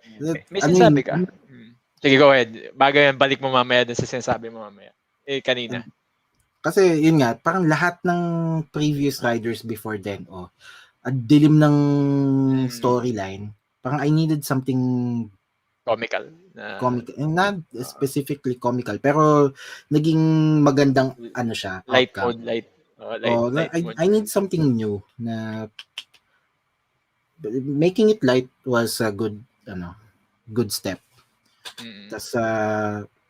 May sinasabi ka? Sige, go ahead. Bago yan, balik mo mamaya dun sa sinasabi mo mamaya. Kanina. Kasi, yun nga, parang lahat ng previous riders before Den-O, ang dilim ng storyline, parang I needed something comical. Not specifically comical, pero naging magandang siya, light outcome. Light mode. I need something new na making it light was a good step.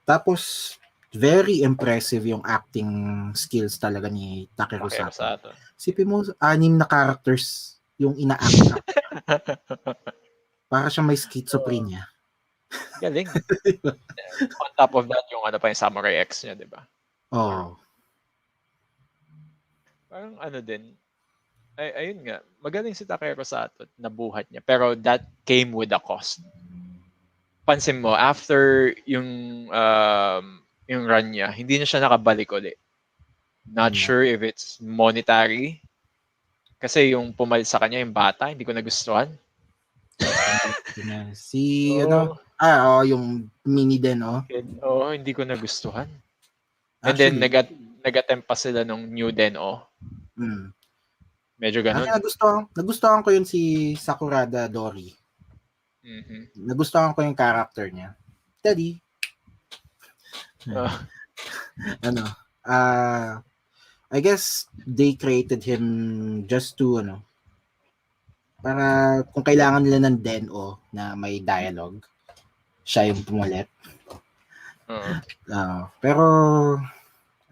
Tapos very impressive yung acting skills talaga ni Takeru Sato. Sipin mo, 6 na characters yung ina-act. Para siya may schizophrenia. Galing. On top of that, yung pa yung Samurai X niya, di ba? Oh. Parang ano din, ayun nga, magaling si Takeru Sato at nabuhat niya. Pero that came with a cost. Pansin mo, after yung run niya, hindi na siya nakabalik ulit. Not Yeah. sure if it's monetary. Kasi yung pumalit sa kanya, yung bata, hindi ko nagustuhan. Si Oo. yung mini din, Oo, hindi ko nagustuhan. And then, Actually, nag-attempt pa sila nung new Den-O. mm. Medyo ganun. Nagustuhan ko yun si Sakurada Dori. Mhm. Nagustuhan ko yung character niya. Steady. Ah, Ano, I guess they created him just to, para kung kailangan nila ng Den-O na may dialogue, siya yung pumulit. oo. Pero,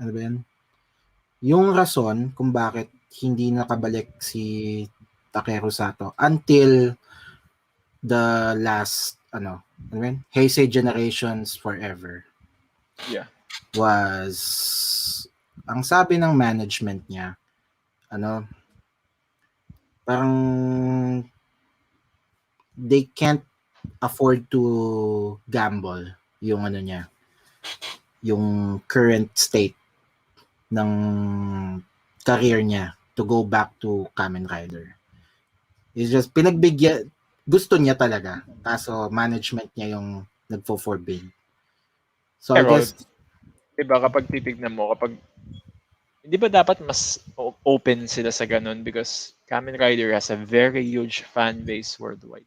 ano ba yan? Yung rason kung bakit hindi nakabalik si Takeru Sato until the last, ano ba yan? Heisei Generations Forever Yeah. was, ang sabi ng management niya, parang they can't afford to gamble yung niya, yung current state ng career niya to go back to Kamen Rider. It's just gusto niya talaga, kaso management niya yung nagfo-forbid. So I Pero, guess, diba kapag titignan mo, hindi ba dapat mas open sila sa ganun? Because Kamen Rider has a very huge fan base worldwide.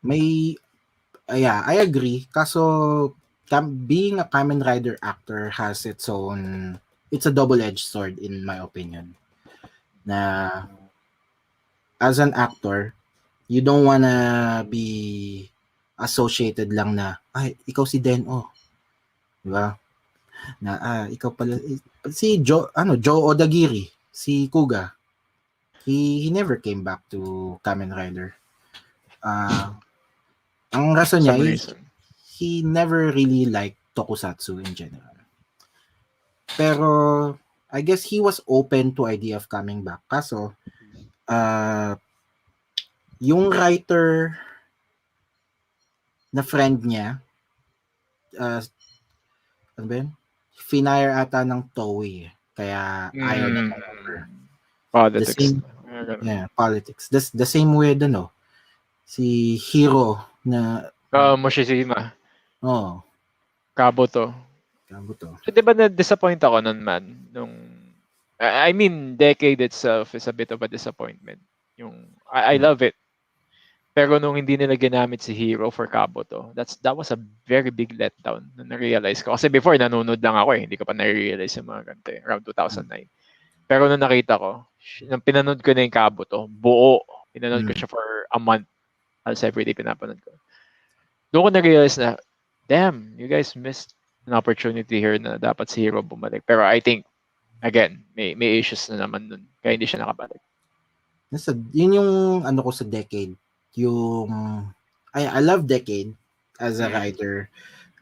I agree. Kaso, being a Kamen Rider actor has it's a double-edged sword in my opinion. Na, as an actor, you don't wanna be associated lang na, ay, ikaw si Den-O. Diba? Na, ikaw pala, si Joe Odagiri, si Kuga, he never came back to Kamen Rider. Ang rason niya, Some reason. he never really liked Tokusatsu in general. Pero, I guess he was open to idea of coming back. Kaso, yung writer na friend niya, ano ba yun? Finire ata ng Toei. Kaya ayaw na over. The Politics. same, politics. The same with, si Hiro na, Moshishima. oh, Kabuto. Kabuto. So, di ba na-disappoint ako nun, man? I mean, Decade itself is a bit of a disappointment. I love it. Pero nung hindi nila ginamit si Hero for Kabuto, that was a very big letdown na na-realize ko. Kasi before, nanonood lang ako Hindi ko pa na-realize yung mga ganito around 2009. Pero nung nakita ko, nung pinanood ko na yung Kabuto, buo. Pinanood ko siya for a month. Halos everyday pinapanood ko. Doon ko na-realize na, damn, you guys missed an opportunity here na dapat si Hero bumalik. Pero I think, again, may issues na naman nun. Kaya hindi siya nakabalik. Yun yung ko sa Decade. Yung I love Decade as a writer.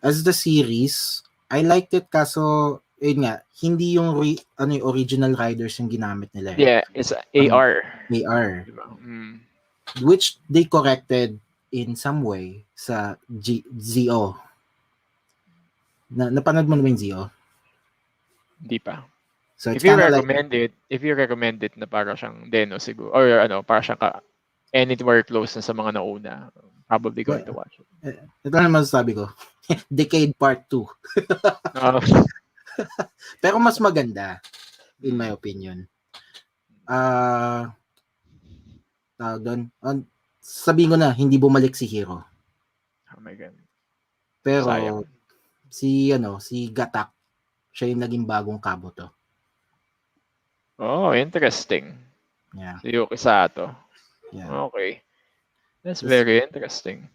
As the series, I liked it kaso yun nga, hindi yung yung original riders yung ginamit nila. Yeah, it's AR. AR. Diba? Which they corrected in some way sa ZO. Napanood mo naman yung ZO? Hindi pa. So if you recommend it na para siyang Den-O siguro, or para siyang anywhere close na sa mga nauna, probably going to watch it. Ito na masasabi ko. Decade Part 2. Pero mas maganda, in my opinion. Sabihin ko na, hindi bumalik si Hero. Oh my God. Pero, sayang. si Gatak, siya yung naging bagong Kabuto. Oh, interesting. Yeah. Si Yuki Sato. Yeah. Okay. That's very interesting.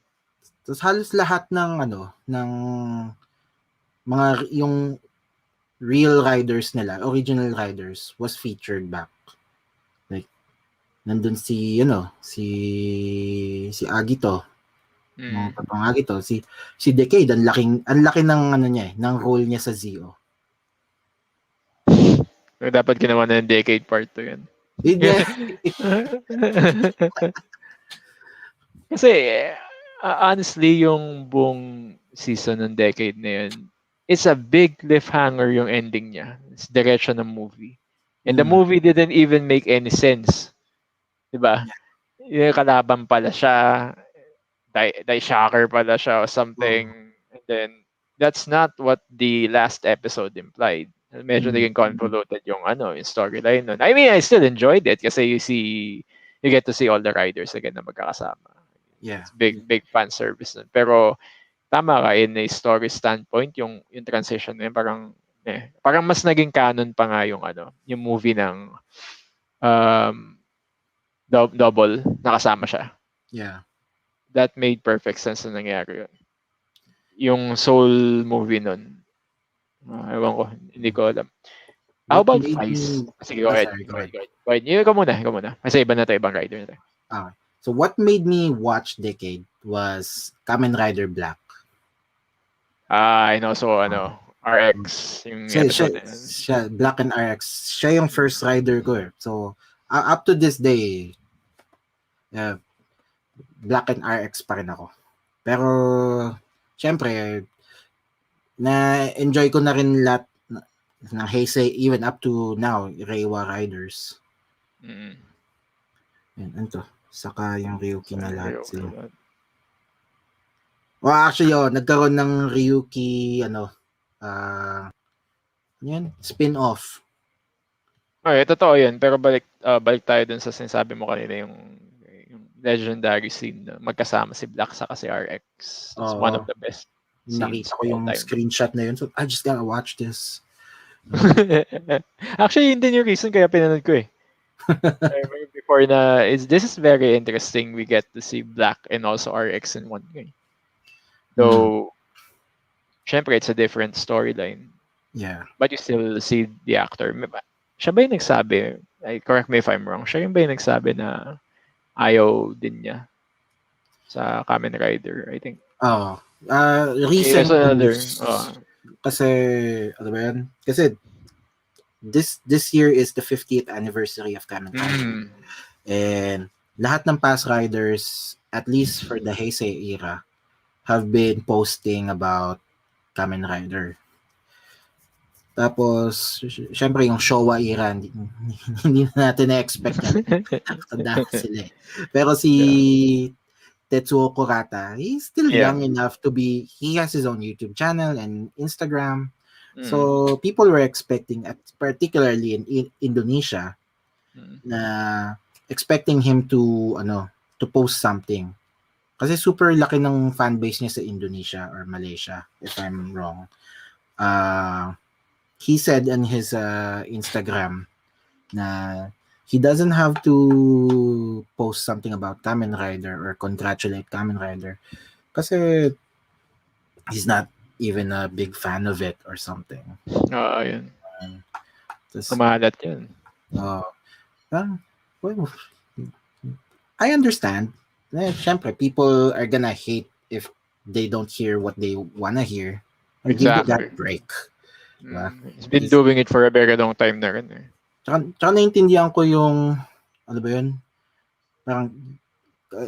Tapos halos lahat ng ng mga yung real riders nila, original riders was featured back. Like nandun si Agito. Yung totoong Agito, si Decade, ang laki ng niya, ng role niya sa ZO. Dapat ginawa na ng decade part 2 yan. Yun nga. Kasi, honestly, yung buong season ng decade na yun, it's a big cliffhanger yung ending niya. It's direction ng movie. And the Mm, movie didn't even make any sense. Diba? yeah. Yung kalaban pala siya, die shocker pala siya or Oh, something. And then, that's not what the last episode implied. Medyo mm, naging convoluted yung yung storyline nun. I mean, I still enjoyed it kasi you get to see all the riders again na magkakasama. yeah. It's big fan service nun. Pero tama ka in a story standpoint yung transition na yun parang mas naging canon pa nga yung movie ng um double nakasama siya. Yeah. That made perfect sense na nangyari yun. Yung Soul movie nun. Ewan ko, hindi ko alam. How What about made Vice? me Sige, go ahead. sorry, Go go ahead, ahead. go ahead. Go ahead. Ikaw muna. Kasi iba na tayo, ibang rider na tayo. Okay. So what made me watch Decade was Kamen Rider Black. I know, so RX, yung Siya, episode na yun. Black and RX, siya yung first rider ko eh. So, up to this day, uh, Black and RX pa rin ako. Pero, syempre, na-enjoy ko na rin lahat ng Heisei, even up to now, Reiwa Riders. Mm. Yan, ano to? Saka yung Ryuki na lahat. Okay. Well, actually, nagkaroon ng Ryuki, yan, spin-off. Okay, totoo yun. Pero balik tayo dun sa sinasabi mo kanina, yung legendary scene na magkasama si Black sa si RX. It's one of the best scenes Nakita ko of all yung time. screenshot na yun. So, I just gotta watch this. Actually, yun din yung reason kaya pinanood ko eh. I remember before this is very interesting. We get to see Black and also RX in one game. So, syempre, it's a different storyline. Yeah. But you still see the actor. Siya ba yung nagsabi? Correct me if I'm wrong. Siya yung ba yung nagsabi na ayaw din niya sa Kamen Rider, I think. Recent There's another. news. Kasi, ano ba yan? Kasi, this year is the 50th anniversary of Kamen Rider. And lahat ng past riders, at least for the Heisei era, have been posting about Kamen Rider. Tapos, syempre yung Showa era, hindi na natin na-expect yan. Tanda na sila eh. Pero si Tetsuo Kurata, he's still young enough to be, he has his own YouTube channel and Instagram. So, people were expecting, particularly in Indonesia, na expecting him to post something. Kasi super laki ng fan base niya sa Indonesia or Malaysia, if I'm wrong. He said on his Instagram na he doesn't have to post something about Kamen Rider or congratulate Kamen Rider kasi he's not even a big fan of it or something. Yun. Kumalat yun. Well, I understand. Syempre, people are gonna hate if they don't hear what they wanna hear. Exactly. Give the guy a break. Diba? He's been doing it for a very long time na rin eh. Tsaka naintindihan ko yung, ano ba yun? Parang,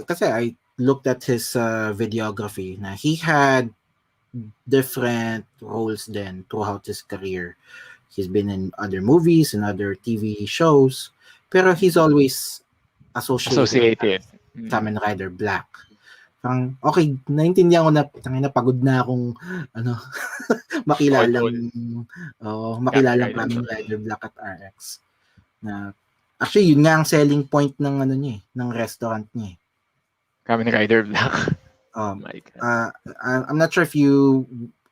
kasi I looked at his videography na he had different roles then throughout his career. He's been in other movies and other TV shows, pero he's always associated. Kamen Rider Black. Parang, okay, naintindihan ko na pagod na akong makilalang Kamen Rider Black at RX. Na actually yun nga ang selling point ng ng restaurant niya. Kamen Rider Black. My God. I'm not sure if you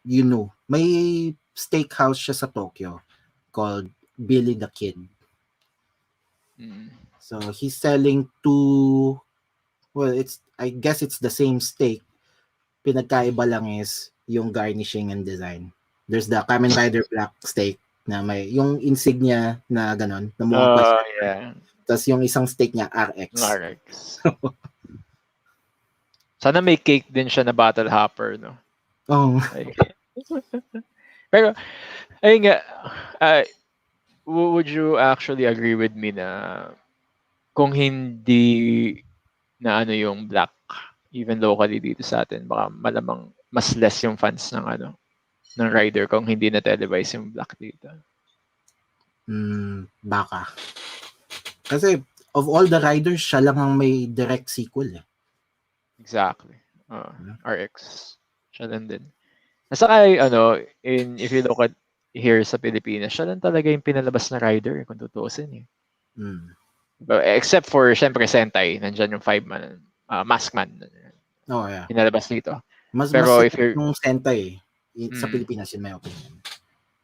know. May steakhouse siya sa Tokyo called Billy the Kid. So he's selling two, well, I guess it's the same steak. Pinagkaiba lang is yung garnishing and design. There's the Kamen Rider Black steak na may yung insignia na ganon, na mukhang question. Yeah. Tapos yung isang steak niya, RX. Sana may cake din siya na Battle Hopper, no? Oh. Pero, ayun nga, would you actually agree with me na kung hindi na ano yung black, even locally dito sa atin, baka malamang mas less yung fans ng ano, ng Rider kung hindi na televise yung black dito. Baka. Kasi of all the riders, siya lang ang may direct sequel eh. Exactly. RX. Siya lang din. Nasa kay, ano, if you look at here sa Pilipinas, siya lang talaga yung pinalabas na Rider, kung tutuusin eh. Except for, syempre, Sentai. Nandyan yung 5-man. Maskman. Oh, yeah. Pinalabas dito. Mas Pero if sikat you're... yung Sentai sa Pilipinas, in my opinion.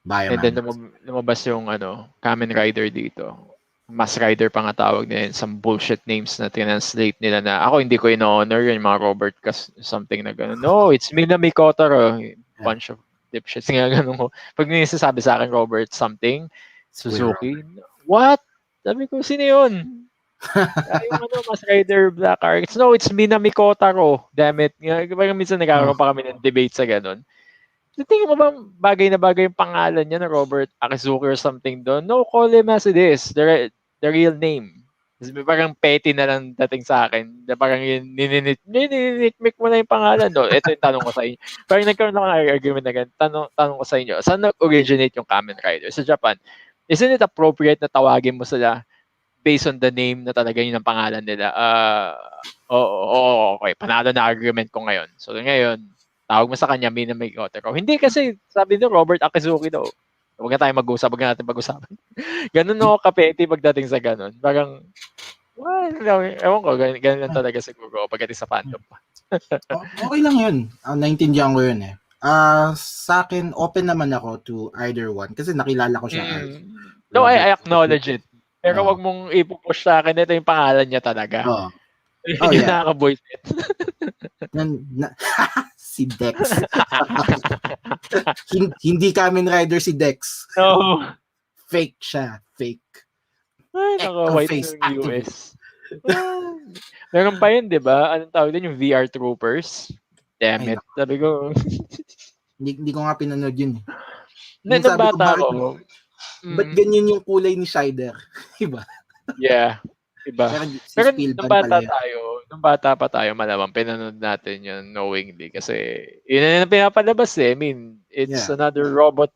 And then lumabas yung ano, Kamen Rider dito. Mas Rider pa nga tawag nila, some bullshit names na translate nila na ako hindi ko in-honor yung mga Robert something na gano'n. No, it's Minami Kotaro. Bunch of dipshits nga gano'n ko. Pag nisasabi sa akin Robert something, Suzuki, what? Sabi ko, sino yun? Yung ano, Mas Rider Black Arcs. No, it's Minami Kotaro. Damn it. Parang minsan nagkakaroon pa kami ng debate sa gano'n. Tingin mo ba bagay na bagay yung pangalan niya na Robert Akizuki or something doon? No, call him as it is. The real name. Parang petty na lang dating sa akin. Parang ninitmik mo na yung pangalan. No, ito yung tanong ko sa inyo. Parang nagkaroon ako ng argument na ganun. Tanong ko sa inyo. Saan nag-originate yung Kamen Rider? Sa Japan. Isn't it appropriate na tawagin mo sila based on the name na talaga yun ang pangalan nila? Okay. Panalo na argument ko ngayon. So ngayon, tawag mo sa kanya, Minami Kotaro. Hindi kasi, sabi nyo, Robert Akizuki daw. Huwag na tayo mag-usap, huwag na natin pag-usapan. Ganun ako kapeti pagdating sa ganun. Parang, ewan ko, ganun talaga siguro pagdating sa fandom pa. Okay lang yun. Naintindihan ko yun eh. Sa akin, open naman ako to either one kasi nakilala ko siya as No, I acknowledge it. Pero wag mong ipupush sa akin, ito yung pangalan niya talaga. Yung nakaka-voice it. Si Dex. Hindi Kamen Rider si Dex. No. Fake siya. Fake. Ay, naka-white ng US. Meron pa yun, di ba? Anong tawag din? Yung VR Troopers. Damn it. Sabi ko. Hindi ko nga pinanood yun. Nung bata ko. Ba't ganyan yung kulay ni Shider? Iba? Yeah. Iba. Pero nung bata pa tayo, malamang pinanood natin yun knowingly. Kasi yun ang pinapalabas eh. I mean, it's another robot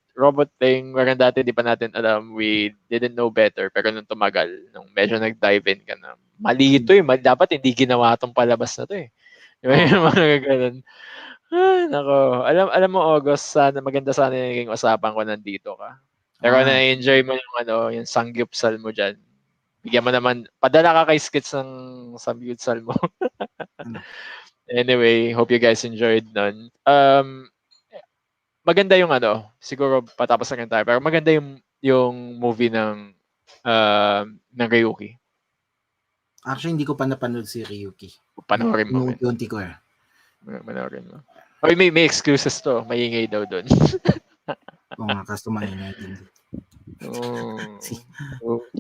thing. Parang dati di pa natin alam. We didn't know better. Pero nung tumagal, nung medyo nag-dive in ka na, mali ito eh. Dapat hindi ginawa itong palabas na to eh. Yung mga ganun. Nako. Alam mo, August, maganda sana yung naging usapan ko nandito ka. Pero na-enjoy mo yung sangyupsal mo dyan. Bigyan mo naman, padala ka kay Skitz ng samgyupsal mo. Anyway, hope you guys enjoyed nun. Maganda yung siguro patapos na tayo, pero maganda yung movie ng Ryuki. Actually, hindi ko pa napanood si Ryuki. Panoorin mo. Unti ko eh. Panoorin mo. Oy, may excuses to. Maingay daw doon. Oo nga, customer na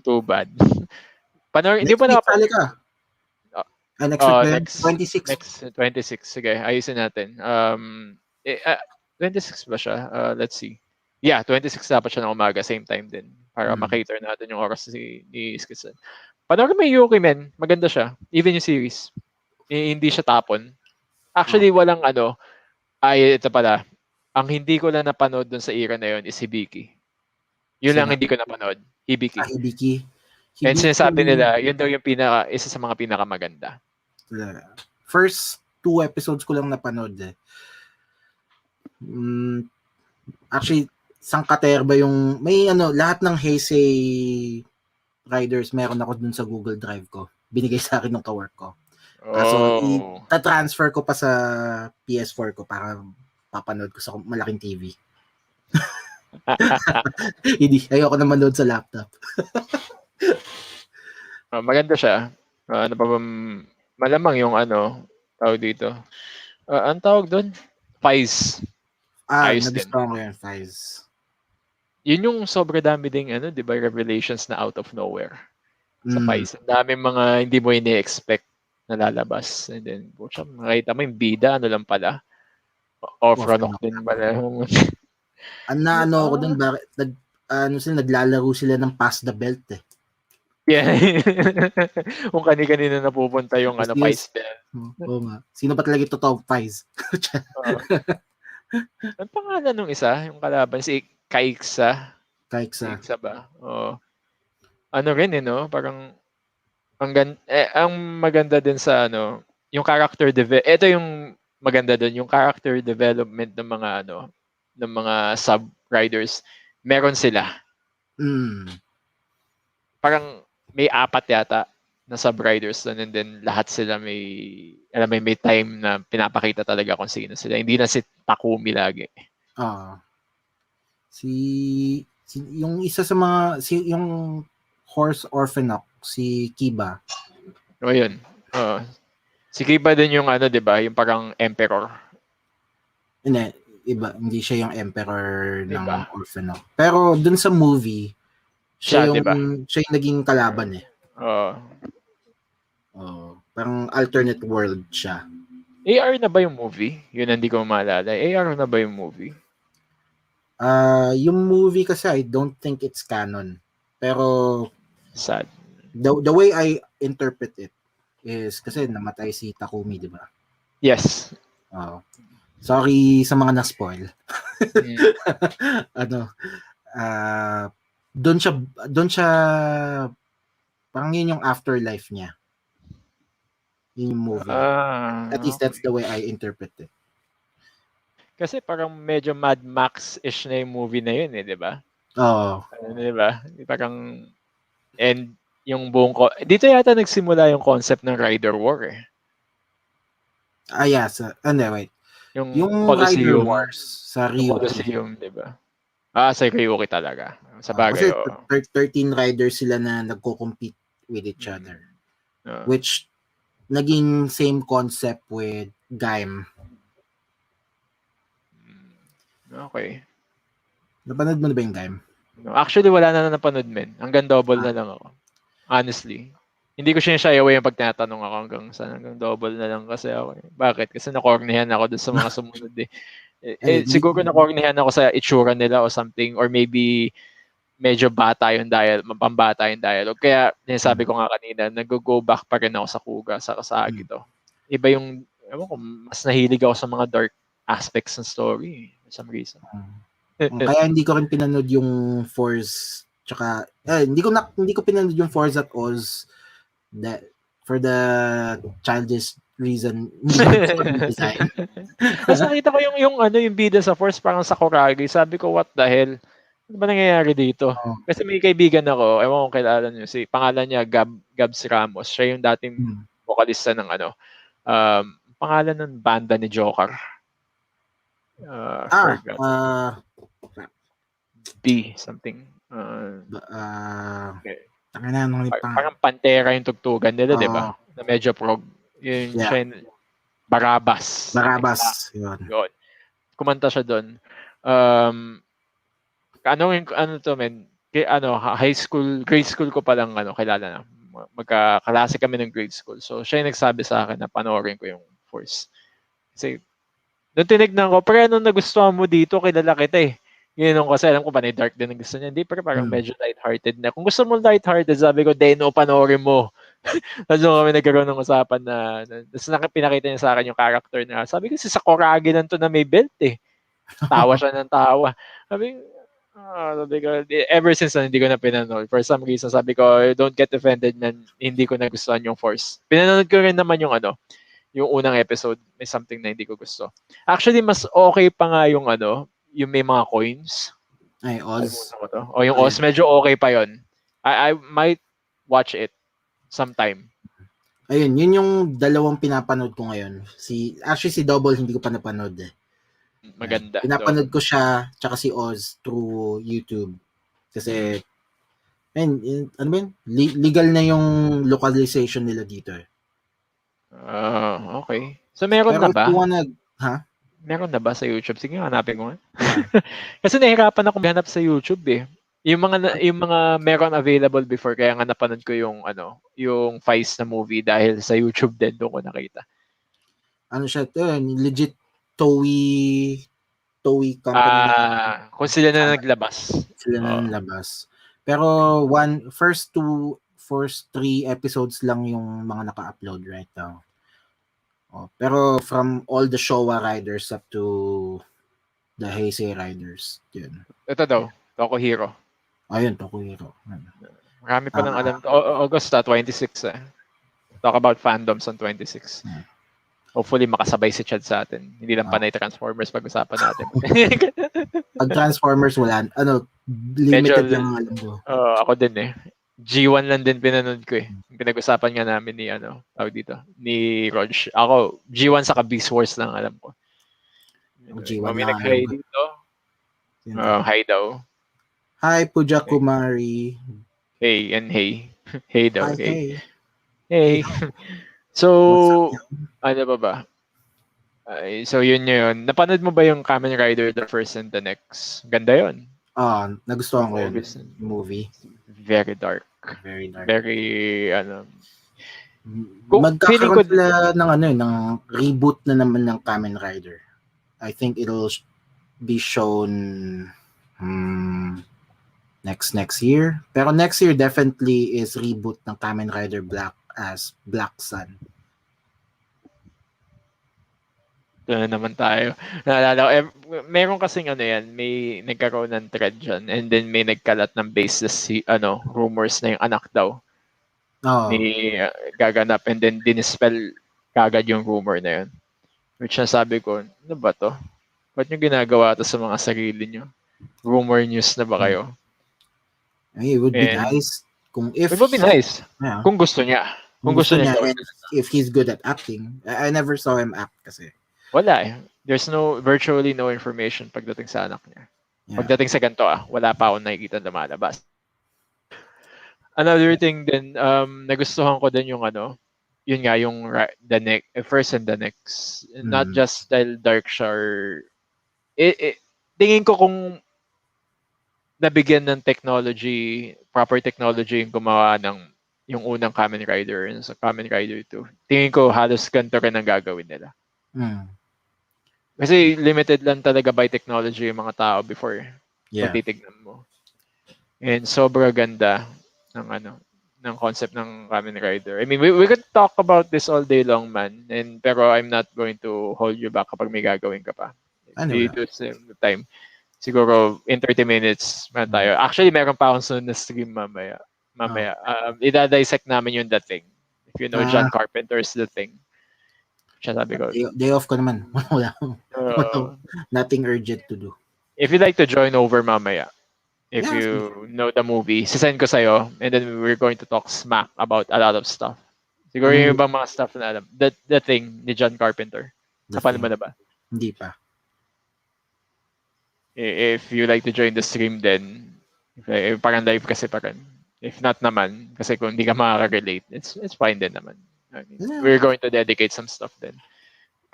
too bad. Panoorin, hindi pa nakapali ka. Next 26. Next 26. Sige, ayusin natin. 26 ba siya? Let's see. Yeah, 26 dapat siya ng umaga, same time din. Para makater natin yung oras ni Skitz. Panoorin mo yung Yuki, men. Maganda siya. Even yung series. Hindi siya tapon. Actually, walang ito pala. Ang hindi ko lang napanood dun sa era na yun is Hibiki. Yun lang hindi ko napanood. Hibiki. Hibiki. And sinasabi nila, yun daw yung isa sa mga pinakamaganda. First 2 episodes ko lang napanood eh. Actually, sangkaterba yung, may lahat ng Heisei Riders meron ako dun sa Google Drive ko. Binigay sa akin ng kawork ko. Kaso, ta-transfer ko pa sa PS4 ko para papanood ko sa malaking TV. Hindi, ayoko na manood sa laptop. Maganda siya. Ano pa ba, malamang yung tawag dito. Ang tawag doon? Fies. Nagustuhan ko yan, Fies. Yun yung sobra dami ding di ba, revelations na out of nowhere. Sa Fies. Ang daming mga hindi mo ini-expect na lalabas. And then, makita mo yung bida, lang pala. Off-run din pala. Ako dun, sila, naglalaro sila ng pass the belt eh. Yeah. Kung kani-kanina napupunta yung Yes. Vice Bell. Oo nga. Sino ba talaga ito top 5? Oo. Ang pangalan nung isa, yung kalaban, si Kaiksa. Kahit Si sa, Iksa ba? Oo. Ano rin no? Parang ang maganda din sa yung ito yung maganda din, yung character development ng mga ng mga sub riders. Meron sila. mm, Parang may 4 yata na sub riders doon, and then lahat sila may time na pinapakita talaga kung sino sila. Hindi na si Takumi lagi. ah, yung isa sa mga, yung horse orphan si Kiba. O yun. Oo. Si Kiba din yung 'di ba, yung parang emperor. Hindi, iba, hindi siya yung emperor Iba. ng orphan. Pero dun sa movie, Siya, 'di ba? siya yung naging kalaban eh. Oo. Parang alternate world siya. AR na ba yung movie? Yun hindi ko maalala. AR na ba yung movie? Yung movie kasi I don't think it's canon. Pero Sad. the way I interpret it is kasi namatay si Takumi, di ba? Yes. Sorry sa mga na-spoil. Mm. Doon siya parang yun yung afterlife niya. Yun yung movie. At least that's the way I interpret it. Kasi parang medyo Mad Max-ish na yung movie na yun di ba? Oo. Di ba? Parang, and yung buong dito yata nagsimula yung concept ng Rider War eh. Yeah. Wait. Yung Rider Colosseum, Wars sa Ryuki. Yung Colosseum, di ba? Sa Ryuki talaga. Sa Kasi bagay, 13 riders sila na nagko-compete with each other. Which naging same concept with Gaim. Okay. Napanood mo na ba yung Gaim? No, actually, wala na napanood, men. Hanggang double na lang ako. Honestly. Hindi ko siya away yung pag tinatanong ako hanggang double na lang kasi ako. Bakit? Kasi nakornihan ako dun sa mga sumunod eh. Siguro nakornihan ako sa itsura nila o something, or maybe medyo bata yung pambata yung dialogue. Kaya sabi ko nga kanina, nag-go back pa rin ako sa Kuga, sa Kasagi to. Iba yung, ewan ko, mas nahilig ako sa mga dark aspects ng story for some reason. Kaya hindi ko rin pinanood yung Force, tsaka hindi ko pinanood yung Force at Oz that for the childish reason hindi ko design. Tapos nakita ko yung bida sa Force parang sa Kuragi. Sabi ko, what the hell? Ano ba nangyayari dito? Kasi may kaibigan ako, ewan ko kilala niyo, pangalan niya Gabs Ramos. Siya yung dating vocalista ng pangalan ng banda ni Joker. Forgot. B something. Parang Pantera yung tugtugan nila, di ba? Na medyo prog. Yun, siya yung Barabas. Yun. Kumanta siya doon. Grade school ko pa lang kilala na. Magkaklase kami ng grade school. So, siya yung nagsabi sa akin na panoorin ko yung Force. Kasi, nung tinignan ko, pero anong nagustuhan mo dito, kilala kita eh. Yun kasi alam ko pa dark din ang gusto niya. Hindi, pero parang medyo lighthearted na. Kung gusto mo lighthearted, sabi ko, Deno, panoorin mo. Tapos kami nagkaroon ng usapan na pinakita niya sa akin yung character na. Sabi ko, si Sakuragi lang to na may belt eh. Tawa siya ng tawa. Sabi ko, ever since hindi ko na pinanood. For some reason, sabi ko, don't get offended na hindi ko nagustuhan yung Force. Pinanood ko rin naman yung yung unang episode. May something na hindi ko gusto. Actually, mas okay pa nga yung yung may mga coins. Ay, Oz. O yung Oz, medyo okay pa yon. I might watch it sometime. Ayun, yun yung dalawang pinapanood ko ngayon. Actually, si Double hindi ko pa napanood eh. Maganda. Pinapanood ko siya, tsaka si Oz through YouTube. Kasi, ano ba yun? Legal na yung localization nila dito eh. Okay. So, meron na ba? Ha? Meron na ba sa YouTube? Sige, hanapin ko nga. Kasi nahirapan ako maghanap sa YouTube eh. Yung mga meron available before, kaya nga napanood ko yung Vice na movie dahil sa YouTube din doon ko nakita. Ano siya, legit Toei Toei company na Kung sila na naglabas. sila na Oo. nilabas. Pero first 3 episodes lang yung mga naka-upload right now. Pero from all the Showa riders up to the Heisei riders, yun. Ito daw, Tokuhiro. Ayun, Tokuhiro. Marami pa nang alam. August 26 eh. Talk about fandoms on 26. Hopefully makasabay si Chad sa atin. Hindi lang panay Transformers pag-usapan natin. Pag Transformers, wala. Limited Medyo, lang ang alam ko. ako din eh. G1 lang din pinanood ko eh. Pinag-usapan nga namin ni tawag dito, ni Rog. Ako, G1 sa Beast Wars lang alam ko. G1 May lang alam nag-hi ko. dito. Hi daw. Hi, Puja Kumari. Hey and hey. Hey daw. Hi, hey. Hey. So, What's up, ano ba? So yun. Napanood mo ba yung Kamen Rider The First and the Next? Ganda yun. Nagustuhan ko yun. Movie. Very dark. Very dark. Very, Magkakaroon sila ng reboot na naman ng Kamen Rider. I think it'll be shown next year. Pero next year definitely is reboot ng Kamen Rider Black as Black Sun. Doon na naman tayo. Naalala ko, meron kasing may nagkaroon ng thread dyan and then may nagkalat ng basis rumors na yung anak daw ni gaganap and then dinispel kagad yung rumor na yun. Which nasabi ko, ano ba to? Ba't nyo ginagawa to sa mga sarili nyo? Rumor news na ba kayo? It would be nice it would be nice. Yeah. Kung gusto niya. Kung gusto niya and if he's good at acting. I never saw him act kasi. Wala eh. There's virtually no information pagdating sa anak niya. Yeah. Pagdating sa ganito wala pa akong nakikita lumalabas. Another thing din, nagustuhan ko din yung yun nga yung the first and the next. Not just style dark siya or tingin ko kung nabigyan ng technology, proper technology yung gumawa ng yung unang Kamen Rider sa Kamen Rider 2. Tingin ko halos ganito rin ang gagawin nila. Kasi limited lang talaga by technology yung mga tao before. Pag titignan mo. And sobra ganda ng concept ng Kamen Rider. I mean, we could talk about this all day long, man. Pero I'm not going to hold you back kapag may gagawin ka pa. Dito sa time. Siguro in 30 minutes man tayo. Actually, meron pa akong sunod na stream mamaya. Ida-dissect namin yung The Thing. If you know John Carpenter's The Thing. Siya sabi ko. Day off ko naman. Wala. Nothing urgent to do. If you'd like to join over mamaya, if you know the movie, sisend ko sa'yo and then we're going to talk smack about a lot of stuff. Siguro yung ibang mga stuff na alam. The Thing ni John Carpenter. Napanood mo na ba? Hindi pa. If you like to join the stream then, parang live kasi pa rin. If not naman, kasi kung hindi ka makaka-relate, it's fine din naman. I mean, we're going to dedicate some stuff then.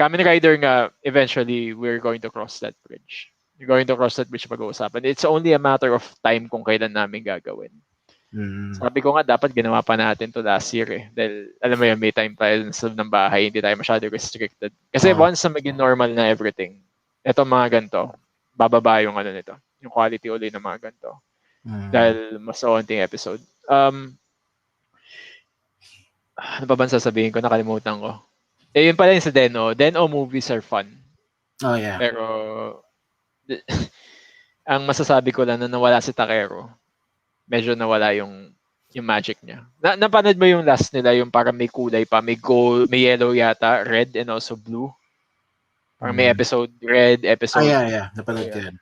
Kamen Rider nga, eventually, we're going to cross that bridge. We're going to cross that bridge pag-uusapan. It's only a matter of time kung kailan namin gagawin. Sabi ko nga, dapat ginawa pa natin to last year eh. Dahil, alam mo yun, may time tayo sa loob ng bahay, hindi tayo masyado restricted. Kasi once na maging normal na everything, eto mga ganito, bababa yung nito, yung quality uli ng mga ganito. Dahil mas onting episode. Ano pa ba sasabihin ko? Nakalimutan ko. Yun pala yung sa Deno. Deno movies are fun. Oh, yeah. Pero, ang masasabi ko lang na nawala si Takero, medyo nawala yung magic niya. Napanood mo yung last nila, yung parang may kulay pa, may gold, may yellow yata, red and also blue. Parang may episode red, episode... yeah. Napanood ko yan.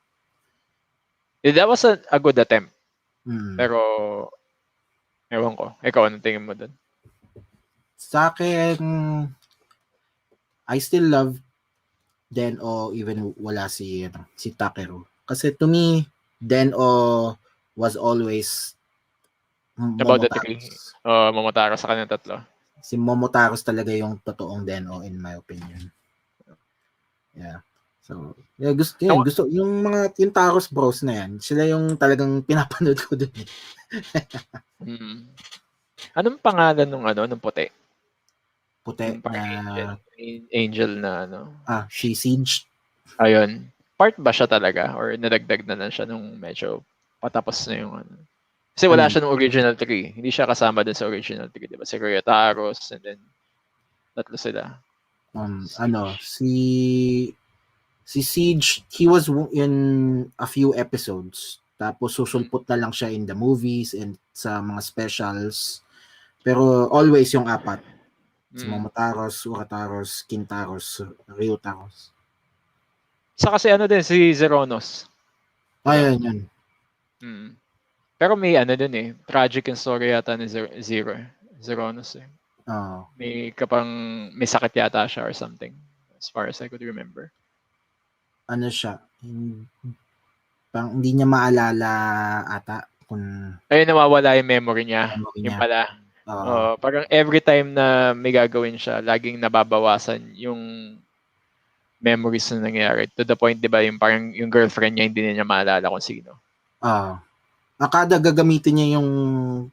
That was a good attempt. Pero, ewan ko. Ikaw, anong tingin mo dun? Sa akin, I still love Den-O even wala si Takeru. Kasi to me, Den-O was always about the three. Momotaro sa kanyang tatlo. Si Momotaro's talaga yung totoong Den-O in my opinion. Yeah. So, gusto yung yung Taros Bros na yan, sila yung talagang pinapanood ko dun. Anong pangalan ng puti? Puti na angel na She Siege. Ayun. part ba siya talaga or nadagdag na lang siya nung medyo patapos na yung ano? Kasi Ano wala yun? siya nung original 3. Hindi siya kasama dun sa original 3, di ba? Si Ryutaros and then tatlo sila. Ano, Siege. si Siege, he was in a few episodes. Tapos Mm. susulpot na lang siya in the movies and sa mga specials. Pero always yung apat. Si Mm. Momotaros, Urataros, Kintaros, Ryutaros. Sa kasi ano din, si Zeronos. Di ba? Ayun yun. Mm. Pero may ano din eh. Tragic yung story yata ni Zeronos eh. Oo. May sakit yata siya or something. As far as I could remember. Ano siya, parang hindi niya maalala ata kung Ayun, nawawala yung memory niya. memory Yung niya. pala. Oo. Parang every time na may gagawin siya, laging nababawasan yung memories na nangyayari. To the point, di ba, yung parang yung girlfriend niya, hindi niya maalala kung sino. Akada gagamitin niya yung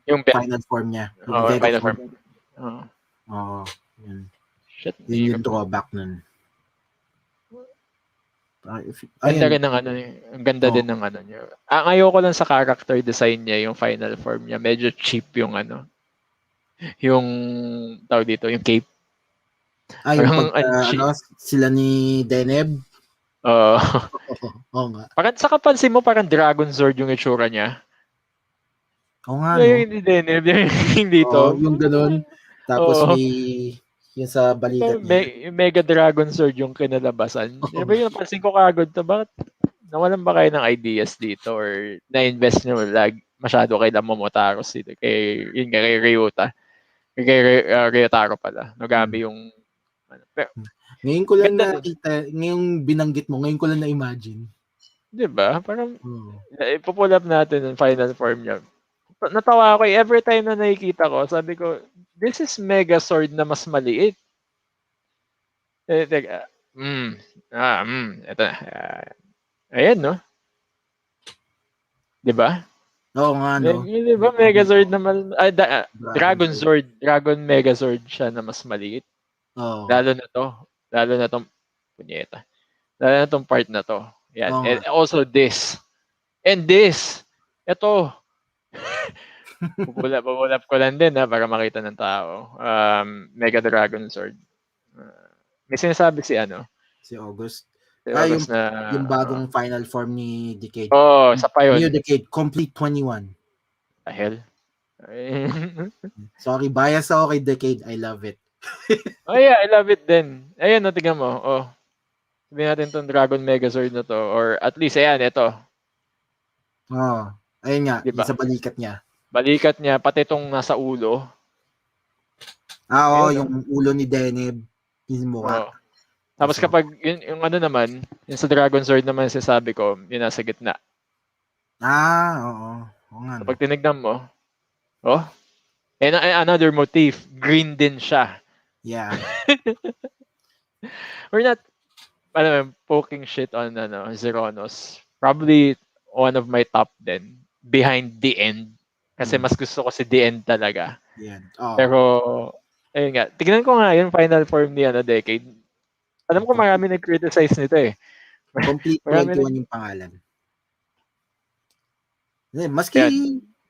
Yung final form niya, yung Vega final form. form. Oo. Yun. Shit, Yun yung drawback nun. Ganda Ayun. rin ng ano niya. Ang ganda din ng ano niya. Ang ayoko lang sa character design niya, yung final form niya. Medyo cheap yung ano. Yung tawag dito, yung cape. Yung Parang sila ni Deneb. Oo nga. Parang sa kapansin mo, parang Dragon Sword yung itsura niya. Oo nga, no? Yung hindi Deneb, yung dito. Yung ganun. Tapos may yung sa balikat niya. Yung Mega Dragon Sword yung kinalabasan. Di ba yung napansin ko kagad to? Bakit nawalan ba kayo ng ideas dito or na-invest nyo masyado kay Momotaros dito? Kay Ryota. Ryotaro pala. Nagami yung pero, ngayon ko lang nakita, ngayong binanggit mo, ngayon ko lang na-imagine. Di ba? Parang ipupull up natin yung final form niya. Natawa ako every time na nakikita ko, sabi ko, this is Mega Sword na mas maliit. Teka. Ito na. Ayan, no? Di ba? Oo nga, no? Di ba Megazord naman? Dragon Sword. Dragon Megazord siya na mas maliit. Lalo na to. Lalo na tong punyeta. Lalo na tong part na to. Yan. And also this. And this. Ito. Pupulap ko lang din para makita ng tao. Mega Dragon Sword. May sinasabi si August. Si August yung bagong final form ni Decade. Sa pa yun. New Decade, Complete 21. The hell? Sorry, bias ako kay Decade. I love it. Yeah, I love it din. Ayun, tingnan mo. Sabihin natin tong Dragon Megazord na to. Or at least, ayan, ito. Ayun nga, diba? sa balikat niya. Balikat niya, pati itong nasa ulo. Yung ulo ni Deneb. Yung mukha. Tapos kapag, yung ano naman, yung sa Dragon Sword naman sasabi ko, yung nasa gitna. Oo. Kapag tinignan mo, and another motif, green din siya. Yeah. We're not, poking shit on Zeronos. Probably one of my top then, behind the end. Kasi mas gusto ko si The End talaga. Pero, ayun nga. Tignan ko nga yung final form ni Decade. Alam ko marami nag-criticize nito eh. Complete 21 yung pangalan.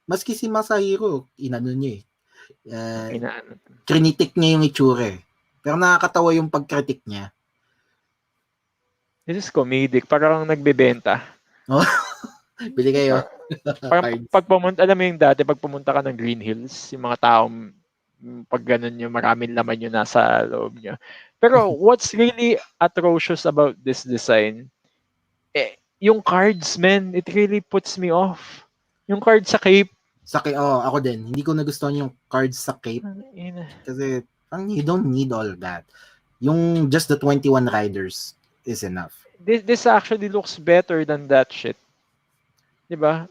Maski si Masahiro, inano niya eh. Krinitik niya yung itsura eh. Pero nakakatawa yung pag-critic niya. This is comedic. Parang nagbebenta. Bili kayo. Parang alam mo yung dati, pag pumunta ka ng Green Hills, yung mga taong pag ganun yung maraming laman yung nasa loob niya. Pero what's really atrocious about this design, yung cards, man, it really puts me off. Yung card sa cape. Ako din. Hindi ko nagustuhan yung cards sa cape. Kasi you don't need all that. Yung just the 21 riders is enough. This actually looks better than that shit. Diba?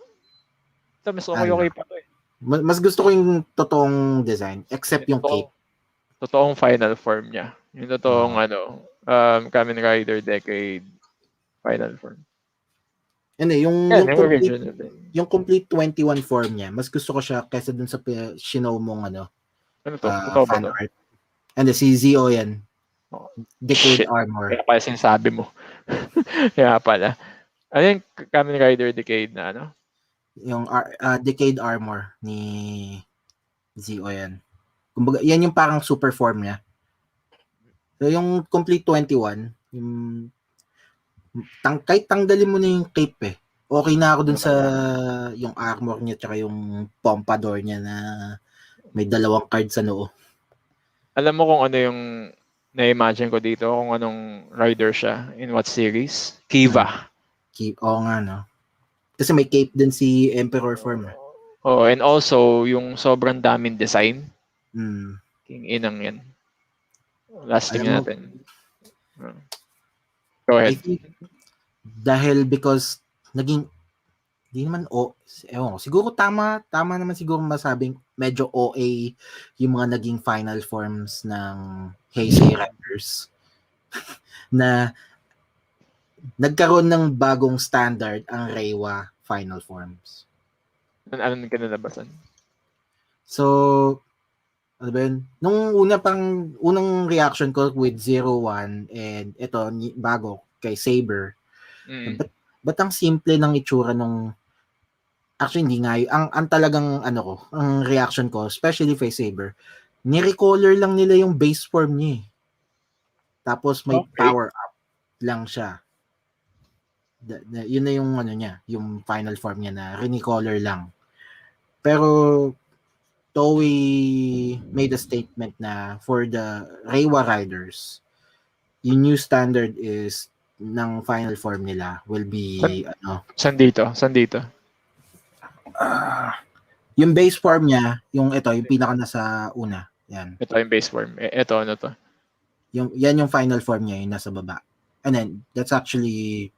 Mas okay pa to eh. Mas gusto ko yung totoong design, except yung cape. Totoong final form niya. Yung totoong Kamen Rider Decade final form. Yung complete 21 form niya, mas gusto ko siya kaysa dun sa shinow mong fan art. And si Zio yan. Oh, Decade shit. Armor. Kaya pala sinasabi mo. Kaya pala. Ano yung Kamen Rider Decade na ano? Yung Decade Armor ni Zio yan. Kumbaga, yan yung parang super form niya. So, yung Complete 21, yung kahit tanggalin mo na yung cape eh. Okay na ako dun sa yung armor niya tsaka yung pompadour niya na may dalawang card sa noo. Alam mo kung ano yung na-imagine ko dito, kung anong rider siya, in what series? Kiva. Oo nga, no? Kasi may cape din si Emperor Form. Oh, and also, yung sobrang daming design. Mm. King inang yan. Last Alam tingin mo, natin. Go I ahead. think dahil because naging di naman ewan ko, siguro tama naman siguro masabing medyo OA yung mga naging final forms ng Heisei Riders na nagkaroon ng bagong standard ang Reiwa final forms. Ano ka nalabasan? So, ano ba yun? Nung unang reaction ko with 01 and ito, bago kay Saber, Mm. ba't ang simple ng itsura nung actually hindi nga ang talagang ano ko, ang reaction ko, especially kay Saber, ni-recolor lang nila yung base form niya. Tapos may Okay. power up lang siya. Yun na yung ano niya, yung final form niya na renicolor lang. Pero Toei made a statement na for the Reiwa Riders, yung new standard is ng final form nila will San, be ano, san dito? San dito? yung base form niya, yung ito, yung pinaka nasa una. Yan. Ito yung base form. Ito, ano to? Yan yung final form niya, yung nasa baba. And then, that's actually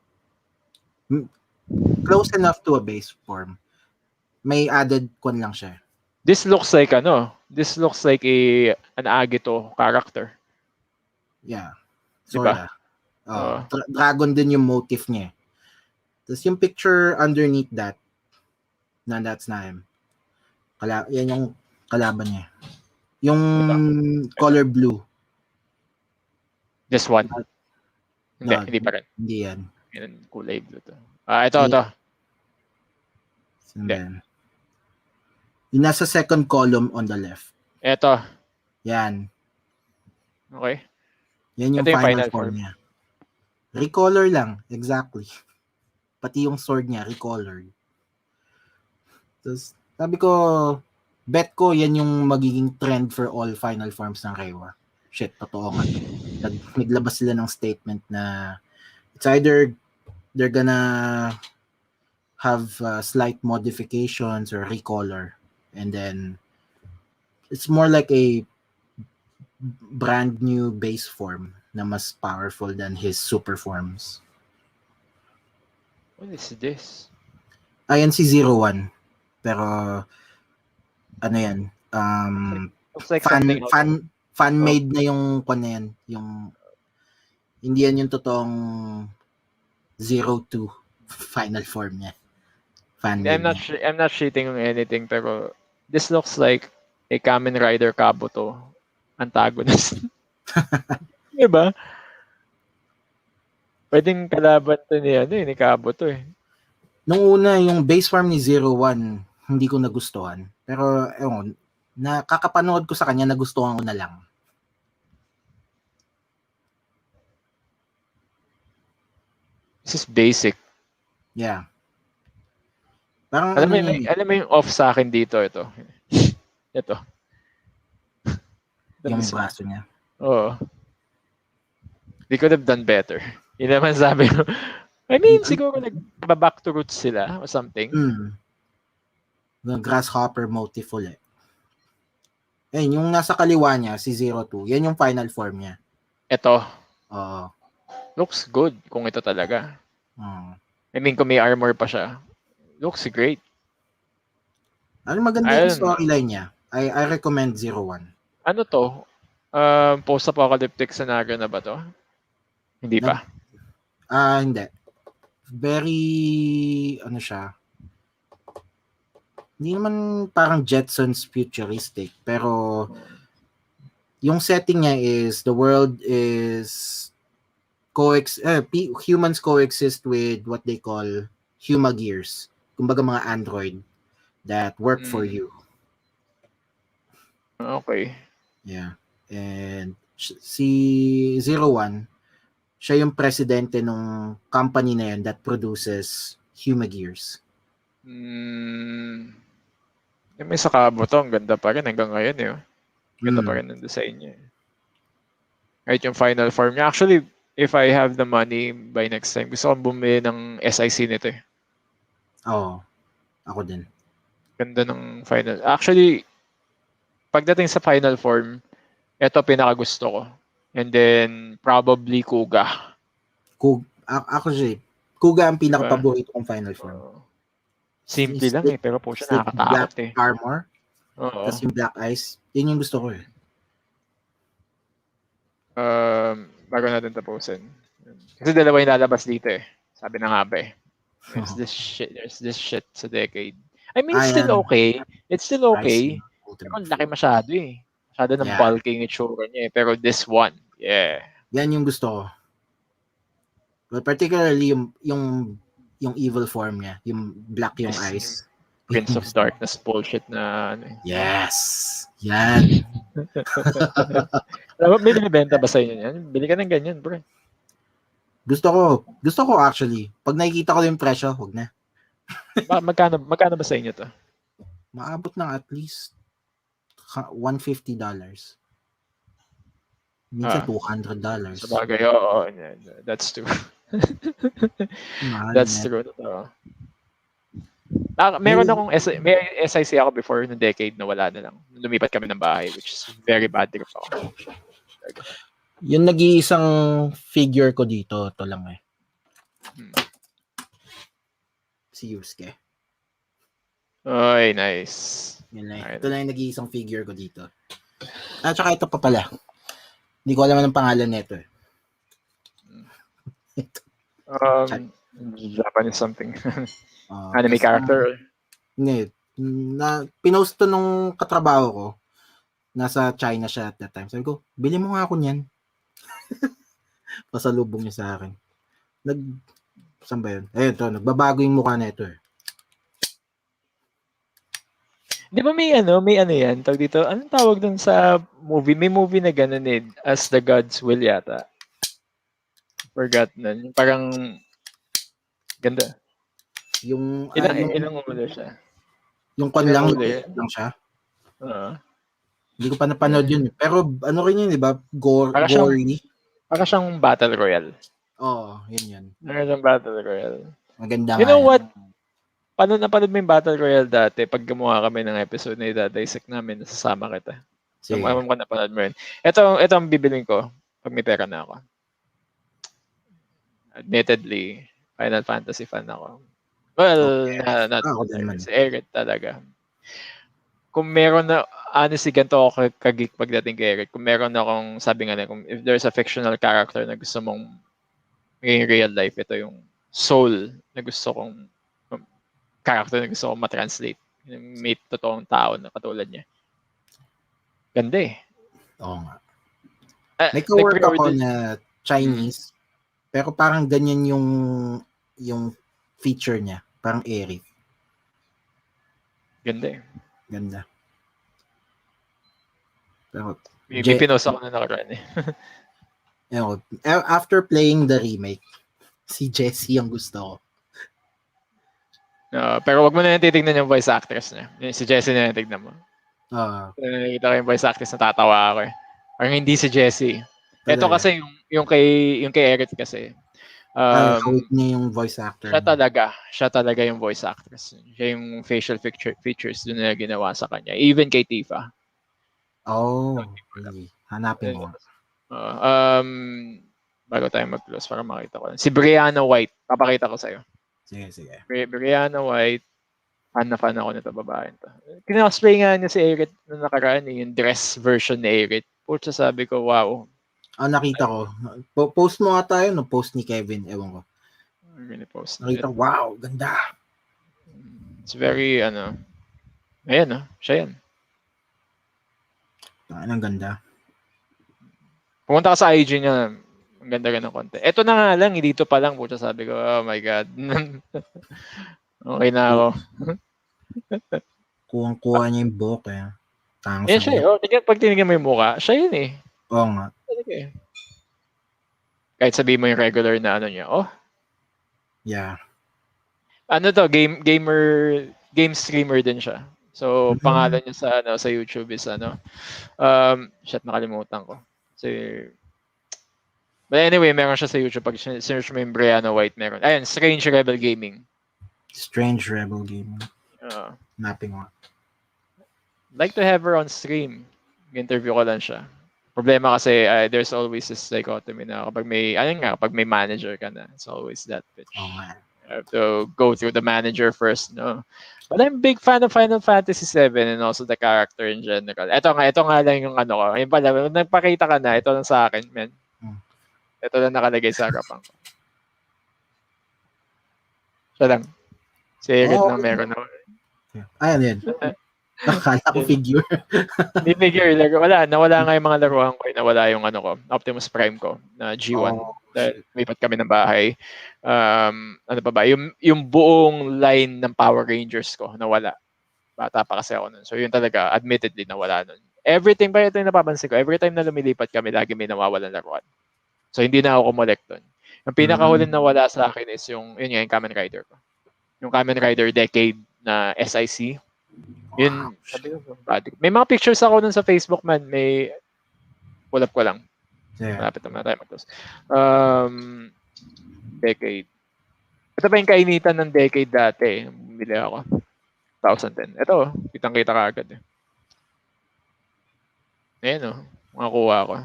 close enough to a base form. May added kwan lang siya. This looks like ano? This looks like an Agito character. Yeah. Di ba? Sorta. Dragon din yung motif niya. Tapos yung picture underneath that, that's na him. Yan yung kalaban niya. Yung Ito. color blue. This one. Hindi, No, hindi pa rin. hindi yan. Yan, kulay blue to. Ito. Hindi. Yung nasa second column on the left. Ito. Yan. Okay. Yan yung Ito yung final final form form. niya. Recolor lang. Exactly. Pati yung sword niya, recolored. Tapos, sabi ko, bet ko yan yung magiging trend for all final forms ng Reiwa. Shit, totoo nga. Naglabas sila ng statement na it's either they're gonna have slight modifications or recolor, and then it's more like a brand new base form na mas powerful than his super forms. What is this? Ayan si 01. Pero ano yan? Looks like something Fan made na yung kwan na yan. Yung hindi yan yung totoong 02 final form niya. Fan made niya. I'm not cheating on anything, pero this looks like a Kamen Rider Kabuto antagonist. Diba? Pwedeng kalaban to ni Kabuto eh. Nung una, yung base form ni 01, hindi ko nagustuhan. Pero, ewan, nakakapanood ko sa kanya, nagustuhan ko na lang. This is basic. Yeah. Parang Alam mo yung off sa akin dito, ito. Ito. Yung braso niya. Oo. They could have done better. Yun naman sabi ko. I mean, siguro nag-back to roots sila or something. The grasshopper motif ulit. Yung nasa kaliwa niya, si 02, yan yung final form niya. Ito. Oo. Looks good kung ito talaga. I mean, kung may armor pa siya. Looks great. Maganda yung storyline niya. I recommend 01. Ano to? Post-apocalyptic scenario na ba to? Hindi pa. Hindi. Very, ano siya, hindi naman parang Jetsons futuristic, pero yung setting niya is the world is humans coexist with what they call humagears. Kumbaga mga android that work for Mm, you. okay. Yeah. And si Zero One, siya yung presidente ng company na yun that produces humagears. Mm, yung may sakabo to, ang ganda pa rin hanggang ngayon eh. Ganda pa Mm. rin ng design niya. Kahit yung final form niya. Actually, if I have the money by next time, gusto kong bumili ng SIC nito eh. Oo. Ako din. Ganda ng final. Actually, pagdating sa final form, ito pinakagusto ko. And then, probably Kuga. Ako siya, Kuga ang Diba? pinaka-paborito kong final form. Simple lang eh, pero po siya Slick black nakakatakot eh. armor, Oo. tapos yung black eyes, yun yung gusto ko eh. Bago natin tapusin. Kasi dalawa yung lalabas dito eh. Sabi na nga ba eh. There's this shit sa decade. I mean, it's still Ayan, okay. It's still Rise okay. Pero Ultimate ang laki Foe. masyado eh. Masyado ng Yeah, bulking itsura niya eh. Pero this one, yeah. yan yung gusto ko. But particularly yung evil form niya, yung black yung Yes, yung eyes. Prince of Darkness bullshit na ano eh. Yes. Yan. May binibenta ba sa inyo yan? Bili ka ng ganyan, bro. Gusto ko actually. Pag nakikita ko yung presyo, wag na. Magkano ba sa inyo to? Maabot ng at least $150. Minsan $200. Sa bagay, oo. That's true. Mahal That's na. true. Totoo. Meron akong may SIC ako before ng decade na wala na lang. Lumipat kami ng bahay, which is very bad trip ako. Yung nag-iisang figure ko dito, ito lang eh. Si Yusuke. Ay, nice. Yun lang. Ay, Ito lang yung nag-iisang figure ko dito. At saka ito pa pala. Hindi ko alam anong pangalan nito eh. Japanese something. Uh, Anime character. Hindi. Pinost to nung katrabaho ko. Nasa China siya at that time. Sabi ko, bili mo nga ako niyan. Pasalubong niya sa akin. Saan ba yun? Ayun to, nagbabago yung mukha na ito eh. Di ba may ano yan, tawag dito, anong tawag dun sa movie? May movie na ganun eh, As the Gods Will yata. Forgot na. Parang, ganda. Ilang ulo siya? Yung kon lang, lang siya. Hindi ko pa napanood yun. Pero ano rin yun, di ba? Gory. Para siyang Battle Royale. Oo, yun. Para siyang Battle Royale. Maganda You know what? Paano napanood mo yung Battle Royale dati? Pag gumawa kami ng episode na i-dissect namin, nasasama kita. So, alam ko napanood mo yun. Ito ang bibiling ko pag may pera na ako. Admittedly, Final Fantasy fan ako. Well, not si Eric talaga. Kung meron na, honestly, ganito ako kagik pagdating kay Eric. Kung meron akong, sabi nga na, if there's a fictional character na gusto mong maging real life, ito yung soul na gusto kong character na gusto kong matranslate. May totoong tao na katulad niya. Ganda eh. Oo nga. May co-work ako na Chinese, pero parang ganyan yung feature niya. Parang airy. Ganda eh. Ganda. Pero, may pinost ako na nakaraan eh. After playing the remake, si Jessie ang gusto ko. Pero wag mo na yung titignan yung voice actress niya. Si Jessie na yung tignan mo. Nakita ko yung voice actress, natatawa ako eh. Parang hindi si Jessie. Ito kasi yung kay Eric kasi. Hawak niya yung voice actor. Siya talaga yung voice actress. Siya yung facial features doon na ginawa sa kanya. Even kay Tifa. Oh, really? Hanapin mo. Bago tayo mag-close para makita ko. Si Brianna White. Papakita ko sa'yo. Sige. Brianna White. Fan ako nito babae to. Kinosplay nga niya si Eric na nakaraan yung dress version ni Eric. Pucha, sabi ko, wow. Nakita ko. Post mo nga tayo, no? Post ni Kevin. Ewan ko. Nakita ko, wow, ganda. It's very, ayan, siya yan. Ang ganda. Pumunta ka sa IG niya, ang ganda ng konti. Ito na nga lang, dito pa lang, puta sabi ko, oh my God. Okay na ako. Kuwang-kuha niya yung buhok eh. Tangos Yan ng siya eh. ilok. Oh, pag tinignan mo yung mukha, siya yun eh. Oo nga. Talaga eh. Kahit sabihin mo yung regular na ano niya, oh, Yeah. ano to, game streamer din siya. So, pangalan niya sa YouTube is shit, nakalimutan ko. But anyway, meron siya sa YouTube. Pag search mo yung Brianna White, meron. Ayun, Strange Rebel Gaming. Strange Rebel Gaming. Uh, Mapping mo. like to have her on stream. Interview ko lang siya. Problema kasi there's always this dichotomy na kapag may manager ka na, it's always that bitch. Oo nga. You have to go through the manager first, no? But I'm a big fan of Final Fantasy VII and also the character in general. Ito nga lang yung ano ko. Ayun pala, nagpakita ka na, ito lang sa akin, man. Ito lang nakalagay sa harapan ko. Siya lang. Si Erin lang meron ako. Ayan yan. Nakakala ko figure. Hindi figure. Nawala nga yung mga laruan ko. Nawala yung ano ko, Optimus Prime ko na G1. Dahil lumipat kami ng bahay. Ano pa ba? Yung buong line ng Power Rangers ko, nawala. Bata pa kasi ako nun. So yun talaga, admittedly, nawala nun. Everything pa ito yung napapansin ko. Every time na lumilipat kami, lagi may nawawalan laruan. So hindi na ako kumolect nun. Yung pinakahuling nawala sa akin is yung Kamen Rider ko. Yung Kamen Rider Decade na SIC. Yun, sabi ko, may mga pictures ako nun sa Facebook, man. May, pull up ko lang. Yeah. Malapit naman tayo mag-close. Decade. Ito pa yung kainitan ng Decade dati. Bumili ako. 2010. Ito, kitang-kita ka agad. Ayan makakuha ko.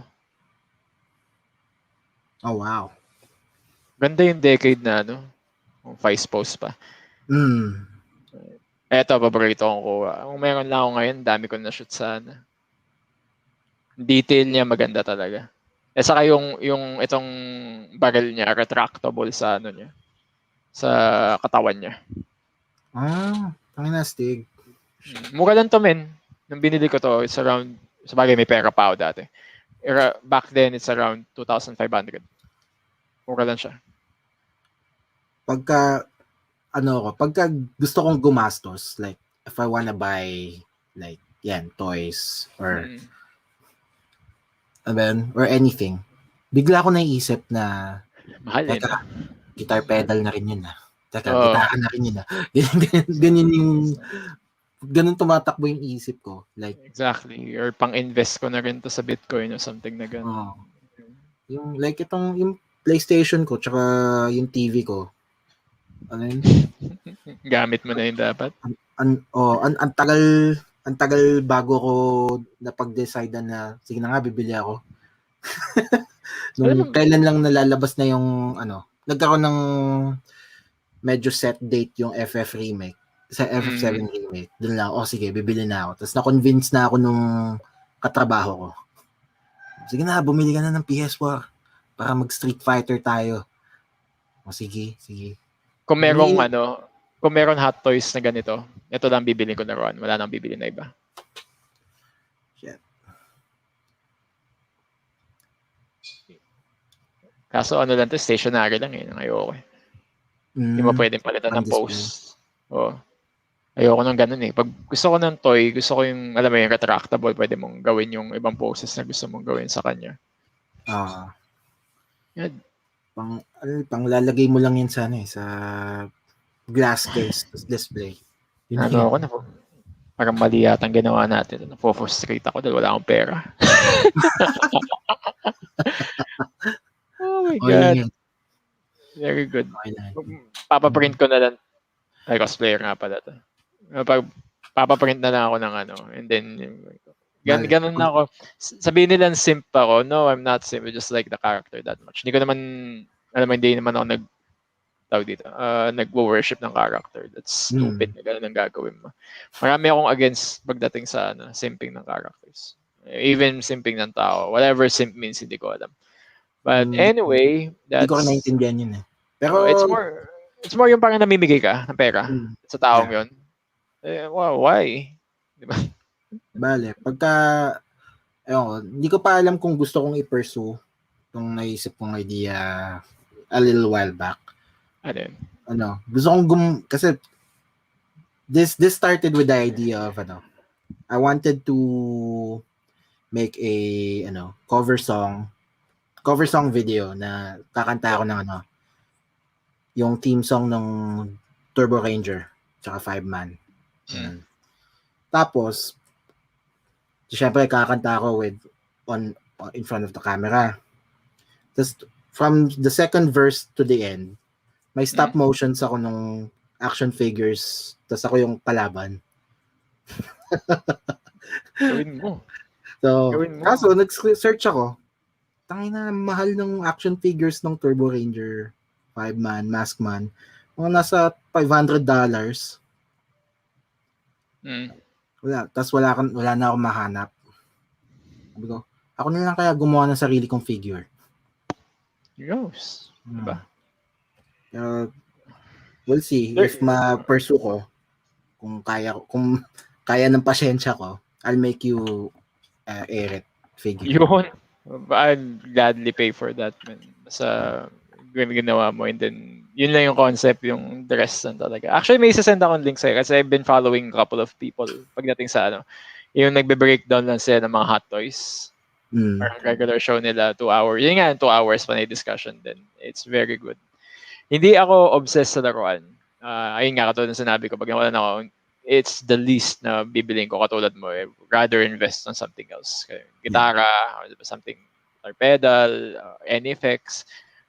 Oh, wow. Ganda yung Decade na, Vice post pa. Eto, paborito kong kuha. Kung meron lang ako ngayon, dami ko na-shoot sana. Detail niya maganda talaga. Saka yung itong barrel niya, retractable sa niya. Sa katawan niya. Ang nastig. Mura lang to, men. Nung binili ko to, it's around, sabagay may pera pa ako dati. Back then, it's around 2,500. Mura lang siya. Pagka gusto kong gumastos, like, if I wanna buy, like, toys, or, or anything, bigla ako naiisip na, mahal guitar pedal na rin yun gitara na rin yun ganyan ganun tumatakbo yung isip ko. Like, exactly. Or pang-invest ko na rin to sa Bitcoin or something na ganun. Yung, like, yung PlayStation ko, tsaka yung TV ko, ano yun? Gamit mo na yun dapat? Ang tagal bago ko napag-decide na sige na nga, bibili ako. Nung kailan lang nalalabas na yung nagkaroon ng medyo set date yung FF remake. Sa FF7 remake. Doon lang, sige, bibili na ako. Tapos na-convince na ako nung katrabaho ko. Sige na, bumili ka na ng PS4 para mag-Street Fighter tayo. Sige. Kung meron hot toys na ganito, ito lang bibili ko na ron. Wala nang bibili na iba. Shit. Kaso lang to, stationary lang ayoko eh. Hindi mo pwedeng palitan ng post. Ayoko nang ganun eh. Pag gusto ko ng toy, gusto ko yung, alam mo yung retractable, pwede mong gawin yung ibang poses na gusto mong gawin sa kanya. Yan. Pang lalagay mo lang yan sa sa glass case, display. Parang mali yata ang ginawa natin. Napofrustrate ako dahil wala akong pera. Oh my God. Very good. Papaprint ko na lang. Ay, cosplayer nga pala to. Papaprint na lang ako ng and then, ganun na ako. Sabihin nila simp ako. No, I'm not simp. I just like the character that much. Hindi ko naman, hindi naman ako nag-worship ng character. That's stupid na ganun ang gagawin mo. Marami akong against pagdating sa simping ng characters. Even simping ng tao. Whatever simp means, hindi ko alam. But anyway, hindi ko naintindihan yun eh. Pero it's more yung parang namimigay ka ng pera sa taong yun. Why? Diba? Bale, pagka Hindi ko pa alam kung gusto kong i-pursue itong naisip kong idea a little while back. Ano yun? Gusto kong kasi this started with the idea of I wanted to make a cover song video na kakanta ako ng yung theme song ng Turbo Ranger tsaka Five Man. Mm. Tapos syempre kakanta ako with in front of the camera. Tapos from the second verse to the end, may stop motions ako nung action figures. Tapos ako yung kalaban. Gawin mo. So, Gawin mo. kaso nag-search ako. Tangina, mahal ng action figures ng Turbo Ranger, Five Man, Mask Man. Mga nasa $500. Wala. Tapos wala na akong mahanap. Sabi ko, ako na lang kaya gumawa ng sarili kong figure. Yes. Diba? We'll see if ma-pursue ko. Kung kaya ng pasyensya ko, I'll make you air it figure. Yun. I'd gladly pay for that, man. Sa ginawa mo, and then yun lang yung concept, yung the rest na talaga. Actually, may isasend akong link sa'yo kasi I've been following a couple of people pagdating sa yung nagbe-breakdown lang sila ng mga hot toys. Parang regular show nila, 2 hours. Yun nga, 2 hours pa na discussion din. It's very good. Hindi ako obsessed sa laruan. Ayun nga, katulad ng sinabi ko, pag nawalan ako, it's the least na bibiling ko katulad mo. Rather invest on something else. Gitara, or something, or pedal, any effects.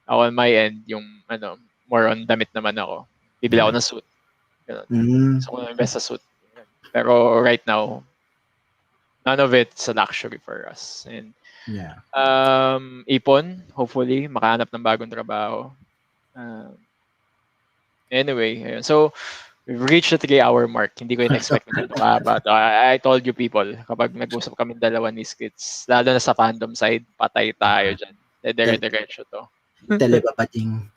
Ako on my end, yung more on damit naman ako. Bibili ako ng suit. So, kung invest sa suit. Pero right now, none of it's a luxury for us. And ipon, hopefully, makahanap ng bagong trabaho. Anyway, so we've reached the 3-hour mark. Hindi ko in-expect na ito mahaba. I told you people, kapag nag-usap kami dalawa ni Skitz, lalo na sa fandom side, patay tayo dyan. Dire-diretso to. Telepapating.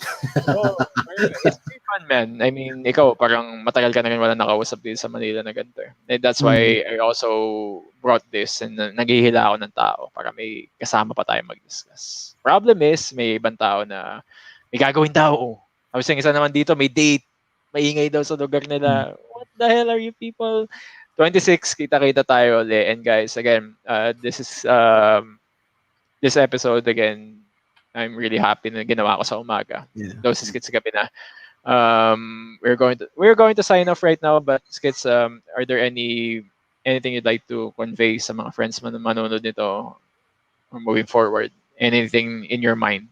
It's pretty fun, man. I mean, ikaw, parang matagal ka na rin wala nakausap dito sa Manila na ganito. And that's why I also brought this and naghihila ako ng tao para may kasama pa tayo mag-discuss. Problem is, may ibang tao na may gagawin tao. Tapos yung isa naman dito, may date. Maingay daw sa lugar nila. What the hell are you people? 26, kita-kita tayo ulit. And guys, again, this is this episode again. I'm really happy na ginawa ko sa umaga. Those Skitz gabi na. We're going to sign off right now, but Skitz, are there anything you'd like to convey sa mga friends mo na manonood nito or moving forward? Anything in your mind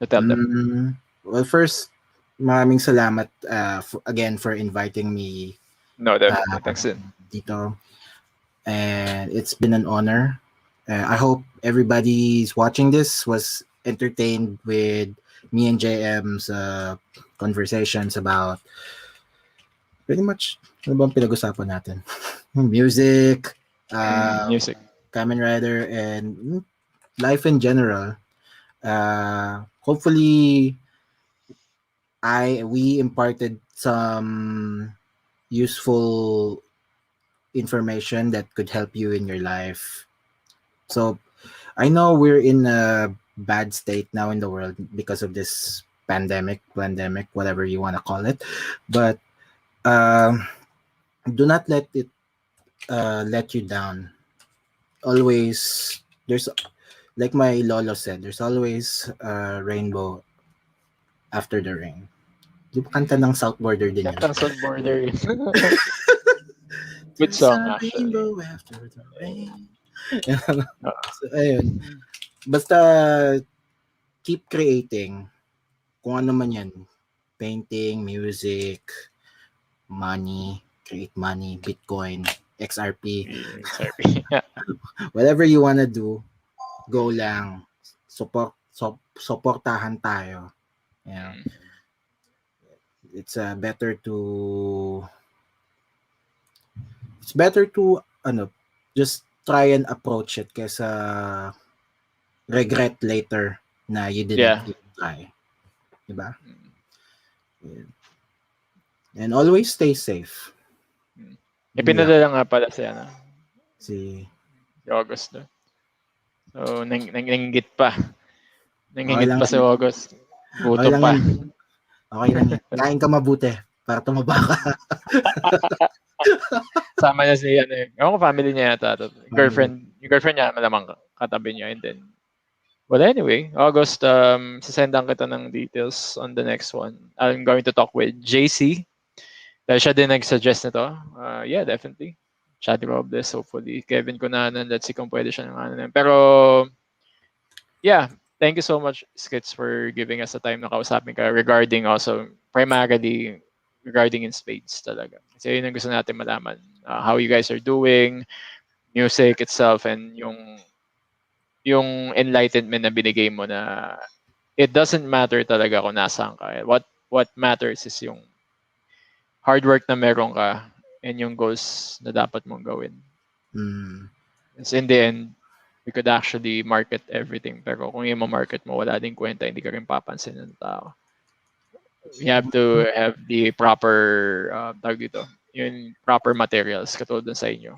to tell them? Well, first, maraming salamat again for inviting me. No, definitely. Thanks. Dito. And it's been an honor. I hope everybody's watching this was entertained with me and JM's conversations about pretty much ano bang pinag-usapan natin? Music, music, Kamen Rider, and life in general. Hopefully, we imparted some useful information that could help you in your life. So, I know we're in a bad state now in the world because of this pandemic, whatever you want to call it. But do not let it let you down. Always, there's, like my lolo said, there's always a rainbow after the rain. Di ba kanta ng South Border din yun? Kanta ng South Border. Good song, actually. Rainbow after the rain. So, ayun. Basta keep creating kung ano man yan. Painting, music, money, create money, Bitcoin, XRP. Whatever you wanna do, go lang. Supportahan tayo. Yeah. It's better to just try and approach it kaysa regret later na you didn't even try. Diba? And always stay safe. Ipinadala nga pala si si August. So, nanginggit pa. Okay Nanginggit lang pa si yan. August. Okay Gutom lang pa. yan. Okay lang yan. Kain ka mabuti para tumaba ka. Sama niya si ano eh. Ewan ko family niya yata. Family. Yung girlfriend niya malamang katabi niya. And then, well anyway, August, sasendan kita ng details on the next one. I'm going to talk with JC. Dahil siya din nag-suggest nito. Yeah, definitely. Chad Robles, hopefully. Kevin Cunanan, let's see kung pwede siya ng ano na yun. Pero, yeah, thank you so much, Skits, for giving us the time na kausapin ka regarding also, primarily, regarding in Spades talaga. Kasi yun ang gusto natin malaman. How you guys are doing, music itself, and yung enlightenment na binigay mo na it doesn't matter talaga kung nasaan ka. What matters is yung hard work na meron ka and yung goals na dapat mong gawin. Mm. Because in the end, we could actually market everything. Pero kung yung market mo, wala din kwenta, hindi ka rin papansin ng tao. We have to have the proper, tawag dito, yung proper materials katulad dun sa inyo.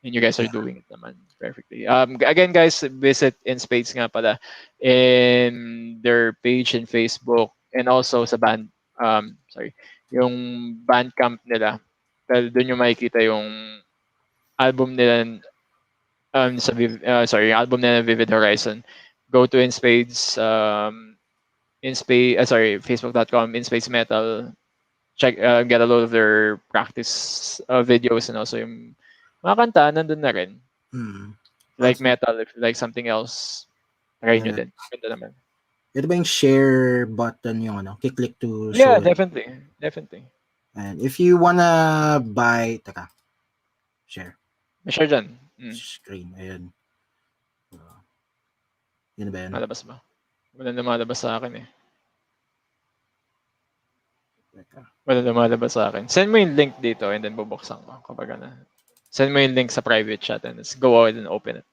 And you guys are doing it naman perfectly. Again, guys, visit In Spades nga pala in their page in Facebook and also sa yung Bandcamp nila. Dahil doon yung makikita yung album nila yung album nila Vivid Horizon. Go to In Spades, Facebook.com, In Spades Metal. Check, get a load of their practice videos and also yung mga kanta, nandun na rin. Mm. Like Also, metal, if you like something else, try nyo din. Ganda naman. ito ba yung share button yung ano? Click to Yeah, show. definitely. Definitely. And if you wanna buy, taka, share. May share dyan. Screen, ayun. Yun na ba yan? Malabas ba? Wala lumalabas sa akin eh. Teka. Wala lumalabas sa akin. Send mo yung link dito and then bubuksan ko kapag ano. Send mo yung link sa private chat and let's go ahead and open it.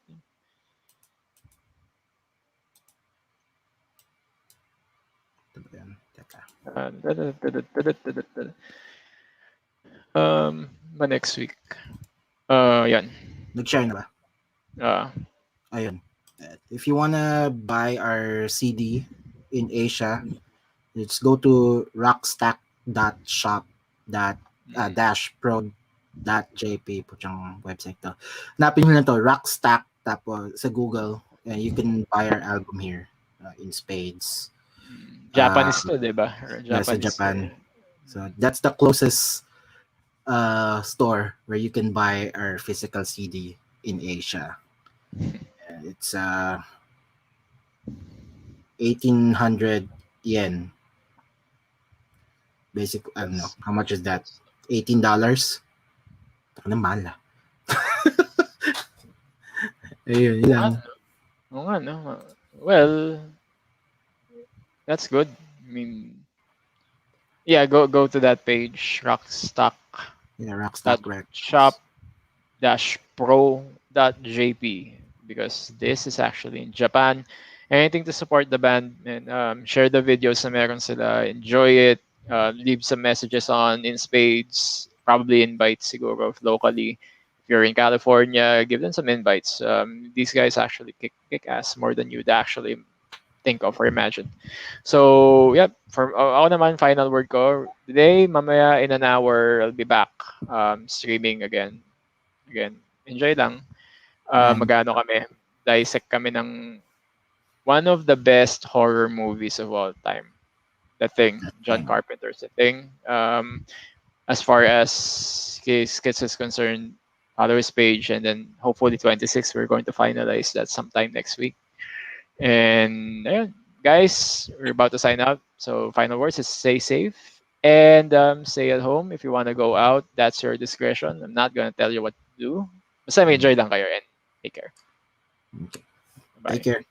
Ito ba yan? Teka. Next week. Yan. Nag-share na ba? Ayun. If you wanna buy our CD in Asia, let's go to rockstack.shop dash pro.jp po siyang website to. Hanapin nyo lang to, Rockstack, tapos sa Google, you can buy our album here in Spades. Japanese to, di ba? Sa Japan. So that's the closest store where you can buy our physical CD in Asia. It's 1,800 yen. Basic, how much is that? $18? Ano mahal. Ayun, lang. Oo nga, no? Well, that's good. I mean, yeah, go to that page, Rockstock. Yeah, Rockstock Records. Shop-pro.jp because this is actually in Japan. Anything to support the band and share the videos na meron sila. Enjoy it. Leave some messages on In Spades. Probably invite siguro locally. If you're in California, give them some invites. These guys actually kick ass more than you'd actually think of or imagine. So, yep. Ako naman, final word ko. Today, mamaya in an hour, I'll be back streaming again. Enjoy lang. Magano kami. Dissect kami ng one of the best horror movies of all time. The Thing. John Carpenter's The Thing. As far as Skitz is concerned, follow his page, and then hopefully 26, we're going to finalize that sometime next week. And ayun, guys, we're about to sign out. So final words is stay safe and stay at home. If you want to go out, that's your discretion. I'm not gonna tell you what to do. Basta enjoy lang kayo and take care. Okay. Bye. Take care.